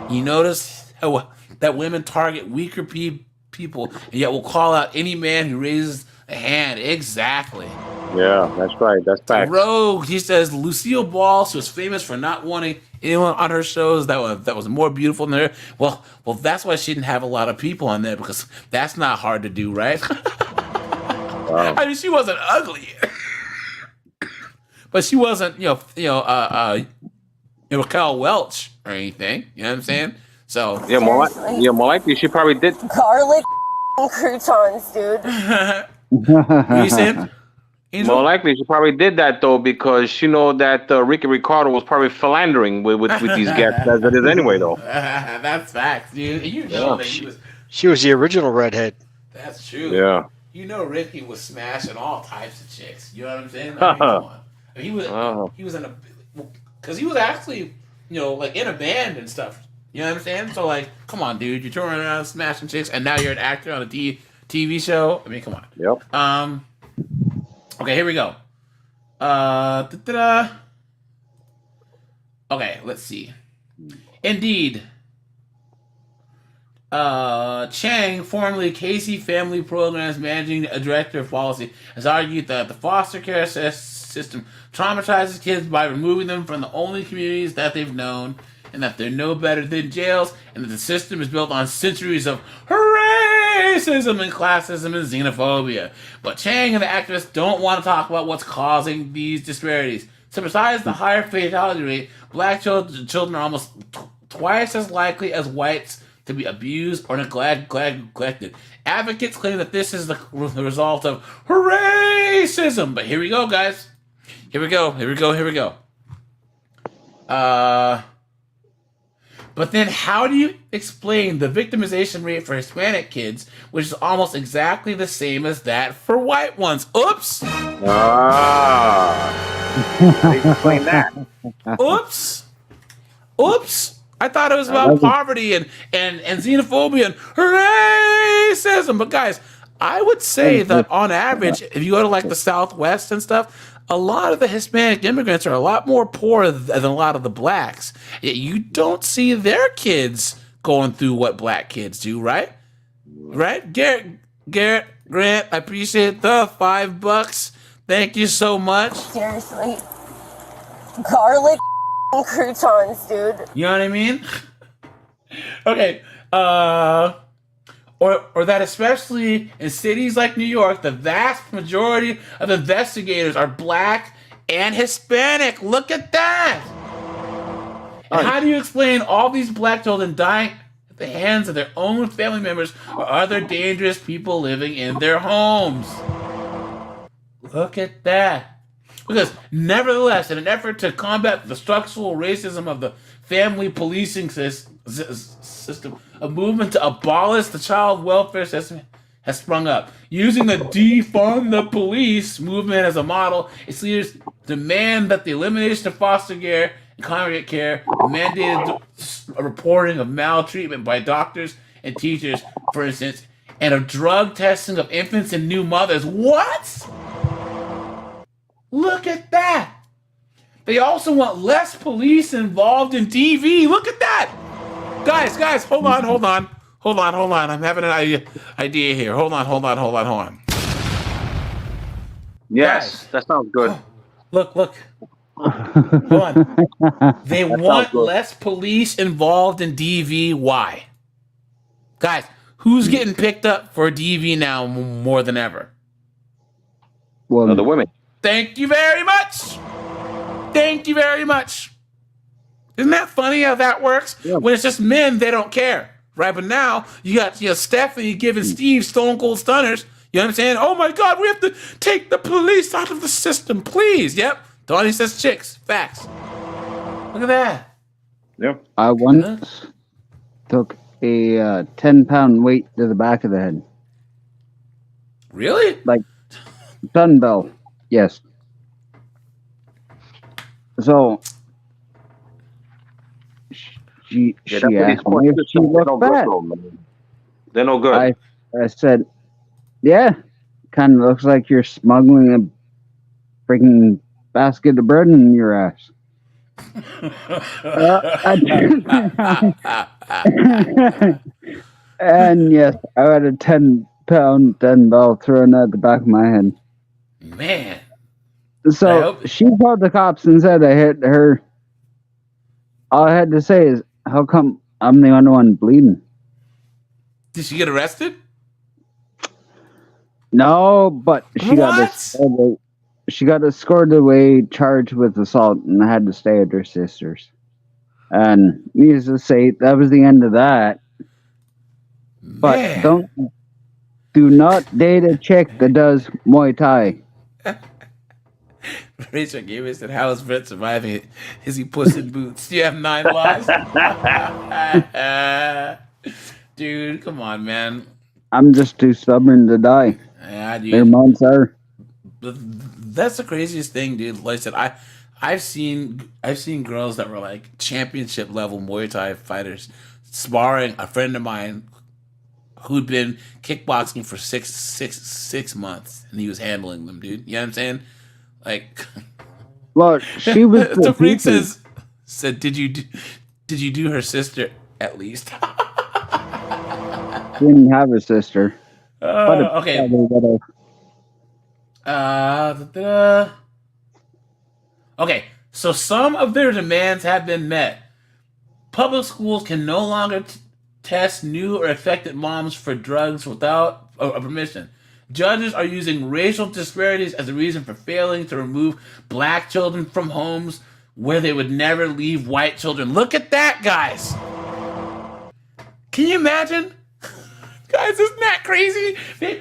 You notice how that women target weaker people, and yet will call out any man who raises a hand. Exactly. Yeah, that's right. That's fact. Rogue, he says Lucille Ball was famous for not wanting anyone on her shows that was more beautiful than her? Well, that's why she didn't have a lot of people on there, because that's not hard to do, right? Wow. I mean, she wasn't ugly, but she wasn't, Raquel Welch or anything. You know what I'm saying? So Yeah, more likely she probably did. Garlic croutons, dude. What are you saying? Angel? More likely she probably did that though, because she know that Ricky Ricardo was probably philandering with these guests as it is anyway though. That's facts, dude. You know that he was. She was the original redhead. That's true. Yeah. You know, Ricky was smashing all types of chicks. You know what I'm saying? I mean, come on. I mean, he was in a, because he was actually, like in a band and stuff. You know what I'm saying? So like, come on, dude. You're touring around smashing chicks, and now you're an actor on a TV show. I mean, come on. Yep. Okay, here we go. Okay, let's see. Indeed. Chang, formerly Casey Family Programs Managing Director of Policy, has argued that the foster care system traumatizes kids by removing them from the only communities that they've known, and that they're no better than jails, and that the system is built on centuries of racism and classism and xenophobia. But Chang and the activists don't want to talk about what's causing these disparities. So besides the higher fatality rate, black children are almost twice as likely as whites to be abused or neglected. Advocates claim that this is the result of racism. But here we go, guys. Here we go. But then how do you explain the victimization rate for Hispanic kids, which is almost exactly the same as that for white ones? Oops. Explain that. Oops. I thought it was about poverty and xenophobia and racism. But guys, I would say that on average, if you go to like the Southwest and stuff, a lot of the Hispanic immigrants are a lot more poor than a lot of the blacks. Yet you don't see their kids going through what black kids do, right? Right? Garrett, Grant, I appreciate the $5. Thank you so much. Seriously. Garlic croutons, dude. You know what I mean? Okay. Or that especially in cities like New York, the vast majority of investigators are black and Hispanic. Look at that. And how do you explain all these black children dying at the hands of their own family members or other dangerous people living in their homes? Look at that. Because nevertheless, in an effort to combat the structural racism of the family policing system, a movement to abolish the child welfare system has sprung up. Using the defund the police movement as a model, its leaders demand that the elimination of foster care and congregate care, mandated reporting of maltreatment by doctors and teachers, for instance, and of drug testing of infants and new mothers. What? Look at that. They also want less police involved in TV. Look at that. Guys, hold on. I'm having an idea here. Hold on. Yes, that sounds good. Look. Hold on. They want less police involved in DV. Why? Guys, who's getting picked up for DV now more than ever? Well, the women. Thank you very much. Isn't that funny how that works? Yeah. When it's just men, they don't care, right? But now you got Stephanie giving Steve stone cold stunners. You know what I'm saying? Oh my God, we have to take the police out of the system, please. Yep. Donnie says chicks. Facts. Look at that. Yep. I once took a 10-pound weight to the back of the head. Really? Like dumbbell. Yes. So she asked me if she looked bad. They're no good. I said, yeah, kind of looks like you're smuggling a freaking basket of bread in your ass. And yes, I had a 10-pound dumbbell thrown at the back of my head. Man. So she called the cops and said I hit her all I had to say is, how come I'm the only one bleeding? Did she get arrested? No, but she got escorted away, charged with assault, and had to stay at her sister's. And needless to say, that was the end of that. But Man. do not date a chick that does Muay Thai. Rachel Gabby said, "How is Brett surviving? Is he Puss in Boots? You have 9 lives." Dude, come on, man. I'm just too stubborn to die. Yeah, dude. Their moms are. That's the craziest thing, dude. Like I said, I've seen girls that were like championship level Muay Thai fighters sparring a friend of mine who'd been kickboxing for six months, and he was handling them, dude. You know what I'm saying? Like, well, she was. The freak said, did you do her sister at least? Didn't have a sister. Okay. Okay, so some of their demands have been met. Public schools can no longer test new or affected moms for drugs without permission. Judges are using racial disparities as a reason for failing to remove black children from homes where they would never leave white children. Look at that, guys. Can you imagine? Guys, isn't that crazy?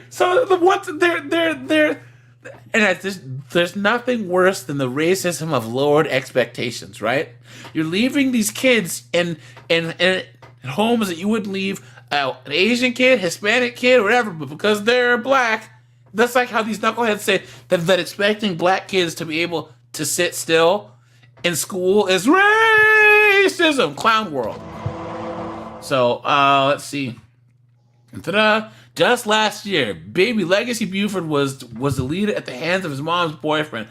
So the ones they're and there's nothing worse than the racism of lowered expectations, right? You're leaving these kids in homes that you wouldn't leave an Asian kid, Hispanic kid, whatever, but because they're black, that's like how these knuckleheads say that expecting black kids to be able to sit still in school is racism, clown world. So let's see. Ta-da! Just last year, baby Legacy Buford was deleted at the hands of his mom's boyfriend,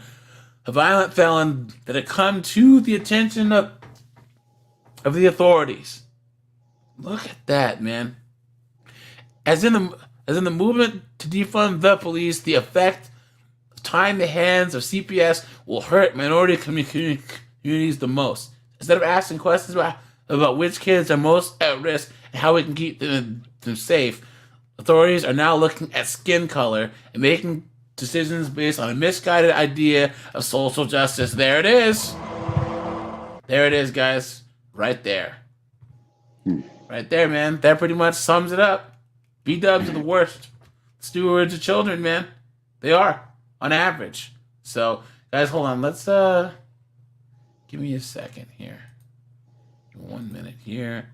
a violent felon that had come to the attention of the authorities. Look at that, man. As in the movement to defund the police, the effect of tying the hands of CPS will hurt minority communities the most. Instead of asking questions about which kids are most at risk and how we can keep them safe, authorities are now looking at skin color and making decisions based on a misguided idea of social justice. There it is. There it is, guys. Right there. Right there, man. That pretty much sums it up. B-dubs are the worst stewards of children, man. They are, on average. So, guys, hold on. Let's, give me a second here. 1 minute here.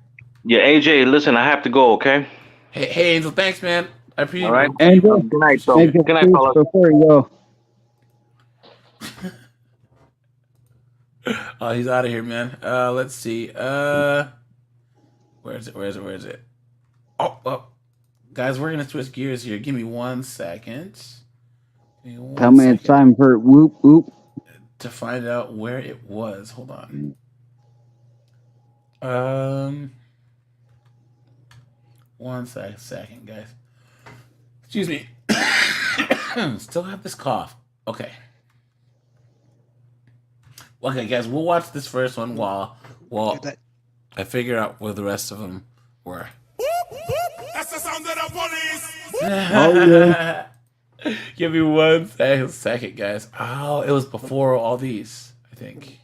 Yeah, AJ, listen, I have to go, okay? Hey, Angel, thanks, man. I appreciate it. All right. Angel, good night, so. make Good a night, speech fellas. before you go. Oh, he's out of here, man. Let's see. Where is it? Oh, guys, we're gonna switch gears here. Give me 1 second. Tell me it's time for whoop whoop to find out where it was. Hold on. 1 second, guys. Excuse me. Still have this cough. Okay. Okay, guys, we'll watch this first one while I figure out where the rest of them were. That's the sound of the police. Oh, yeah. Give me 1 second, guys. Oh, it was before all these, I think.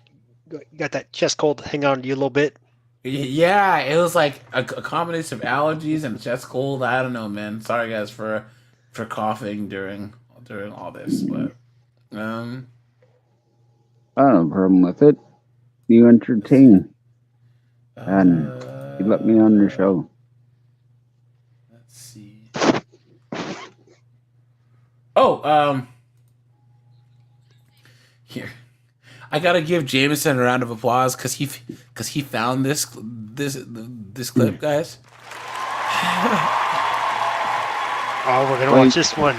You got that chest cold hang on to you a little bit. Yeah, it was like a combination of allergies and chest cold. I don't know, man. Sorry, guys, for coughing during all this, but I don't have a problem with it. You entertain, and you let me on your show. Let's see. Oh, here. I gotta give Jameson a round of applause because he found this clip, guys. Oh, we're gonna watch this one.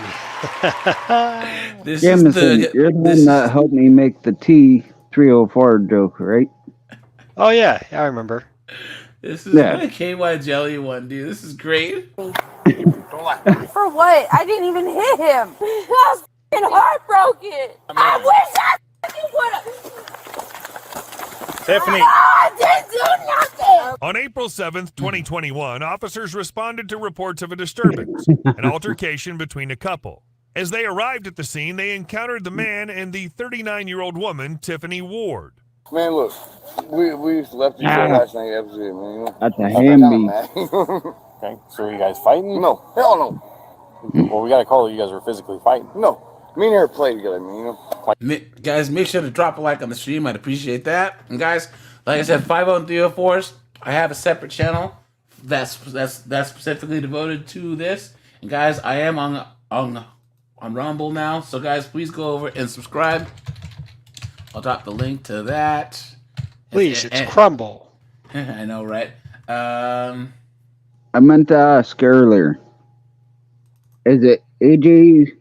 Jameson, you're the one that helped me make the T304 joke, right? Oh yeah, I remember. This is a KY Jelly one, dude. This is great. For what? I didn't even hit him. I was f***ing heartbroken. I wish I would have. Tiffany. I didn't do nothing. On April 7th, 2021, officers responded to reports of a disturbance, an altercation between a couple. As they arrived at the scene, they encountered the man and the 39-year-old woman, Tiffany Ward. Man, look, we left each other last night. That was it, man. You know? That's a hand Okay, so are you guys fighting? No, hell no. Well, we gotta call it you guys were physically fighting. No, me and her play together, man. You know? Guys, make sure to drop a like on the stream. I'd appreciate that. And guys, like I said, 50304s. I have a separate channel that's specifically devoted to this. And guys, I am on Rumble now. So guys, please go over and subscribe. I'll drop the link to that. Please, it's Crumble. I know, right? I meant to ask earlier. Is it AJ's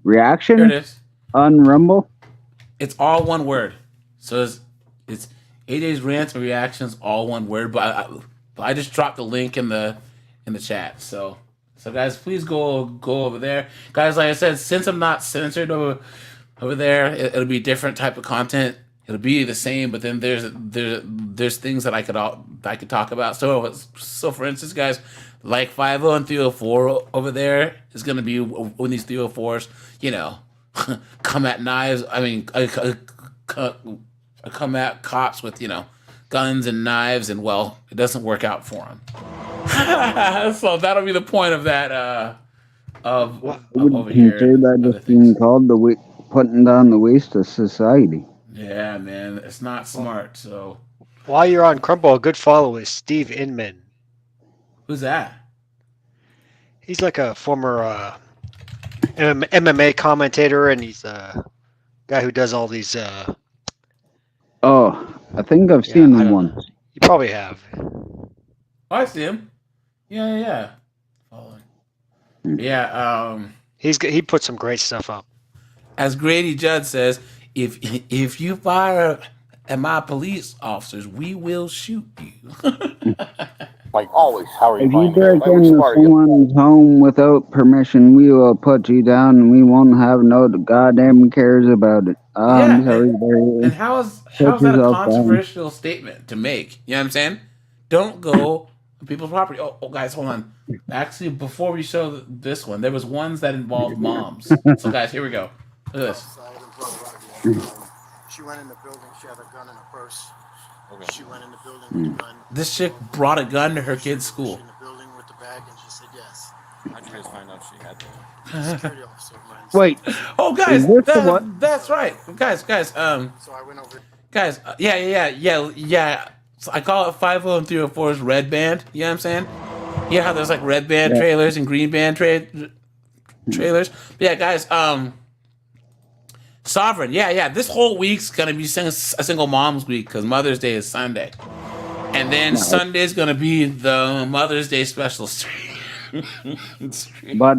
reaction Here it is. on Rumble? It's all one word. So it's AJ's rants and reactions, all one word. But I just dropped the link in the chat. So guys, please go over there, guys. Like I said, since I'm not censored over there, it'll be different type of content. It'll be the same, but then there's things that I could talk about. So for instance, guys, like 50 and 304 over there is gonna be when these 304s, you know, come at knives. I mean, come at cops with, you know, guns and knives, and well, it doesn't work out for them. So that'll be the point of that. Of over here. Consider that just being called putting down the waste of society. Yeah, man, it's not smart. So while you're on Crumble, a good follow is Steve Inman. Who's that? He's like a former MMA commentator, and he's a guy who does all these. Oh, I think I've seen him once. You probably have. Oh, I see him. Yeah. Following. Yeah. He put some great stuff up. As Grady Judd says, if you fire at my police officers, we will shoot you. Like always, how are you? If you break into someone's home without permission, we will put you down, and we won't have no goddamn cares about it. I'm sorry. And how is that a controversial statement to make? You know what I'm saying? Don't go on people's property. Oh, guys, hold on. Actually, before we show this one, there was ones that involved moms. So, guys, here we go. Look at this. She went in the building. She had a gun in her purse. Okay. She went in the building with the gun. This chick brought a gun to her kid's school. In the building with the bag, and she said yes. How'd you guys find out she had that? Security officer of mine. Wait. Oh, guys, that's right. Guys. So I went over. Guys, yeah. So I call it 50 and 304's red band. You know what I'm saying? You know how there's like red band trailers and green band trailers? But yeah, guys, Sovereign, yeah. This whole week's gonna be a single mom's week because Mother's Day is Sunday, and then Sunday's gonna be the Mother's Day special stream. But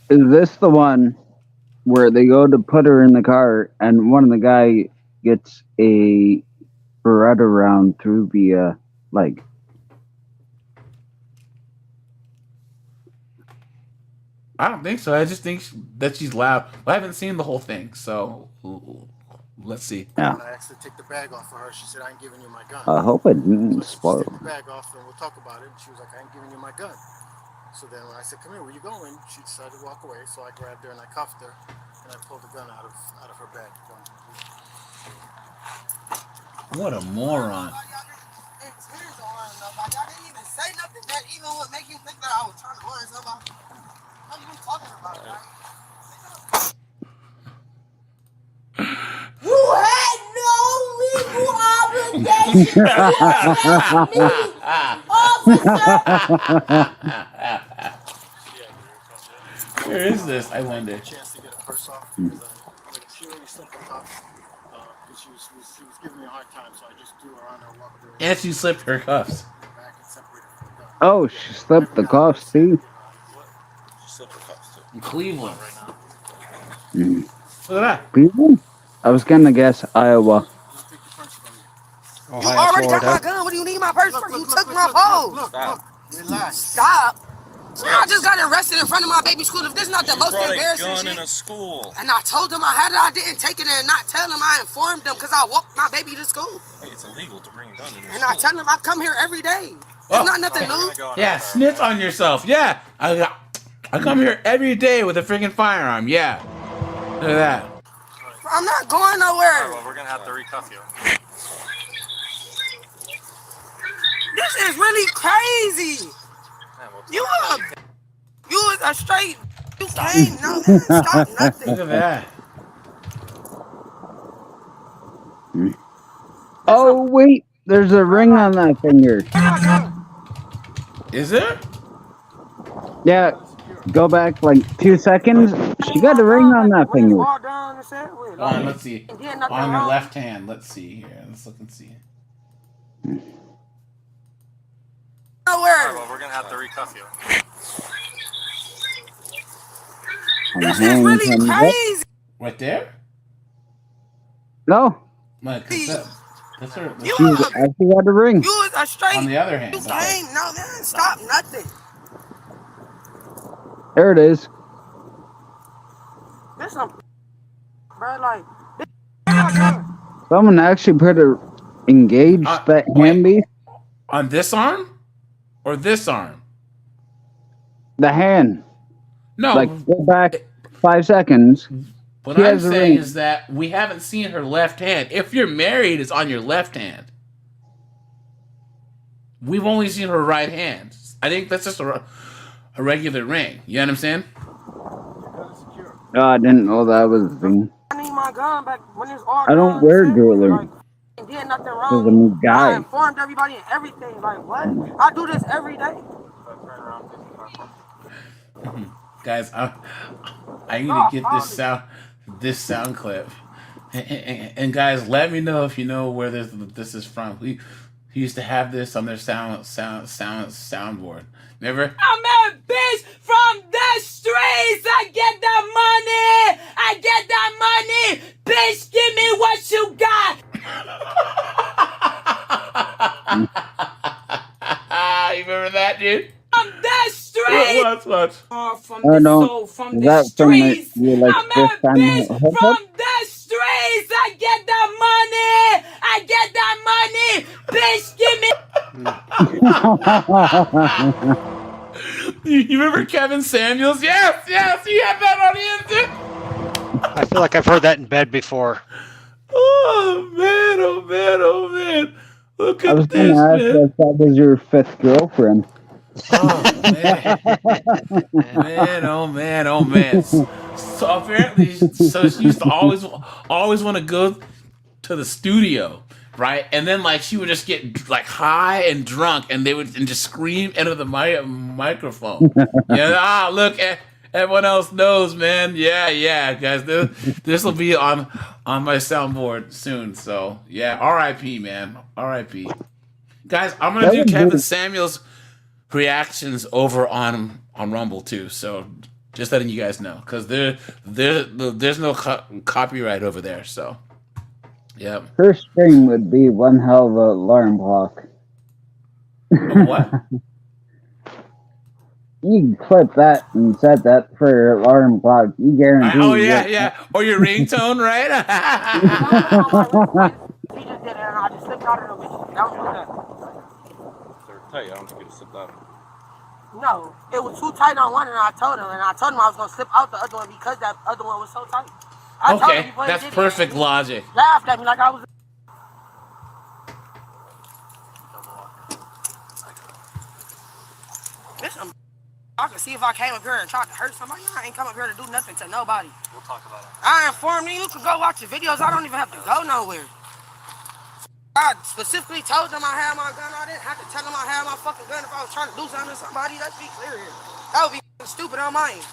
is this the one where they go to put her in the car, and one of the guy gets a Beretta round through the leg? I don't think so. I just think that she's loud. Well, I haven't seen the whole thing, so let's see. Yeah. When I asked her to take the bag off for her, she said, "I ain't giving you my gun." I hope it didn't spoil. Take the bag off and we'll talk about it. And she was like, "I ain't giving you my gun." So then when I said, "Come here, where you going?" She decided to walk away. So I grabbed her and I cuffed her, and I pulled the gun out of her bag. What a moron! I didn't even say nothing that even would make you think that I was trying to run somebody. What are you talking about, right? You had no legal obligation to arrest me, officer. Where is this? I wonder. Chance to get a purse off because she really slipped her cuffs. She was giving me a hard time, so I just threw her on her, walked her. And she slipped her cuffs. Oh, she slipped the cuffs too. In Cleveland. Mm. Look at that. Cleveland? I was gonna guess Iowa. You already got my gun. What do you need my purse for? You took my phone. Look, relax. Stop. I just got arrested in front of my baby's school. If this is not the most embarrassing gun shit. in a school. And I told them I had it. I didn't take it and not tell them. I informed them because I walked my baby to school. Hey, it's illegal to bring a gun in a And school. I tell them I come here every day. It's not nothing new. Yeah, snitch on yourself. Yeah, I come here every day with a freaking firearm. Yeah, look at that. I'm not going nowhere. Well, we're gonna have to recuff you. This is really crazy. You was a straight. You can't stop nothing. Look at that. Oh wait, there's a ring on that finger. Is there? Yeah, go back like 2 seconds. She got a ring on that finger. Let's see. On your left hand. Let's see here. Let's look and see. Nowhere. Well, we're gonna have to recuff you. This is really crazy. Right there? No. That's her. She actually got a ring. You was a straight. On the other hand. You can't. No, man. Stop nothing. There it is. This some. Bro, like. Someone actually put a engaged that hand piece. On this arm? Or this arm? The hand. No. Like, go back 5 seconds. What I'm saying is that we haven't seen her left hand. If you're married, it's on your left hand. We've only seen her right hand. I think that's just a regular ring. You know what I'm saying? Oh, I didn't know that was a thing. I need my gun back when it's all. I don't wear jewelry. Did nothing Because wrong. I'm a I guy. informed everybody and everything. Like what? I do this every day. Guys, I need to get this sound clip. And guys, let me know if you know where this is from. We used to have this on their soundboard. Remember? I'm a bitch from the streets. I get that money. I get that money. Bitch, give me what you got. You remember that, dude? From the streets. Watch. From Oh the no. soul, from Is the that from streets. you like I'm this a time bitch hookup? from the streets. I get that money. I get that money. Bitch, give me. You remember Kevin Samuels? Yes. You had that on the end. I feel like I've heard that in bed before. Oh man. Look I at was this, going to ask man. if that was your 5th girlfriend. Oh man. So apparently, she used to always want to go to the studio, right? And then like she would just get like high and drunk, and just scream into the microphone. Yeah, look, everyone else knows, man. Yeah, guys, this will be on my soundboard soon. So yeah, R.I.P. man, R.I.P. Guys, I'm gonna do Kevin Samuels reactions over on Rumble too, so just letting you guys know, because there's no copyright over there. So yeah. Her stream would be one hell of an alarm clock. What? You can clip that and set that for your alarm clock. You guarantee. Oh yeah. Or your ringtone, right? He just did it and I just slipped out of the bitch. Don't do that. They're tight. I don't think you slip out. No, it was too tight on one, and I told him I was gonna slip out the other one because that other one was so tight. I told him Okay, before he that's did it. perfect logic. Laughed at me like I was. Listen, I can see if I came up here and tried to hurt somebody. I ain't come up here to do nothing to nobody. We'll talk about it. I informed you. You can go watch the videos. I don't even have to go nowhere. I specifically told them I had my gun. I didn't have to tell them I had my fucking gun if I was trying to do something to somebody. Let's be clear here. That would be stupid on my end.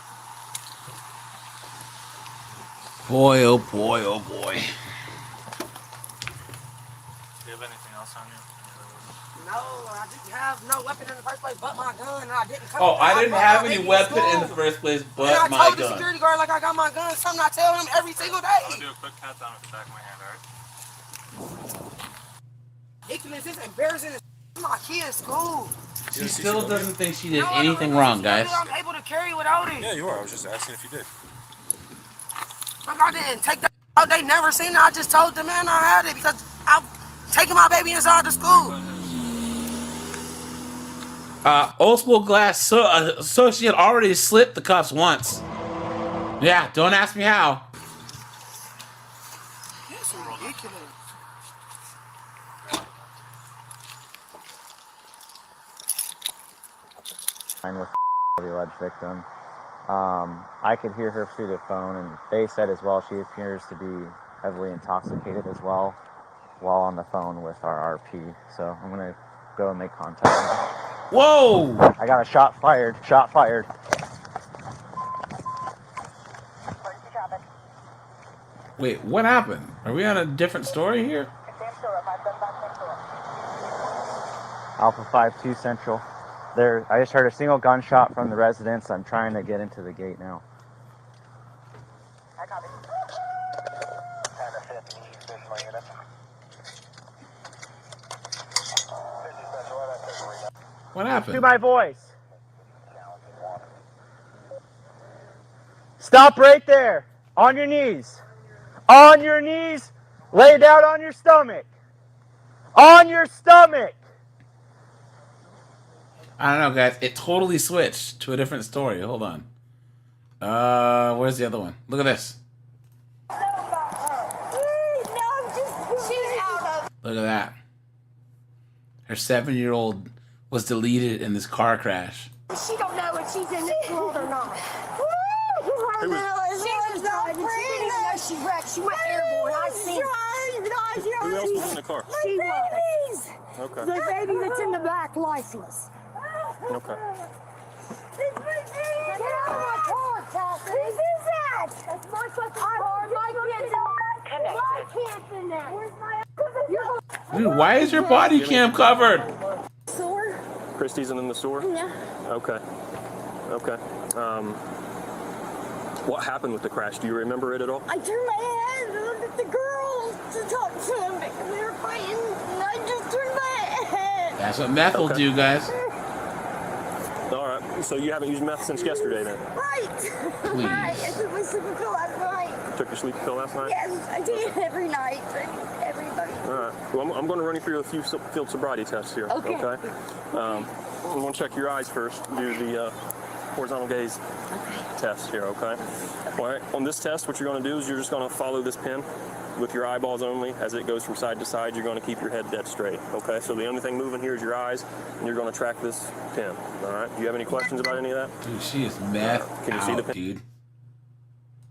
Boy, oh boy. Do you have anything else on you? No, I didn't have no weapon in the first place but my gun. And I didn't come Oh, I didn't have any weapon in the first place but and my I told the gun. security guard like I got my gun. Something I tell him every single day. I'm gonna do a quick pat down with the back of my hand, alright? Ridiculous, this embarrassing. My kid's school. She still doesn't think she did anything wrong, guys. I'm able to carry without it. Yeah, you are. I was just asking if you did. Like I didn't take that out. They never seen it. I just told the man I had it because I'm taking my baby inside the school. Old School Glass associate already slipped the cuffs once. Yeah, don't ask me how. That's ridiculous. With the alleged victim. I could hear her through the phone, and they said as well she appears to be heavily intoxicated as well while on the phone with our RP. So I'm going to go and make contact. Whoa! I got a shot fired. Shot fired. Wait, what happened? Are we on a different story here? Alpha 5-2 Central. There, I just heard a single gunshot from the residence. I'm trying to get into the gate now. What happened? To my voice. Stop right there. On your knees. On your knees. Lay down on your stomach. On your stomach. I don't know, guys. It totally switched to a different story. Hold on. Where's the other one? Look at this. Look at that. Her 7-year-old was deleted in this car crash. She don't know if she's in this world or not. She was not pregnant. She wrecked. She went airborne. I seen Who else was in the car? She was. Okay. The baby that's in the back, lifeless. Okay. Get out of my car, Chelsea. Whose is that? That's my fucking car. My kid's in there. Where's my... Dude, why is your body cam covered? Sore? Christy's in the store? Yeah. Okay. Okay. What happened with the crash? Do you remember it at all? I turned my head and looked at the girls to talk to them because they were fighting, and I just turned my head. That's what meth will do, guys. All right. So you haven't used meth since yesterday, then? Right. Please. Right. I took my sleeping pill last night. You took your sleeping pill last night? Yes, I take it every night. Everybody. All right. Well, I'm going to run you through a few field sobriety tests here. Okay. I'm going to check your eyes first. Do the horizontal gaze test here. Okay. All right. On this test, what you're going to do is you're just going to follow this pin with your eyeballs only. As it goes from side to side, you're going to keep your head dead straight. Okay. So the only thing moving here is your eyes, and you're going to track this pin. All right. Do you have any questions about any of that? Dude, she is meth Can you out, see the pin? dude.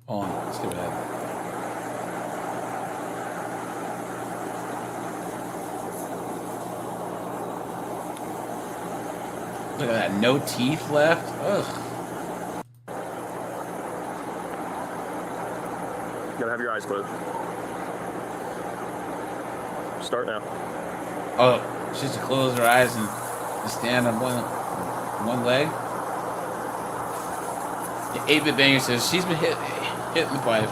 Hold on. Let's give it ahead. Look at that. No teeth left. Ugh. You gotta have your eyes closed. Start now. Oh, she has to close her eyes and just stand on one leg. 8-Bit Banger says she's been hitting the pipe.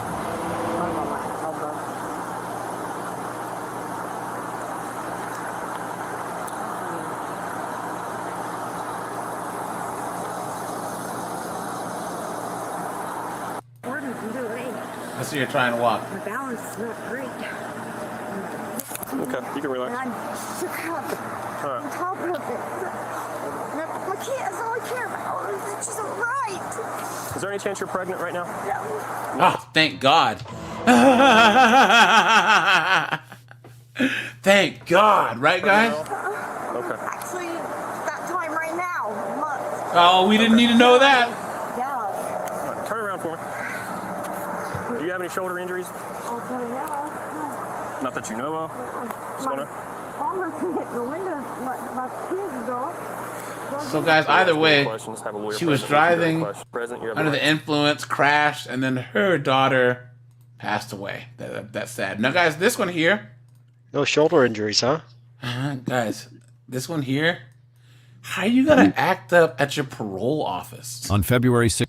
What did you do? Let's see you're trying to walk. My balance is not great. Okay, you can relax. And I'm shook up All right. on top of it. My kid, that's all I care about. She's alright. Is there any chance you're pregnant right now? Oh, thank God. Thank God. Right, guys? Okay. Actually, that time right now, months. Oh, we didn't need to know that. Yeah. All right, turn around for me. Do you have any shoulder injuries? I'll tell you now. Not that you know of? My armor can hit the window. My kids go. So, guys, either way, Questions, have a lawyer she was present. If you have driving questions. Present, you have under a the influence, crashed, and then her daughter passed away. That's sad. Now, guys, this one here. No shoulder injuries, huh? Guys, this one here. How you gonna act up at your parole office? On February 6th.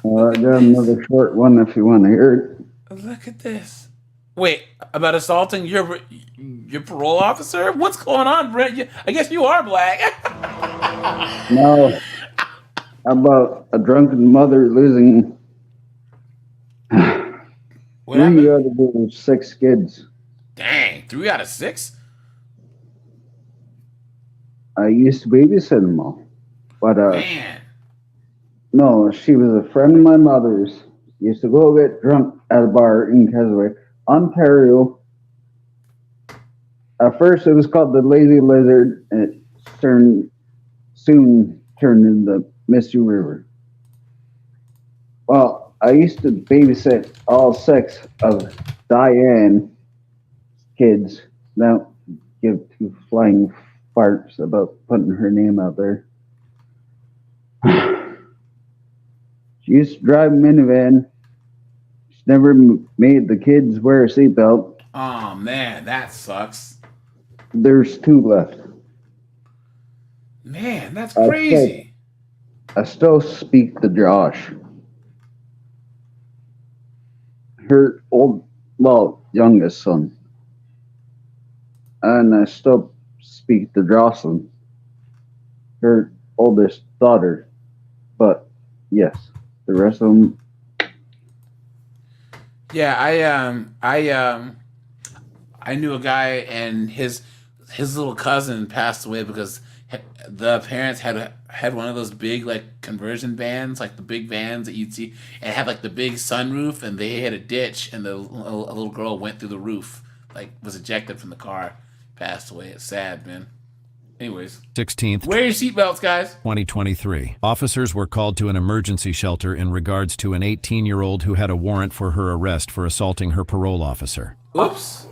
I got another short one if you want to hear it. Look at this. Wait, about assaulting your parole officer? What's going on, Brent? I guess you are black. No. About a drunken mother losing What happened? 3 out of her 6 kids. Dang, 3 out of 6? I used to babysit them all. But, Man. no, she was a friend of my mother's. Used to go get drunk at a bar in Keswick, Ontario. At first, it was called the Lazy Lizard, and it soon turned into Misty River. Well, I used to babysit all 6 of Diane's kids. Don't give 2 flying farts about putting her name out there. She used to drive a minivan. She never made the kids wear a seatbelt. Oh man, that sucks. There's 2 left. Man, that's crazy. I still speak to Josh. Her youngest son. And I still speak to Jocelyn, her oldest daughter. But yes, the rest of them. Yeah, I knew a guy, and his little cousin passed away because the parents had one of those big like conversion vans, like the big vans that you'd see, and had like the big sunroof, and they had a ditch, and a little girl went through the roof, like was ejected from the car, passed away. It's sad, man. Anyways, 16th. Wear your seatbelts, guys. 2023. Officers were called to an emergency shelter in regards to an 18-year-old who had a warrant for her arrest for assaulting her parole officer. Oops.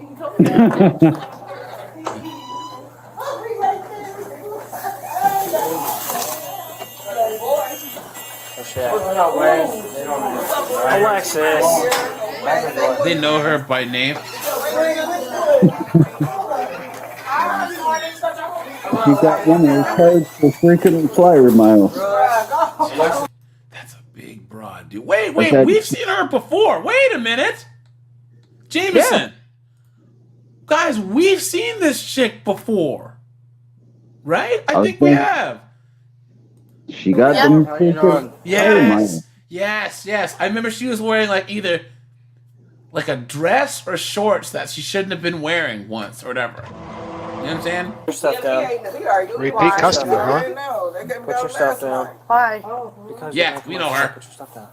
Alexis. They know her by name. She got one of those cards for freaking flyer miles. That's a big broad, dude. Wait, we've seen her before. Wait a minute. Jameson. Yeah. Guys, we've seen this chick before. Right? I think we have. She got them freaking flyer miles. Yes. I remember she was wearing like either like a dress or shorts that she shouldn't have been wearing once or whatever. You know what I'm saying? Put your stuff down. Repeat customer, huh? Put your stuff down. Why? Because yeah, we know her. Put your stuff down.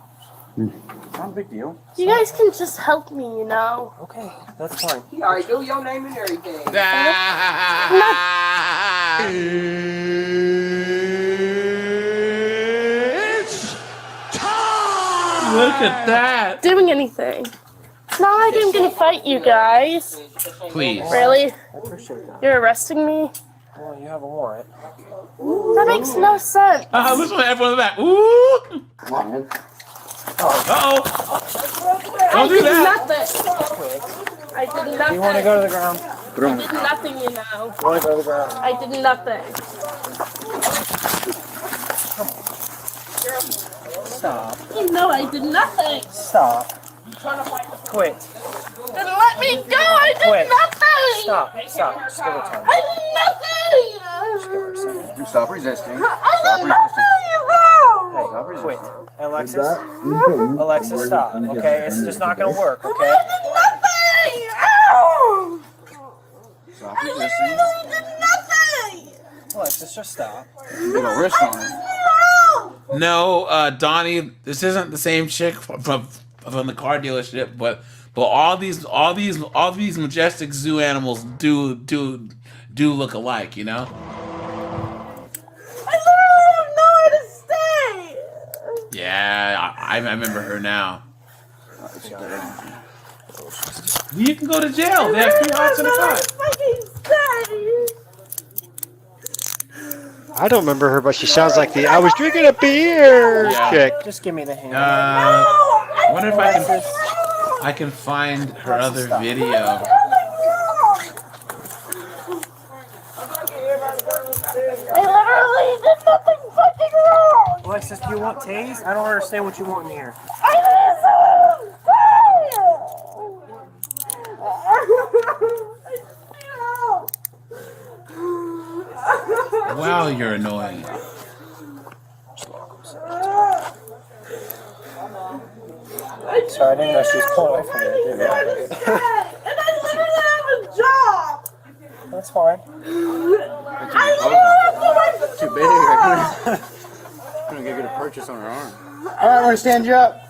Not a big deal. You guys can just help me, you know. Okay, that's fine. He already knew your name and everything. It's time! Look at that. Doing anything. It's not like I'm gonna fight you guys. Please. Really? I appreciate that. You're arresting me? Well, you have a warrant. That makes no sense. Listen to everyone in the back. Ooh! Come on, man. Uh-oh. Don't do that. I did nothing. You want to go to the ground? I did nothing, you know. You want to go to the ground? I did nothing. Stop. You know I did nothing. Stop. Quit. Then let me go. I did Quit. nothing. Stop. Just give her time. I did nothing. Stop resisting. I did nothing, you know. Hey, quit. Alexis? Alexis, stop. Okay, it's just not going to work, okay? I did nothing. Ow. Stop I resisting. literally did nothing. Alexis, just stop. You get a wrist on it. No, Donnie, this isn't the same chick from the car dealership, but all these majestic zoo animals do look alike, you know? I literally have nowhere to stay. Yeah, I remember her now. You can go to jail. They have 3 hots in a cot. I don't remember her, but she sounds like the I was drinking a beer chick. Just give me the hand. I wonder if I can find her other video. I literally did nothing fucking wrong. Alexis, do you want tased? I don't understand what you want in here. I need someone to Wow, you're annoying. Sorry, I didn't know she was pulling away from you. And I literally have a job. That's fine. Too big. I'm gonna get a purchase on her arm. All right, I'm gonna stand you up.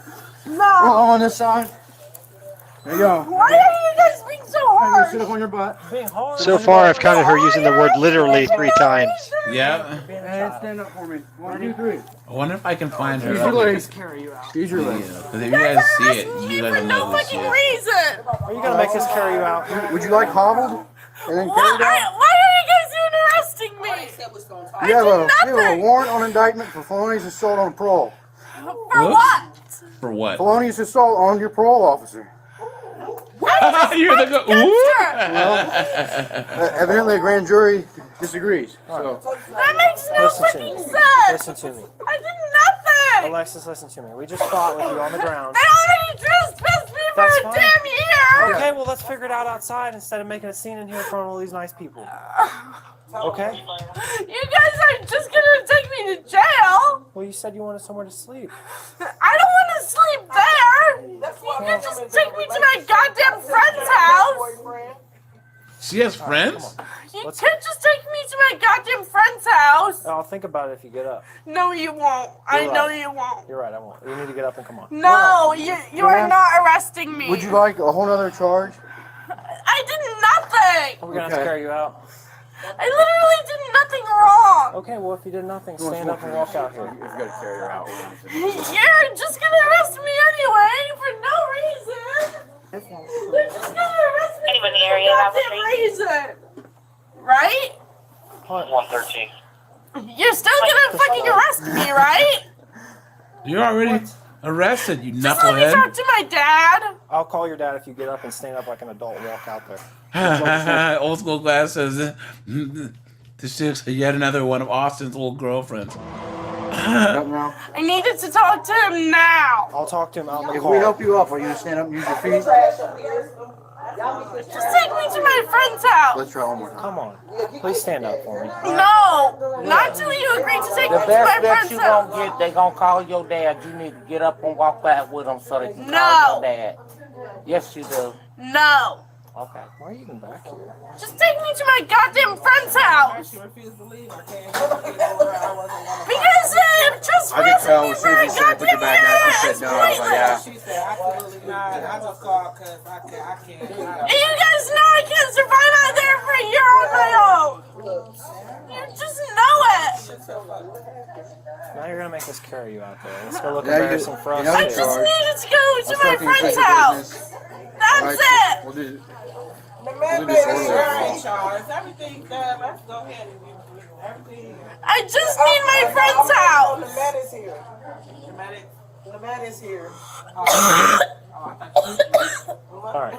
No. On this side. There you go. Why are you guys being so hard? Sit up on your butt. So far, I've counted her using the word literally 3 times. Yeah. Hey, stand up for me. 1, 2, 3. I wonder if I can find her. Use your legs. Use your legs. Because if you guys see it, you guys will know who she is. Reason. Are you gonna make us carry you out? Would you like hobbled and then carried out? Why are you guys even arresting me? You have a warrant on indictment for felonious assault on parole. For what? For what? Felonious assault on your parole officer. You're the go. Evidently, a grand jury disagrees. So. That makes no fucking sense. Listen to me. I did nothing. Alexis, listen to me. We just fought with you on the ground. They already trespassed me for a damn year. Okay, well, let's figure it out outside instead of making a scene in here in front of all these nice people. Okay? You guys are just gonna take me to jail. Well, you said you wanted somewhere to sleep. I don't want to sleep there. You can just take me to my goddamn friend's house. She has friends? You can't just take me to my goddamn friend's house. I'll think about it if you get up. No, you won't. I know you won't. You're right, I won't. You need to get up and come on. No, you are not arresting me. Would you like a whole other charge? I did nothing. We're gonna have to carry you out. I literally did nothing wrong. Okay, well, if you did nothing, stand up and walk out here. You've got to carry her out. You're just gonna arrest me anyway for no reason. They're just gonna arrest me for no goddamn reason. Right? 113. You're still gonna fucking arrest me, right? You're already arrested, you Just let me knucklehead. talk to my dad. I'll call your dad if you get up and stand up like an adult and walk out there. Old school class says, this is yet another one of Austin's old girlfriends. I needed to talk to him now. I'll talk to him out in the If car. we help you up, are you going to stand up and use your feet? Just take me to my friend's house. Let's try one more time. Come on. Please stand up for me. No, not till you agree to take me The to my best that friend's you house. gonna get, they gonna call your dad. You need to get up and walk back with them so they can No. call your dad. Yes, you do. No. Okay. Why are you even back here? Just take me to my goddamn friend's house. Because it just I could wasn't tell me as for soon a as you said put your goddamn back year. out, she said no. I was like, yeah. She said, absolutely not. I just called because I can't. And you guys know I can't survive out there for a year on my own. You just know it. Now you're gonna make us carry you out there. It's gonna look Yeah, you embarrassing do. for us. You know I you're just charged. needed to go to my Obstructing friend's official house. business. That's All right, it. We'll do The man made us in charge. Everything's done. Let's go ahead and do everything. I just need my friend's house. The man is here. The man is here. All right.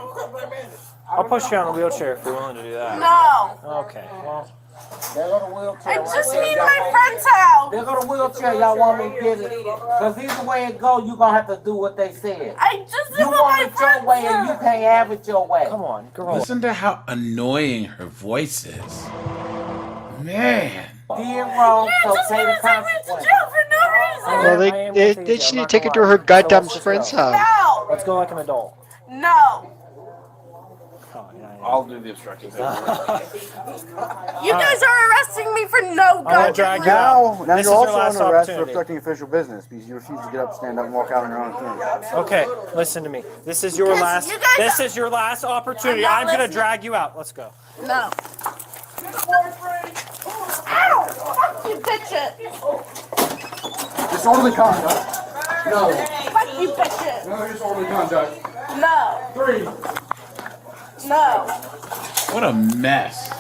I'll push you on the wheelchair if you're willing to do that. No. Okay. Well, They go to wheelchair. I just need my friend's house. They go to wheelchair. Y'all want me to get it? Because either way it go, you gonna have to do what they said. I just You need my want it your friend's way and you house. can't have it your way. come on, girl. Listen to how annoying her voice is. Man. Did wrong, You're so just pay the gonna take me to consequences. jail for no reason. Well, they should have taken her to her goddamn friend's house. No. Let's go like an adult. No. I'll do the obstructing. You guys are arresting me for no goddamn drag reason. you out. Now This you're is also your last under arrest for opportunity. obstructing official business because you refuse to get up, stand up, and walk out on your own authority. Okay, listen to me. This is your Because last. you guys This are- is your last opportunity. I'm not I'm gonna listening. drag you out. Let's go. No. Ow! Fuck you, bitches. Disorderly conduct. No. Fuck you, bitches. No disorderly conduct. No. 3. No. What a mess.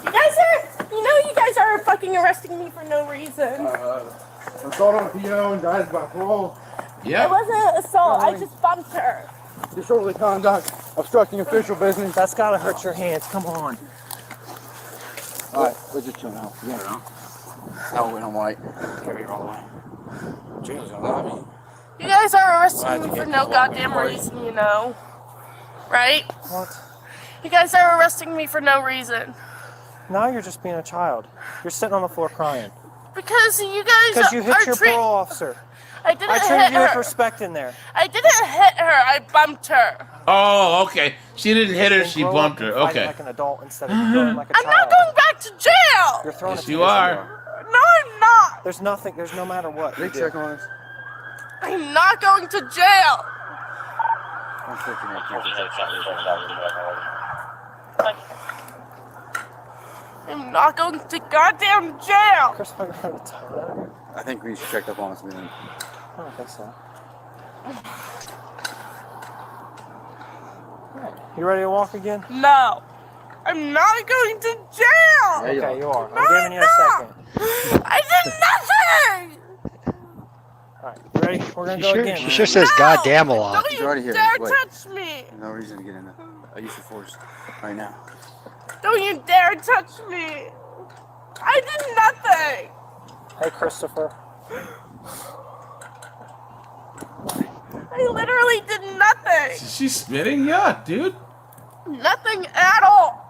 You guys are fucking arresting me for no reason. Assault on PO and dies by parole. It wasn't assault. I just bumped her. Disorderly conduct. Obstructing official business. That's gotta hurt your hands. Come on. All right, let's just chill now. Yeah. Oh, wait, I'm white. Carry her all the way. James gonna love me. You guys are arresting me for no goddamn reason, you know. Right? What? You guys are arresting me for no reason. Now you're just being a child. You're sitting on the floor crying. Because you guys Because you hit your parole officer. I didn't I hit treated you with her. respect in there. I didn't hit her. I bumped her. Oh, okay. She didn't hit her. Then She grow bumped up her. and fight it Okay. like an adult instead of going like a I'm child. not going back to jail. You're throwing Yes, it you to are. No, I'm not. There's nothing. There's no matter what. They you do. check on us. I'm not going to jail. I'm checking our campus. I'm not going to goddamn jail. I think we should check up on us, man. I don't think so. You ready to walk again? No. I'm not going to jail. Okay, you are. No, I'm giving you a second. I did nothing. All right, you ready? We're gonna go again. She sure says goddamn a lot. Don't you already here. dare Wait. touch me. No reason to get in a use of force right now. Don't you dare touch me. I did nothing. Hey, Christopher. I literally did nothing. She's spitting? Yeah, dude. Nothing at all.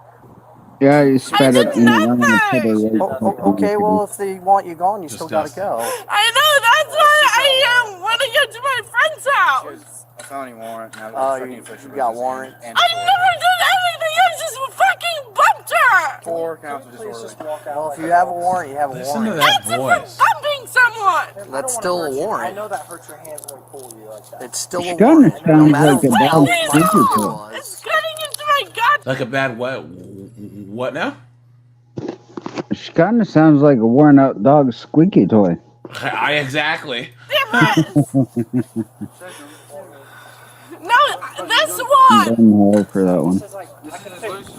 Yeah, you spread it in Okay, well, if they want you gone, you still gotta go. I know, that's why I want to go to my friend's house. A felony warrant. Now You got warrant. I never did anything, I just fucking bumped her. 4 counts of disorderly. Well, if you have a warrant, you have a Listen to warrant. that That's voice. for bumping someone. That's still a I warrant. know that hurts your hands when we pull you like that. It's still a She kinda warrant. No sounds matter like a how dog much squeaky it toy. was. It's cutting into my gut. Like a bad what? What now? She kind of sounds like a worn out dog's squeaky toy. Exactly. No, this one. Don't know for that one.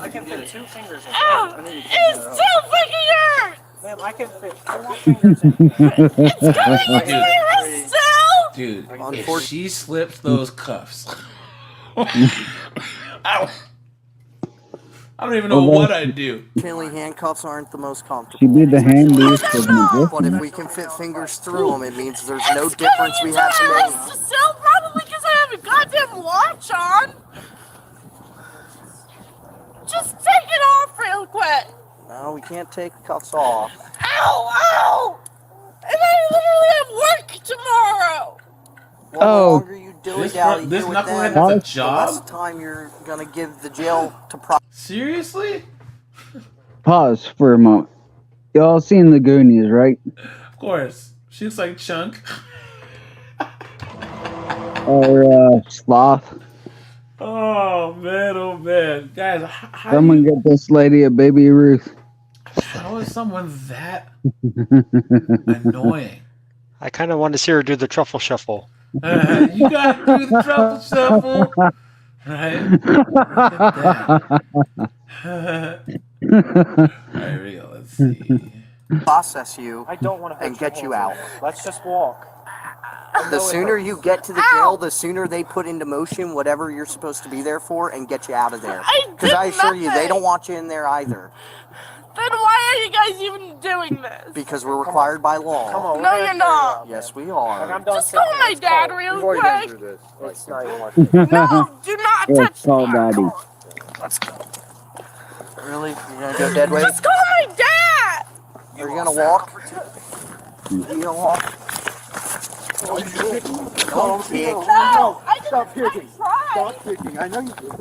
I can fit 2 fingers in. Ow, it's so fucking hurt. Ma'am, I can fit 4 fingers in. It's cutting into my wrist cell. Dude, if she slips those cuffs, I don't even know what I'd do. Chain handcuffs aren't the most comfortable. She'd be the handiest of the But if we can fit fingers through them, it means there's no difference we have to make. Wrist cell probably because I have a goddamn watch on. Just take it off real quick. No, we can't take cuffs off. Ow, ow. And I literally have work tomorrow. Well, the longer you dilly dally this here with knucklehead them, has a the job? less time you're gonna give the jail to pro. Seriously? Pause for a moment. Y'all seen the Goonies, right? Of course. She looks like Chunk. Or Sloth. Oh man, guys, how Someone get this lady a Baby Ruth. how is someone that annoying? I kind of want to see her do the truffle shuffle. You gotta do the truffle shuffle, right? Alright, here we go. Let's see. Process you I don't want to and get you out. Let's just walk. The sooner you get to the jail, the sooner they put into motion whatever you're supposed to be there for and get you out of there. Because I assure you, they don't want you in there either. Then why are you guys even doing this? Because we're required by law. Come on. No, you're not. Yes, we are. I'm done. Just call my dad real quick. It's not even worth it. No, do not touch call me. Daddy. Let's go. Really? You're gonna go dead weight? Just call my dad. Are you gonna walk? You gonna walk? Don't kick. No, I Stop didn't kicking. try. Stop kicking. I know you did.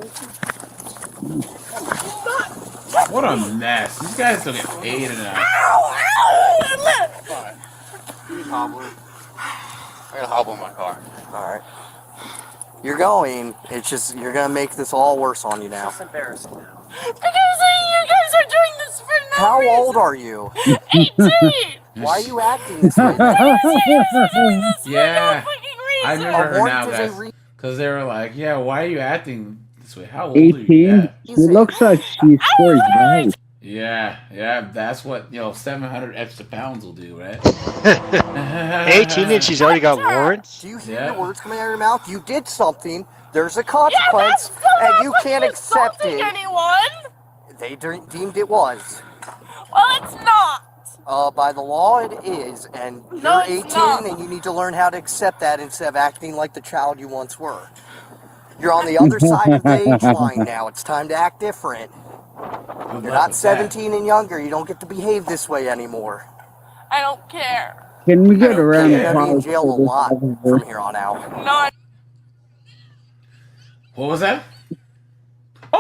What a mess. These guys don't get paid enough. Ow, ow, look. Hobbler. I got a hobble in my car. Alright. You're going. It's just, you're gonna make this all worse on you now. It's embarrassing now. Because you guys are doing this for no How reason. old are you? 18. Why are you acting this way? Yeah, I remember her now, warrant is a guys. Because they were like, "Yeah, why are you acting this way? How old are you?" 18? She looks like she scores nice. Yeah, that's what 700 extra pounds will do, right? 18 and she's already got warrants? Do you hear the words coming out of your mouth? You did something. There's a consequence, and you can't accept it. Anyone? They deemed it was. Well, it's not. By the law, it is, and No, you're it's 18, not. and you need to learn how to accept that instead of acting like the child you once were. You're on the other side of the age line now. It's time to act different. You're not 17 and younger. You don't get to behave this way anymore. I don't care. Can we get around You're the gonna be in pause jail a for this lot officer? from here on out. No, What was that?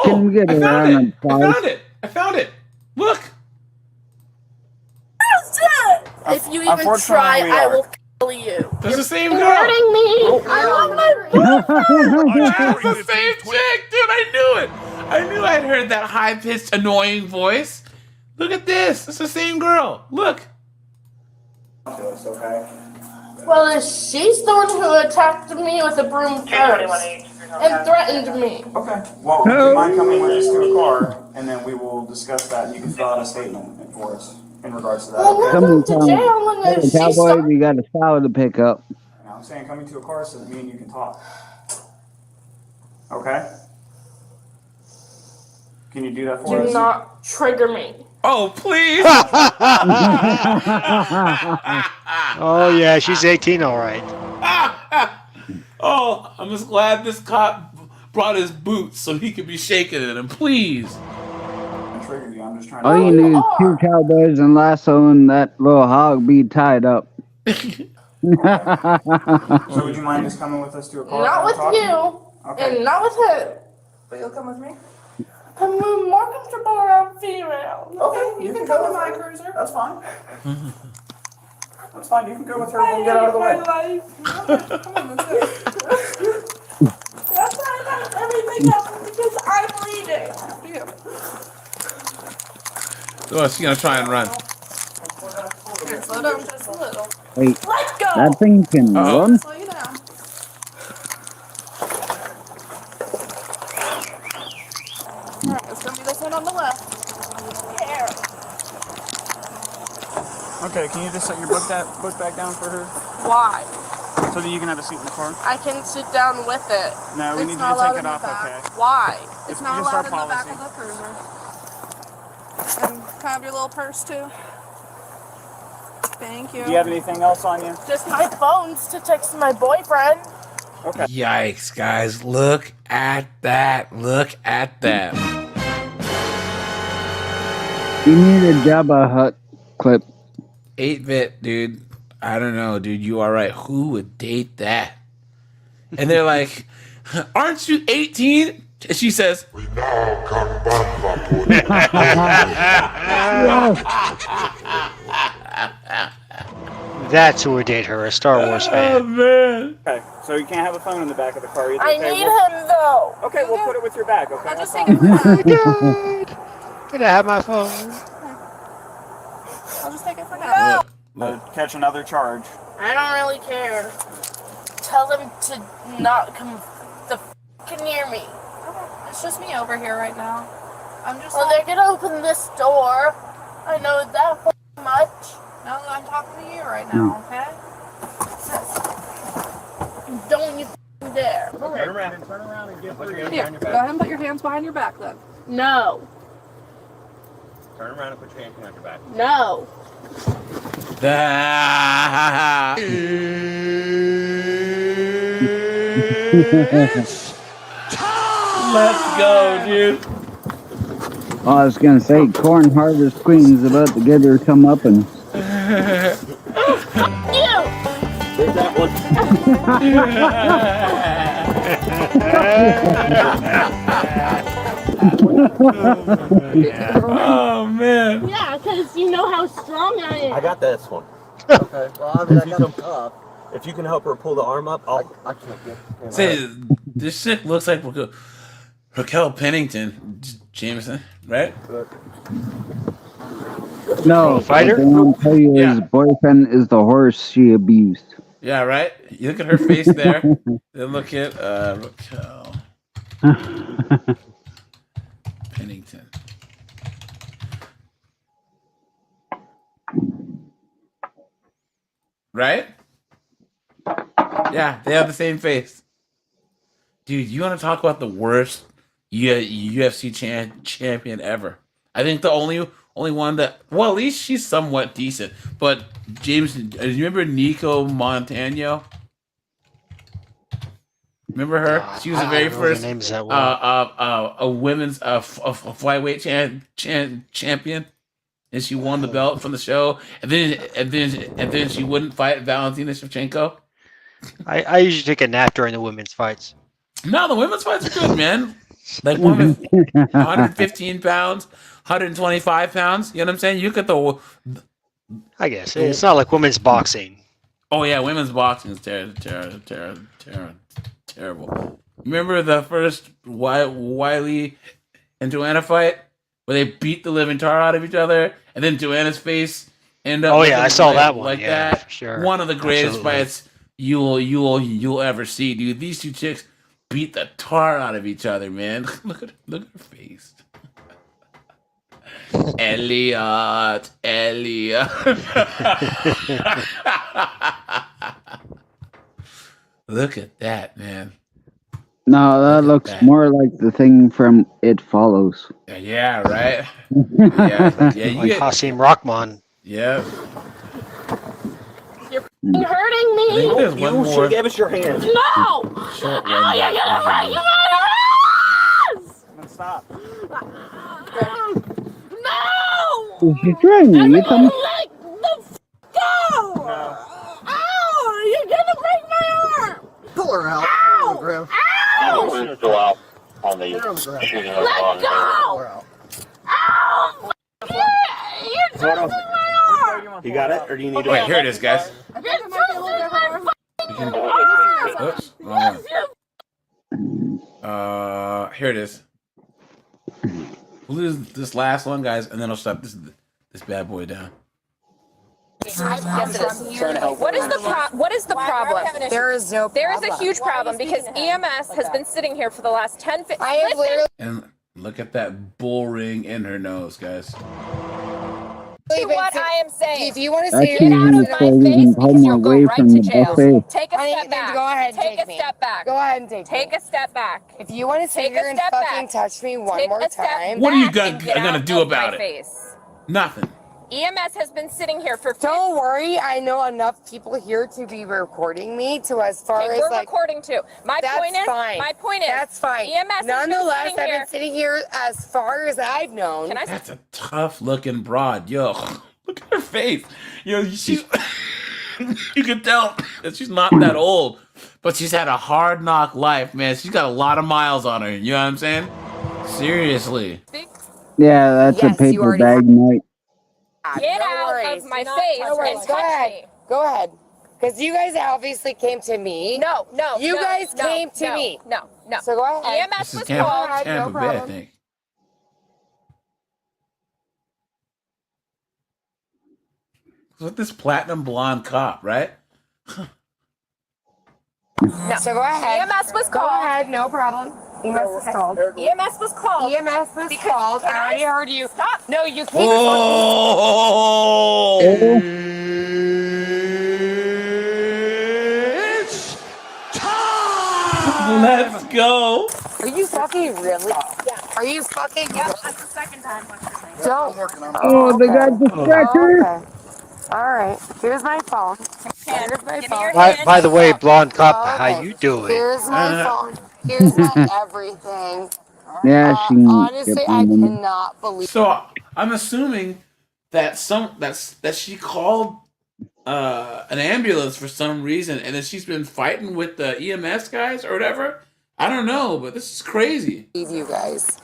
Can we get I found around it. and I pause? found it. I found it. Look. if you even try, I will kill you. That's the same girl. Hurting me. I love my That's the same chick, dude. I knew it. I knew I'd heard that high-pitched, annoying voice. Look at this. It's the same girl. Look. Well, she's the one who attacked me with a broom first and threatened me. Okay. Well, do you mind coming with us to a car, and then we will discuss that, and you can fill out a statement for us in regards to that. Well, we're Okay? going to jail when Hey, she cowboy, starts. we got a salad to pick up. Now, I'm saying coming to a car so that me and you can talk. Okay? Can you do that for Do us? not trigger me. Oh, please. Oh yeah, she's 18, all right. Oh, I'm just glad this cop brought his boots so he could be shaking in them. Please. I triggered you. I'm just trying All you need is 2 cowboys and lasso and that little hog be tied up. So would you mind just coming with us to a car? Not and with talking? you, Okay. and not with him. But you'll come with me? I'm more comfortable around females. Okay, you can go with my cruiser. That's fine. That's fine. You can go with her. We'll get out of the way. That's why I got everything happened because I'm leading. Oh, she's gonna try and run. Here, slow down just a little. Wait, Let's go. that thing can run? Slow you down. Alright, it's gonna be this one on the left. Here. Okay, can you just set your book back down for her Why? so that you can have a seat in the car? I can sit down with it. No, we It's need you not to allowed take in it the off, back. okay? Why? It's not allowed in the back of the cruiser. And can I have your little purse too? Thank you. Do you have anything else on you? Just my phones to text my boyfriend. Okay. Yikes, guys. Look at that. Look at that. You need a Jabba Hut clip. 8-bit, dude. I don't know, dude. You are right. Who would date that? And they're like, aren't you 18? And she says, That's who would date her, a Star Wars fan. man. Okay, so you can't have a phone in the back of the car either. I okay? need him though. Okay, we'll put it with your bag, okay? I'll just No take it problem. for now. Good. Can I have my phone? I'll just take it for now. Catch another charge. I don't really care. Tell them to not come the f***ing near me. It's just me over here right now. I'm just. Well, they're gonna open this door. I know that f***ing much. No, I'm talking to you right now, okay? Don't you f***ing dare. Turn around and get through. Here, go ahead and put your hands behind your back then. No. Turn around and put your hand behind your back. No. Let's go, dude. I was gonna say, Corn Harvest Queen's about to get her come up and. There's that one. Oh, man. Yeah, because you know how strong I am. I got this one. Okay. Well, I mean, I got him up. If you can help her pull the arm up, I can't get. Say, this shit looks like Raquel Pennington, Jameson, right? No, fighter? what they won't tell you his boyfriend is the horse she abused. Yeah, right? You look at her face there. Then look at Raquel Pennington. Right? Yeah, they have the same face. Dude, you want to talk about the worst UFC champion ever? I think the only one that, well, at least she's somewhat decent. But James, do you remember Nico Montano? Remember her? She was the I very don't know the first names that well. a women's flyweight champion, and she won the belt from the show. And then she wouldn't fight Valentina Shevchenko. I usually take a nap during the women's fights. No, the women's fights are good, man. Like women, 115 pounds, 125 pounds. You know what I'm saying? You get the. I guess it's not like women's boxing. Oh yeah, women's boxing is terrible. Remember the first Wiley and Joanna fight where they beat the living tar out of each other, and then Joanna's face ended up. Oh yeah, I saw that one. Like yeah, that. for sure. One of the greatest Absolutely. fights you'll ever see, dude. These two chicks beat the tar out of each other, man. look at her face. Elliot. Look at that, man. No, that looks more like the thing from It Follows. Yeah, right. Yeah, you Like get Hasim Rahman. yeah. You're hurting me. I think there's one You more. should give us your hand. No! Short one Oh, you're gonna back. break my ass! Stop. No! She's trying to eat them. Let the go! Ow! You're gonna break my arm! Pull her out. Ow! Ow! Go out on the shooting of Let go! Ow! You're twisting my arm! You got it, or do you need Wait, here it is, guys. You're twisting my fucking arm! Oops, wrong one. Here it is. We'll do this last one, guys, and then I'll stop this bad boy down. Yes, it is. What is the problem? There is no There is a huge problem because EMS has been sitting here for the last 10 15 I have literally And look at that bull ring in her nose, guys. what I am saying. If you want to That's see Get out usually of my so you face can because come you'll go away right from to the jail. buffet. Take a Honey, step then back. go ahead and Take take a me. step back. Go ahead and take Take me. a step back. If you want to sit Take here a and step fucking back. touch me one Take more a step time. What are you back and get gonna out do of about my it? face. Nothing. EMS has been sitting here for. Don't worry, I know enough people here to be recording me to as far Okay, as we're like. recording too. My That's point is. fine. My point is. That's fine. EMS has Nonetheless, been I've sitting been sitting here as far as I've known. Can I? That's a tough looking broad. Yo, look at her face. You know, she's you can tell that she's not that old, but she's had a hard knock life, man. She's got a lot of miles on her. You know what I'm saying? Seriously. Yeah, that's Yes, a you paper already bag night. Get No out worries. of my No face worries. and Go touch ahead. me. Go ahead. Because you guys obviously came to me. No. You guys came to me. No. So go ahead. EMS This is was Tampa, called. Tampa Bay, I think. With this platinum blonde cop, right? No. So go ahead. EMS was Go called. ahead. No problem. EMS was called. EMS was called. EMS was called. I already heard you. Stop. No, you can't. Oh! It's time! Let's go. Are you fucking really? Yeah. Are you fucking? Yep, that's the second time. Don't. Oh, they got the stretcher. Okay. All right. Here's my phone. Here's my phone. By the way, blonde cop, Okay. how you doing? Here's my phone. Here's my everything. Yeah, she can Honestly, get I one. cannot believe. So I'm assuming that that she called an ambulance for some reason, and then she's been fighting with the EMS guys or whatever. I don't know, but this is crazy. You guys.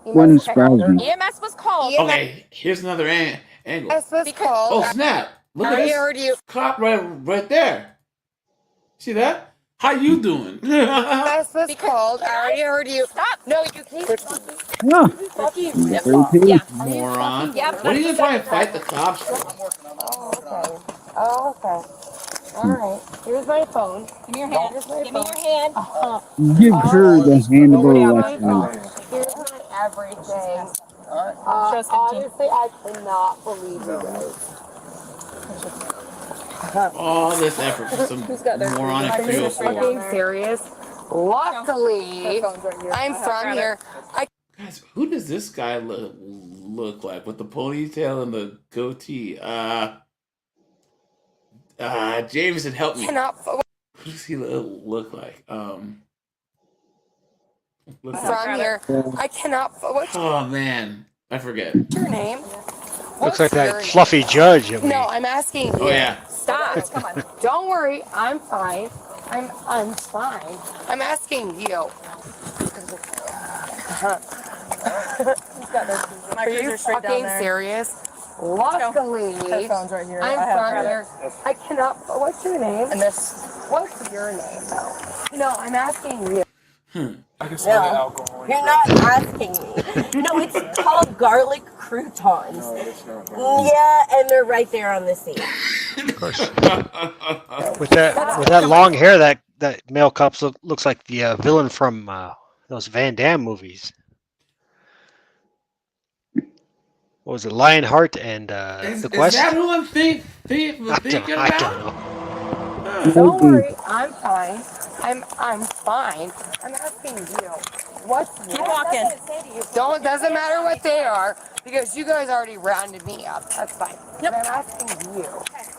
Wouldn't surprise me. EMS was called. Okay, here's another angle. EMS was called. Oh snap! Look I at already this heard you. cop right there. See that? How you doing? EMS was called. I already heard you. Stop. No, you can't. Yeah. Fucking Moron. Yep. What are you gonna try and fight the cops for? Oh, okay. All right. Here's my phone. Give me your hand. Here's my Give me phone. your hand. Give her the handable Here's lesson. my everything. Honestly, I cannot believe you guys. All this effort for some moronic Are you 304. fucking serious? Luckily, I'm from here. Guys, who does this guy look like with the ponytail and the goatee? Jameson, help me. Cannot. Who does he look like? from here. I cannot. What's Oh man, I forget. your name? Looks like that fluffy judge. That we... No, I'm asking you. Oh yeah. Stop. Come on. Don't worry. I'm fine. I'm fine. I'm asking you. Are you fucking serious? Luckily, Headphones right here. I'm from here. I cannot. What's your name? And this. What's your name, though? No, I'm asking you. I can smell the alcohol. You're not asking me. No, it's called garlic croutons. No, it's not. Yeah, and they're right there on the seat. Of course. With that long hair, that male cop looks like the villain from those Van Damme movies. What was it, Lionheart and The Quest? Is that who I'm thinking I about? don't know. Don't worry, I'm fine. I'm fine. I'm asking you. Keep walking. Doesn't matter what they are, because you guys already rounded me up. That's fine. Yep. But I'm asking you.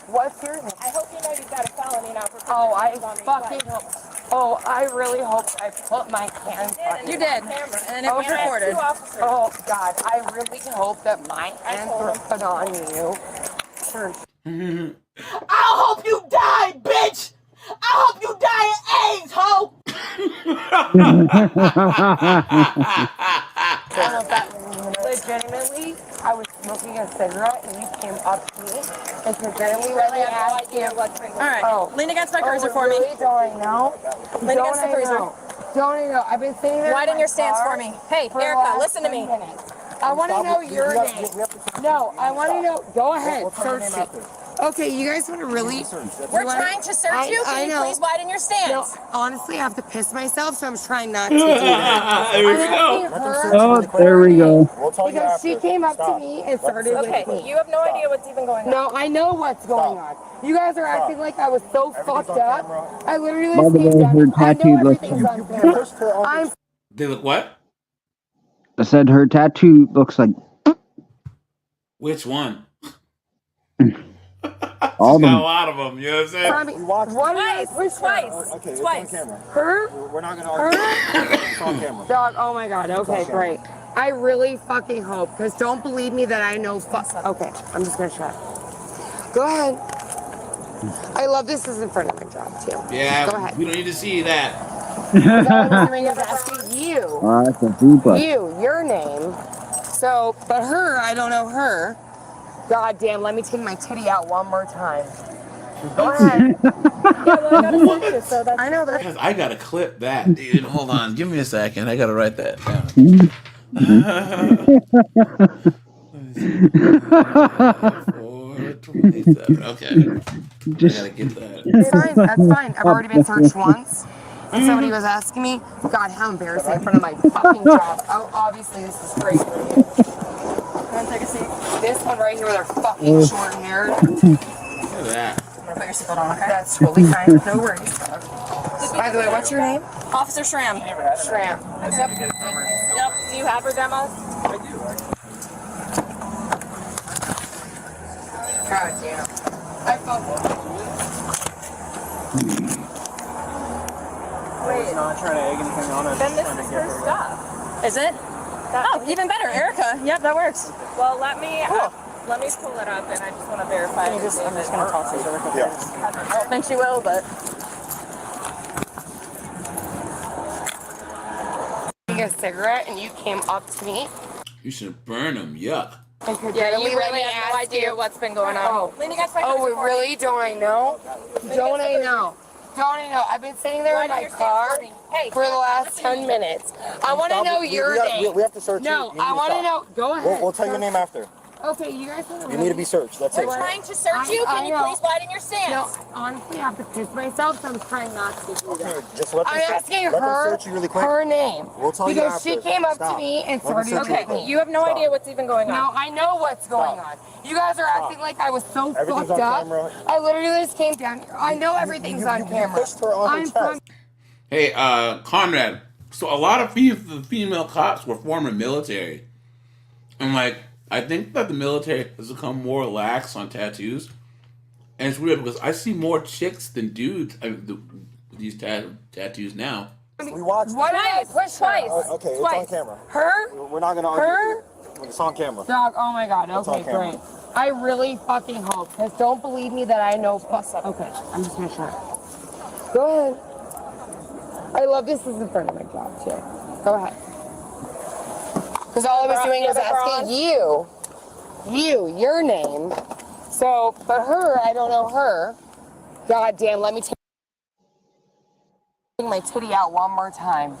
What's your name? I hope you know you've got a felony now for Oh, I fucking hope. Oh, I really hope I put my hands on you. You did. And it was recorded. Oh, God. I really hope that my hands were put on you. I'll hope you die, bitch! I hope you die of AIDS, ho! Legitimately, I was smoking a cigarette and you came up to me and legitimately let me ask you what's been going on. All right, lean against my cruiser for me. Really? Don't I know? Lean against the cruiser. Don't I know? I've been sitting there. Widen your stance for me. Hey, Erica, listen to me. I want to know your name. No, I want to know. Go ahead, search me. Okay, you guys want to really? We're trying to search you. Can you please widen your stance? No, honestly, I have to piss myself, so I'm trying not to do that. There we go. Oh, there we go. Because she came up to me and started with me. You have no idea what's even going on. No, I know what's going on. You guys are acting like I was so fucked up. I literally By the came way, down. her I tattoo know looks everything's on like. camera. I'm They look what? I said her tattoo looks like Which one? all She's got a them. lot of them. You know what I'm saying? Twice. Her? We're not gonna argue. It's on camera. Dog, oh my god, okay, great. I really fucking hope, because don't believe me that I know Okay, I'm just gonna shut up. Go ahead. I love this is in front of my job, too. Yeah, Go ahead. we don't need to see that. I was asking you. Oh, that's a fupa. Your name. So, but her, I don't know her. God damn, let me take my titty out one more time. Go ahead. I know that. I gotta clip that, dude. Hold on, give me a second. I gotta write that down. 427. Okay, I gotta get that. It's fine. That's fine. I've already been searched once. And somebody was asking me, God, how embarrassing in front of my fucking job. Oh, obviously, this is great for you. Want to take a seat? This one right here with her fucking short hair. Look at that. I'm gonna put your seatbelt on, okay? That's totally fine. No worries. By the way, what's your name? Officer Schramm. Schramm. Yep. Do you have her demo? God damn. I fucking. Wait. Not trying to egg anything on us. Then this is her stuff. Is it? Oh, even better, Erica. Yep, that works. Well, let me pull it up, and I just want to verify. I'm just gonna toss these over. I don't think she will, but. A cigarette and you came up to me. You should burn them. Yuck. Yeah, you really have no idea what's been going on. Oh, we really? Don't I know? Don't I know? I've been sitting there in my car for the last 10 minutes. I want to know your name. We have to search you. No, I want to know. Go ahead. We'll tell your name after. Okay, you guys want to. You need to be searched. That's it. We're trying to search you. Can you please widen your stance? No, honestly, I have to piss myself, so I'm trying not to do that. Just let them I'm asking let them her search you really quick. her name. We'll tell you because after. she came up Stop. to me and Let them started search with you. me. You have no idea what's even going on. No, I know what's going on. You guys are acting like I was so Everything's fucked on up. camera. I literally just came down here. I know everything's on camera. pushed her on her I'm chest. from. Hey, Conrad. So a lot of the female cops were former military. I'm like, I think that the military has become more lax on tattoos. And it's weird because I see more chicks than dudes with these tattoos now. We watched. What did I push twice? Okay, it's Twice. on camera. Her? We're not gonna argue. Her? It's on camera. Dog, oh my god, It's on okay, camera. great. I really fucking hope, because don't believe me that I know. Okay, I'm just gonna shut up. Go ahead. I love this is in front of my job, too. Go ahead. Because all I was doing was asking your name. So, but her, I don't know her. God damn, let me take my titty out one more time.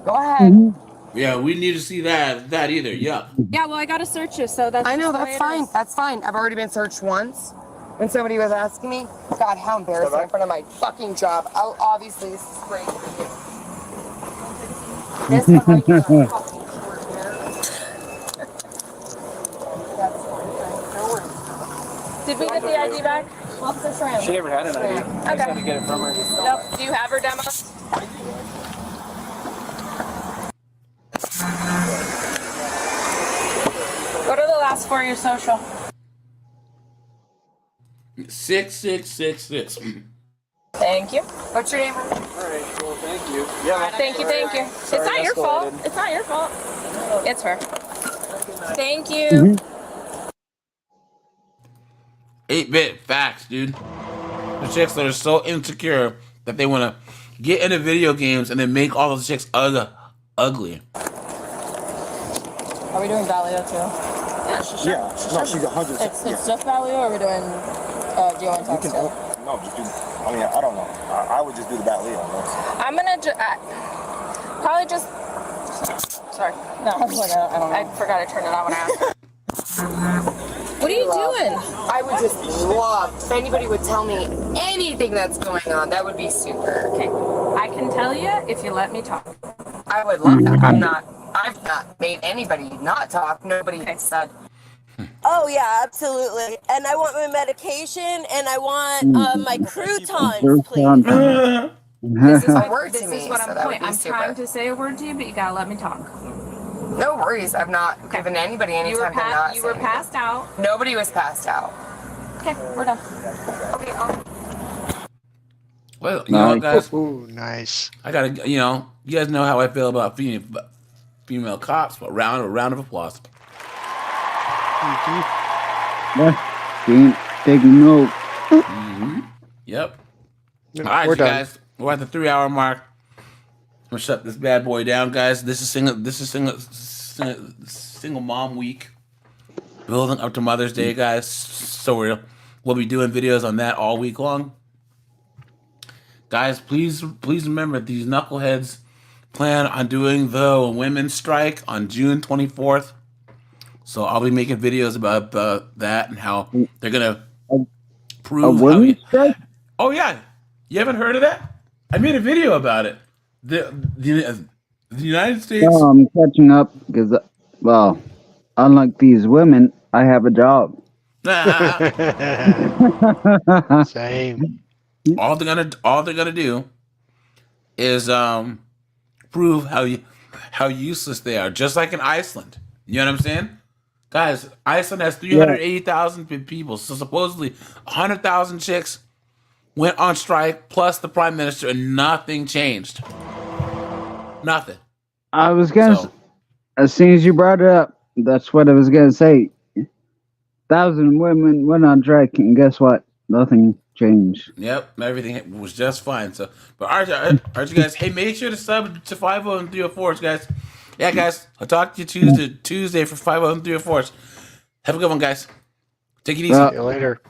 Go ahead. Yeah, we need to see that either. Yeah. Yeah, well, I gotta search you, so that's. I know, just the that's way it fine. is. That's fine. I've already been searched once. When somebody was asking me, God, how embarrassing in front of my fucking job. Oh, obviously, this is great for you. This one right here, fucking short hair. That's fine. No worries. Did we get the ID back? Officer Shram. She never had an idea. I just had to get it from her. Nope. Do you have her demo? Go to the last four of your social. 6666. Thank you. What's your name? All right, well, thank you. Yeah. Thank you, thank you. It's Sorry, not your fault. escalated. It's not your fault. It's her. Thank you. 8-bit facts, dude. The chicks that are so insecure that they want to get into video games and then make all the chicks ugly. Are we doing Valio too? Yeah, sure. Yeah. No, she's 100. It's just Valio, or are we doing? Do you want to talk still? No, just do. I mean, I don't know. I would just do the bat Leo. I'm gonna probably just. Sorry. No, I was like, I don't know. I forgot to turn it on when I asked. What are you doing? I would just love if anybody would tell me anything that's going on. That would be super. Okay. I can tell you if you let me talk. I would love that. I've not made anybody not talk. Nobody has said. Oh yeah, absolutely. And I want my medication, and I want my croutons, please. This is a word to This me. is what so I'm that would doing. be I'm super. trying to say a word to you, but you gotta let me talk. No worries. I've not given anybody any time to not. You were passed out. Nobody was passed out. Okay, we're done. Okay. Well, you know, guys. Ooh, nice. I gotta, you guys know how I feel about female cops. But a round of applause. Yeah, taking note. Yep. All right, We're you done. guys. We're at the 3-hour mark. I'm gonna shut this bad boy down, guys. This is single mom week, building up to Mother's Day, guys. So we'll be doing videos on that all week long, guys. Please remember, these knuckleheads plan on doing the women's strike on June 24th. So I'll be making videos about that and how they're gonna prove a women's strike? Oh yeah, you haven't heard of that? I made a video about it. The United States. No, I'm catching up because, well, unlike these women, I have a job. Same. All they're gonna do is prove how useless they are, just like in Iceland. You know what I'm saying? Guys, Iceland has 380,000 people, so supposedly 100,000 chicks went on strike, plus the prime minister, and nothing changed. Nothing. I was gonna, as soon as you brought it up, that's what I was gonna say. 1,000 women went on strike, and guess what? Nothing changed. Yep, everything was just fine. So, but aren't you guys? Hey, make sure to sub to 50 and 304s, guys. Yeah, guys, I'll talk to you Tuesday for 50 and 304s. Have a good one, guys. Take it easy. See you later.